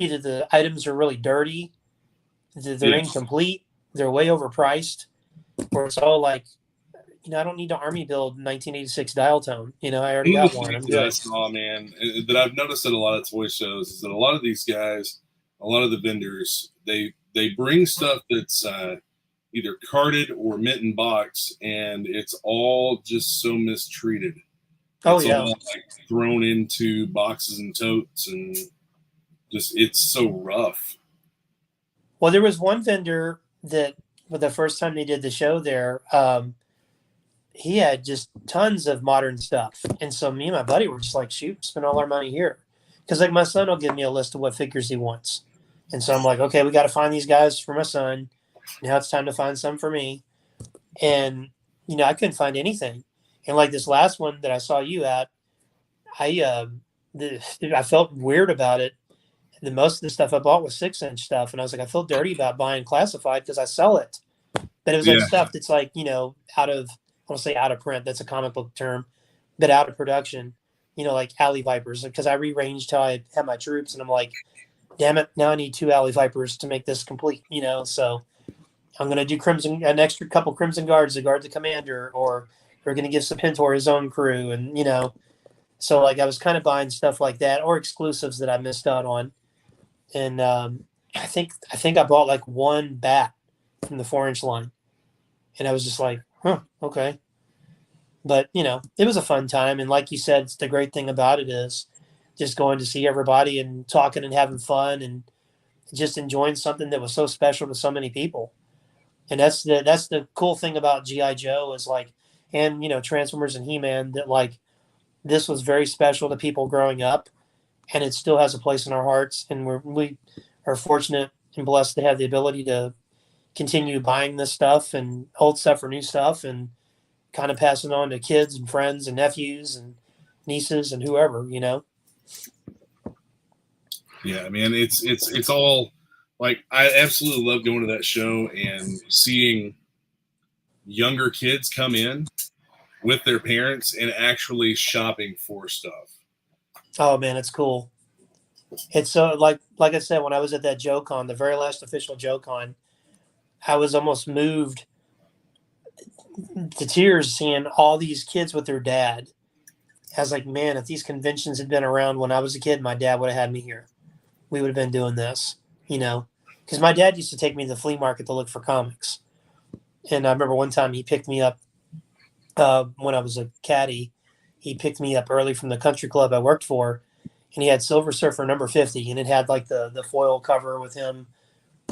either the items are really dirty, they're incomplete, they're way overpriced, or it's all like, I don't need to army build 1986 dial tone. I already got one. I'm good. I saw, man, that I've noticed at a lot of toy shows is that a lot of these guys, a lot of the vendors, they bring stuff that's either carded or mint in box, and it's all just so mistreated. It's all like thrown into boxes and totes, and just it's so rough. Well, there was one vendor that, the first time they did the show there, he had just tons of modern stuff. And so me and my buddy were just like, shoot, spend all our money here. Because, like, my son will give me a list of what figures he wants. And so I'm like, okay, we got to find these guys for my son. Now it's time to find some for me. And, I couldn't find anything. And, like, this last one that I saw you at, I felt weird about it. And most of the stuff I bought was 6-inch stuff. And I was like, I feel dirty about buying classified because I sell it. But it was like stuff that's like, out of, I don't say out of print, that's a comic book term, but out of production, like Alley Vipers, because I rearranged how I had my troops, and I'm like, damn it, now I need 2 Alley Vipers to make this complete, so I'm going to do an extra couple Crimson Guards to guard the commander, or we're going to give Serpentor his own crew, and, so, like, I was kind of buying stuff like that, or exclusives that I missed out on. And I think I bought like one bat from the 4-inch line, and I was just like, okay. But, it was a fun time. And like you said, the great thing about it is just going to see everybody and talking and having fun and just enjoying something that was so special to so many people. And that's the cool thing about G.I. Joe is, like, and, Transformers and He-Man, that, like, this was very special to people growing up, and it still has a place in our hearts. And we are fortunate and blessed to have the ability to continue buying this stuff and old stuff or new stuff, and kind of passing on to kids and friends and nephews and nieces and whoever, Yeah, man, it's all, like, I absolutely love going to that show and seeing younger kids come in with their parents and actually shopping for stuff. Oh man, it's cool. It's so, like I said, when I was at that JoeCon, the very last official JoeCon, I was almost moved to tears seeing all these kids with their dad. I was like, man, if these conventions had been around when I was a kid, my dad would have had me here. We would have been doing this, because my dad used to take me to the flea market to look for comics. And I remember one time he picked me up when I was a caddy. He picked me up early from the country club I worked for, and he had Silver Surfer number 50, and it had, like, the foil cover with him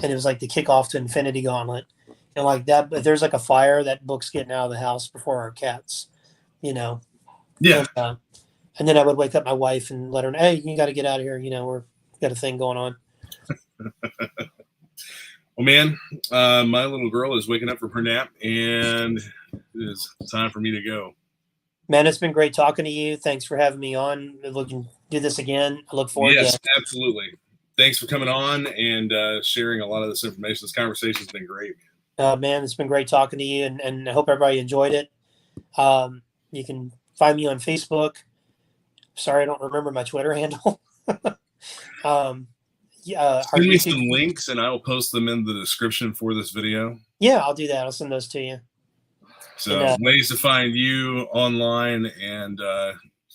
and it was like the kickoff to Infinity Gauntlet, and like that. But there's like a fire, that book's getting out of the house before our cats, you know. Yeah. And then I would wake up my wife and let her know, hey, you got to get out of here. You know, we're got a thing going on. Well, man, my little girl is waking up from her nap, and it is time for me to go. Man, it's been great talking to you. Thanks for having me on. We can do this again. I look forward to it. Absolutely. Thanks for coming on and sharing a lot of this information. This conversation's been great. Man, it's been great talking to you, and I hope everybody enjoyed it. You can find me on Facebook. Sorry, I don't remember my Twitter handle. Send me some links, and I will post them in the description for this video. Yeah, I'll do that. I'll send those to you. So ways to find you online, and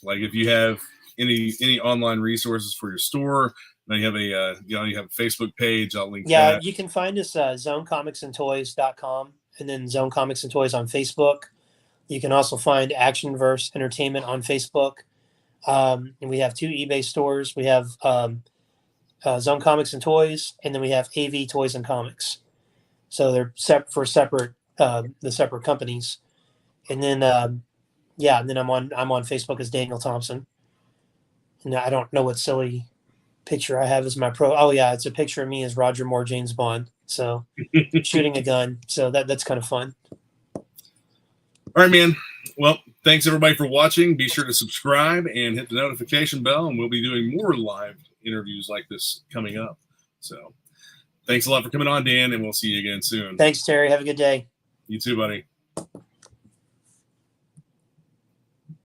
like if you have any online resources for your store, now you have a you have a Facebook page. I'll link. Yeah, that. You can find us zonecomicsandtoys.com, and then Zone Comics and Toys on Facebook. You can also find Actionverse Entertainment on Facebook. And we have 2 eBay stores. We have Zone Comics and Toys, and then we have AV Toys and Comics. So they're separate the separate companies. And then and then I'm on Facebook as Daniel Thompson. And I don't know what silly picture I have as my pro. Oh yeah, it's a picture of me as Roger Moore James Bond. So shooting a gun. So that's kind of fun. All right, man. Well, thanks everybody for watching. Be sure to subscribe and hit the notification bell, and we'll be doing more live interviews like this coming up. So thanks a lot for coming on, Dan, and we'll see you again soon. Thanks, Terry. Have a good day. You too, buddy.